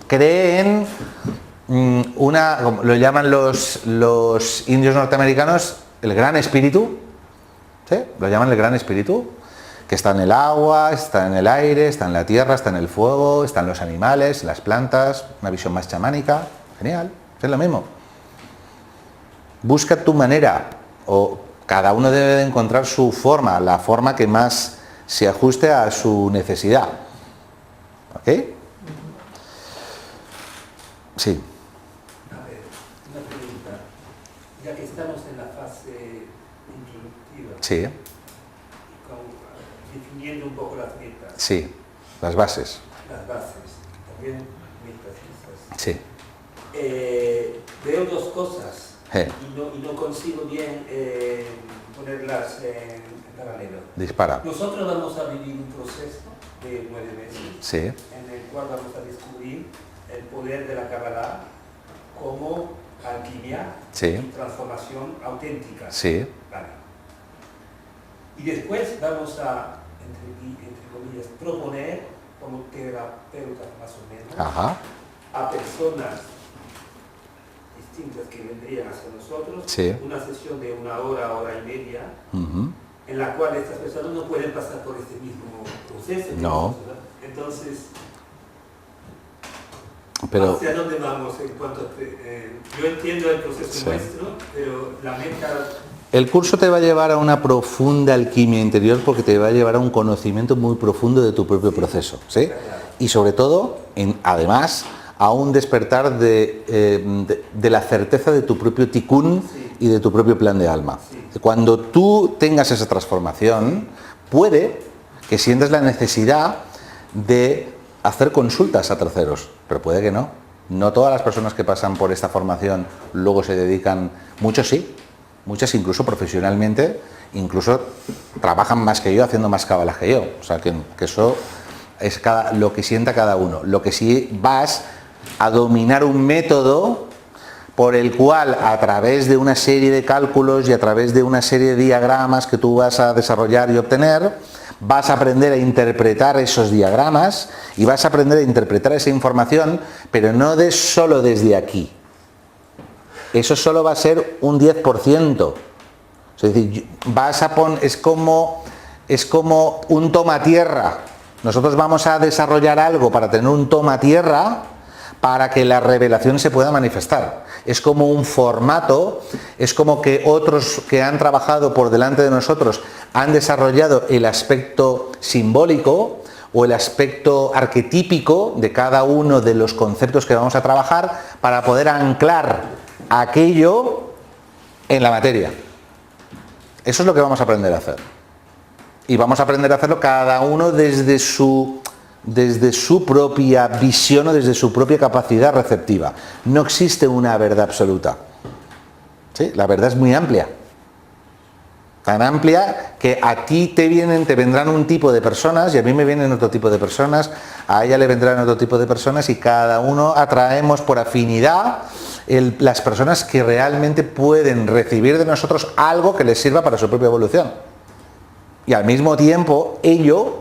Cree en lo llaman los indios norteamericanos, el gran espíritu. ¿Sí? Lo llaman el gran espíritu, que está en el agua, está en el aire, está en la tierra, está en el fuego, está en los animales, las plantas, una visión más chamánica. Genial, es lo mismo. Busca tu manera, o cada uno debe de encontrar su forma, la forma que más se ajuste a su necesidad. ¿Ok? Sí. A ver, una pregunta. Ya que estamos en la fase introductiva, Sí. Definiendo un poco las metas. Sí, las bases. Las bases, también metas esas. Sí. Veo dos cosas Eh. y no consigo bien ponerlas en paralelo. Dispara. Nosotros vamos a vivir un proceso de 9 meses Sí. en el cual vamos a descubrir el poder de la Kabbalah como alquimia Sí. y transformación auténtica. Sí. Vale. Y después vamos a, entre comillas, proponer como terapeutas más o menos Ajá. a personas distintas que vendrían hacia nosotros, Sí. una sesión de 1 hora, hora y media, Ujú. en la cual estas personas no pueden pasar por este mismo proceso. No. Entonces, Pero ¿hacia dónde vamos en cuanto a yo entiendo el proceso Sí. nuestro, pero la meta... el curso te va a llevar a una profunda alquimia interior porque te va a llevar a un conocimiento muy profundo de tu propio proceso, ¿sí? Y sobre todo, además, a un despertar de la certeza de tu propio tikkun y de tu propio plan de alma. Cuando tú tengas esa transformación, puede que sientas la necesidad de hacer consultas a terceros, pero puede que no. No todas las personas que pasan por esta formación luego se dedican, muchos sí, muchas incluso profesionalmente, incluso trabajan más que yo, haciendo más cábalas que yo. O sea, que eso es lo que sienta cada uno. Lo que sí vas a dominar un método por el cual, a través de una serie de cálculos y a través de una serie de diagramas que tú vas a desarrollar y obtener, vas a aprender a interpretar esos diagramas y vas a aprender a interpretar esa información, pero no solo desde aquí. Eso solo va a ser un 10%. Es decir, es como un toma tierra. Nosotros vamos a desarrollar algo para tener un toma tierra para que la revelación se pueda manifestar. Es como un formato, es como que otros que han trabajado por delante de nosotros han desarrollado el aspecto simbólico o el aspecto arquetípico de cada uno de los conceptos que vamos a trabajar para poder anclar aquello en la materia. Eso es lo que vamos a aprender a hacer. Y vamos a aprender a hacerlo cada uno desde su propia visión o desde su propia capacidad receptiva. No existe una verdad absoluta. ¿Sí? La verdad es muy amplia. Tan amplia que a ti te vendrán un tipo de personas y a mí me vienen otro tipo de personas, a ella le vendrán otro tipo de personas y cada uno atraemos por afinidad las personas que realmente pueden recibir de nosotros algo que les sirva para su propia evolución. Y al mismo tiempo ello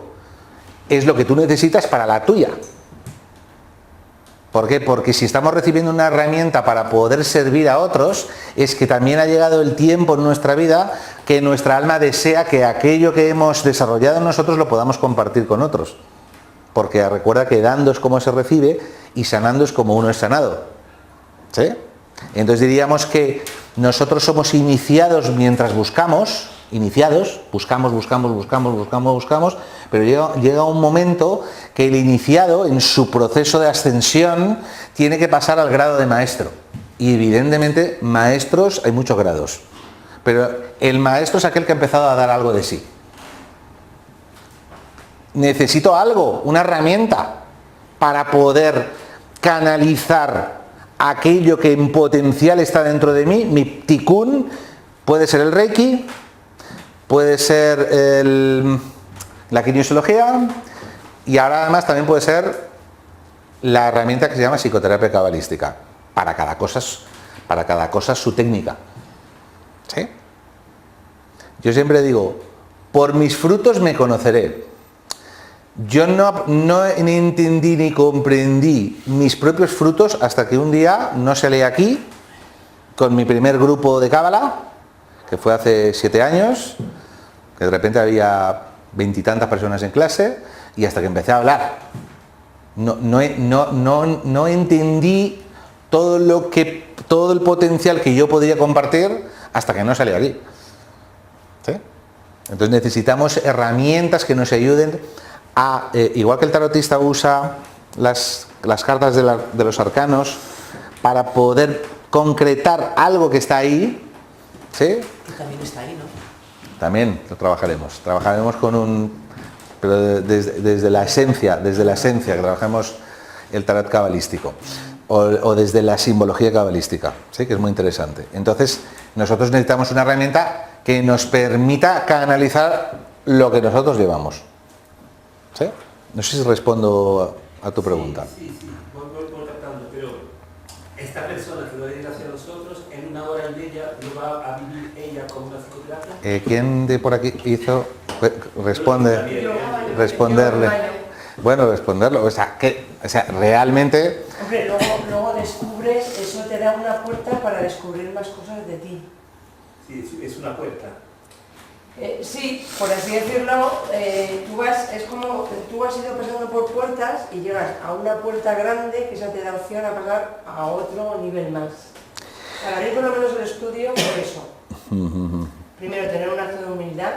es lo que tú necesitas para la tuya. ¿Por qué? Porque si estamos recibiendo una herramienta para poder servir a otros, es que también ha llegado el tiempo en nuestra vida que nuestra alma desea que aquello que hemos desarrollado nosotros lo podamos compartir con otros. Porque recuerda que dando es como se recibe y sanando es como uno es sanado. ¿Sí? Entonces diríamos que nosotros somos iniciados mientras buscamos, buscamos, pero llega un momento que el iniciado en su proceso de ascensión tiene que pasar al grado de maestro. Y evidentemente maestros hay muchos grados, pero el maestro es aquel que ha empezado a dar algo de sí. Necesito algo, una herramienta para poder canalizar aquello que en potencial está dentro de mí. Mi tikkun puede ser el Reiki, puede ser la kinesiología y ahora además también puede ser la herramienta que se llama psicoterapia cabalística. Para cada cosa su técnica. ¿Sí? Yo siempre digo, por mis frutos me conoceré. Yo no entendí ni comprendí mis propios frutos hasta que un día no salí aquí con mi primer grupo de Cábala, que fue hace 7 años, que de repente había 20 y tantas personas en clase, y hasta que empecé a hablar. No entendí todo el potencial que yo podía compartir hasta que no salí aquí. ¿Sí? Entonces necesitamos herramientas que nos ayuden a, igual que el tarotista usa las cartas de los arcanos para poder concretar algo que está ahí, ¿sí? Y también está ahí, ¿no? También lo trabajaremos pero desde la esencia, que trabajemos el tarot cabalístico o desde la simbología cabalística, ¿sí? Que es muy interesante. Entonces nosotros necesitamos una herramienta que nos permita canalizar lo que nosotros llevamos. ¿Sí? No sé si respondo a tu pregunta. Sí, voy captando, pero esta persona que lo va a ir hacia nosotros, en 1 hora y media lo va a vivir ella como una psicoterapia. ¿Quién de por aquí hizo? Responderle. Bueno, responderlo. O sea, realmente... Hombre, luego descubres, eso te da una puerta para descubrir más cosas de ti. Sí, es una puerta. Sí, por así decirlo, es como tú has ido pasando por puertas y llegas a una puerta grande que esa te da opción a pasar a otro nivel más. Para mí por lo menos el estudio por eso. Primero, tener un acto de humildad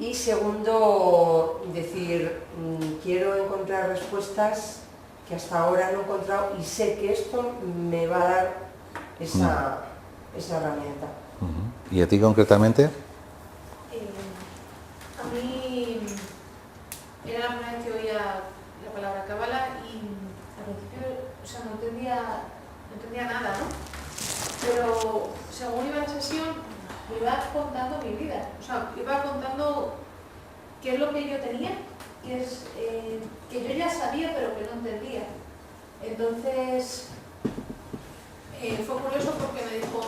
y segundo, decir, quiero encontrar respuestas que hasta ahora no he encontrado y sé que esto me va a dar esa herramienta. ¿Y a ti concretamente? A mí era la primera vez que oía la palabra cábala y al principio, o sea, no entendía nada, ¿no? Pero según iba la sesión, me iba contando mi vida, o sea, iba contando qué es lo que yo tenía, que yo ya sabía pero que no entendía. Entonces, fue curioso porque me dijo,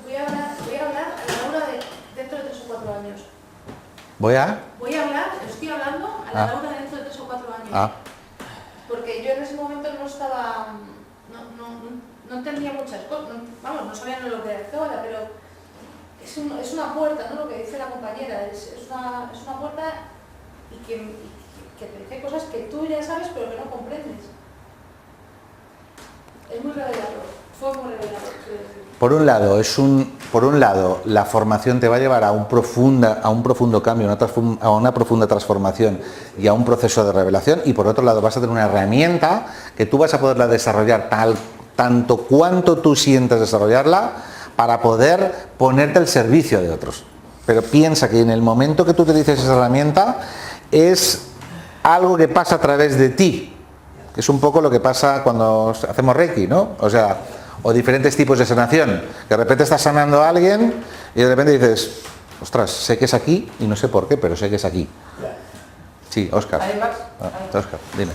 voy a hablar a la Laura dentro de 3 o 4 años. Estoy hablando a la Laura dentro de 3 o 4 años. Porque yo en ese momento no estaba, no entendía muchas cosas, no sabía lo que era cábala, pero es una puerta, ¿no? Lo que dice la compañera, es una puerta y que te dice cosas que tú ya sabes pero que no comprendes. Es muy revelador, fue muy revelador, quiero decir. Por un lado, la formación te va a llevar a un profundo cambio, a una profunda transformación y a un proceso de revelación, y por otro lado vas a tener una herramienta que tú vas a poderla desarrollar tanto cuanto tú sientas desarrollarla para poder ponerte al servicio de otros. Pero piensa que en el momento que tú utilices esa herramienta es algo que pasa a través de ti, que es un poco lo que pasa cuando hacemos Reiki, ¿no? O diferentes tipos de sanación, que de repente estás sanando a alguien y de repente dices, ostras, sé que es aquí y no sé por qué, pero sé que es aquí. Sí, Óscar. Además, Óscar, dime.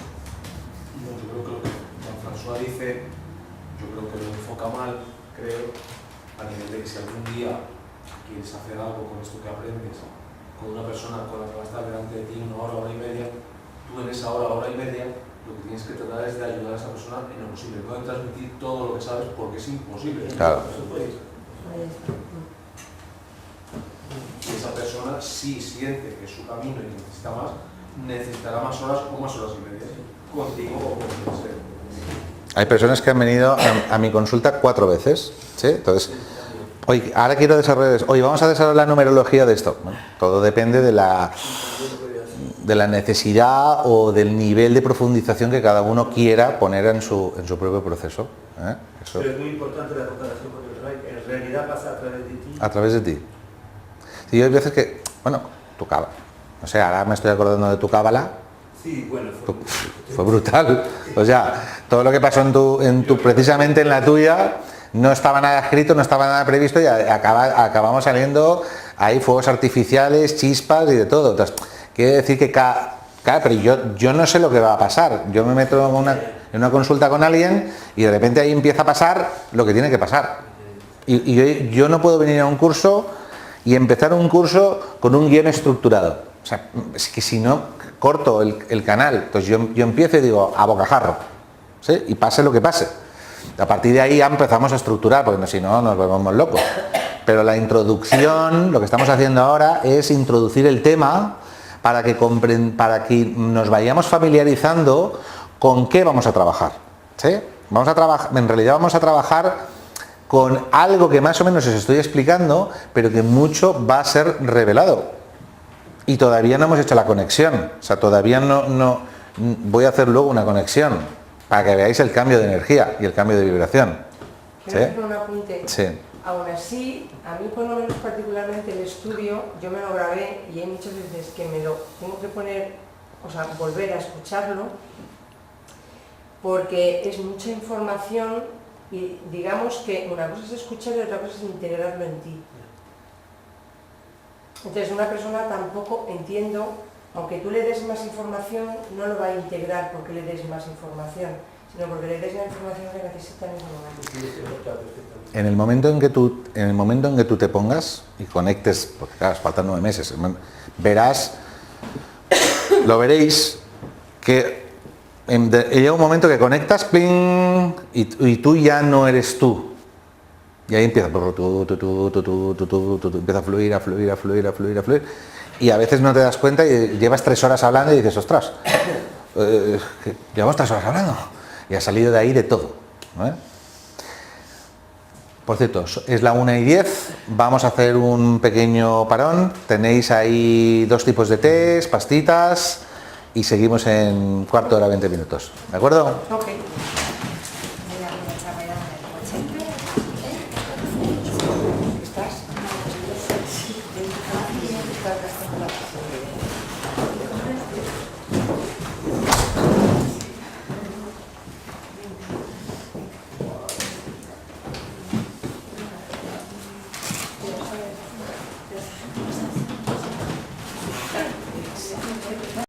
Yo creo que lo que François dice, yo creo que lo enfoca mal, creo, a nivel de que si algún día quieres hacer algo con esto que aprendes, con una persona con la que va a estar delante de ti 1 hora, 1 hora y media, tú en esa hora y media lo que tienes que tratar es de ayudar a esa persona en lo posible, no de transmitir todo lo que sabes porque es imposible. Claro. Y esa persona, si siente que es su camino y necesita más, necesitará más horas o más horas y media contigo o con quien sea. Hay personas que han venido a mi consulta 4 veces, ¿sí? Entonces, oye, ahora quiero desarrollar, oye, vamos a desarrollar la numerología de esto. Bueno, todo depende de la necesidad o del nivel de profundización que cada uno quiera poner en su propio proceso. Eso. Pero es muy importante la comparación con el rey, en realidad pasa a través de ti. A través de ti. Sí, hay veces que, bueno, tu cábala. O sea, ahora me estoy acordando de tu cábala. Sí, bueno, fue brutal. O sea, todo lo que pasó precisamente en la tuya, no estaba nada escrito, no estaba nada previsto y acabamos saliendo ahí fuegos artificiales, chispas y de todo. Entonces, quiere decir que pero yo no sé lo que va a pasar. Yo me meto en una consulta con alguien y de repente ahí empieza a pasar lo que tiene que pasar. Y yo no puedo venir a un curso y empezar un curso con un guión estructurado. O sea, es que si no corto el canal, entonces yo empiezo y digo a bocajarro, ¿sí? Y pase lo que pase. A partir de ahí ya empezamos a estructurar, porque si no nos volvemos locos. Pero la introducción, lo que estamos haciendo ahora es introducir el tema para que nos vayamos familiarizando con qué vamos a trabajar, ¿sí? En realidad vamos a trabajar con algo que más o menos os estoy explicando, pero que mucho va a ser revelado. Y todavía no hemos hecho la conexión, o sea, todavía no voy a hacer luego una conexión para que veáis el cambio de energía y el cambio de vibración. Quiero hacer un apunte. Sí. Aún así, a mí por lo menos particularmente el estudio, yo me lo grabé y hay muchas veces que me lo tengo que poner, o sea, volver a escucharlo, porque es mucha información y digamos que una cosa es escucharlo y otra cosa es integrarlo en ti. Entonces una persona tampoco, entiendo, aunque tú le des más información, no lo va a integrar porque le des más información, sino porque le des la información que necesita en ese momento. En el momento en que tú te pongas y conectes, porque claro, faltan 9 meses, lo veréis que llega un momento que conectas, ¡ping! Y tú ya no eres tú. Y ahí empieza, empieza a fluir. Y a veces no te das cuenta y llevas 3 horas hablando y dices, ostras, llevamos 3 horas hablando. Y ha salido de ahí de todo. Por cierto, es la 1:10, vamos a hacer un pequeño parón. Tenéis ahí 2 tipos de tés, pastitas y seguimos en 1/4 de hora, 20 minutos. ¿De acuerdo? Ok.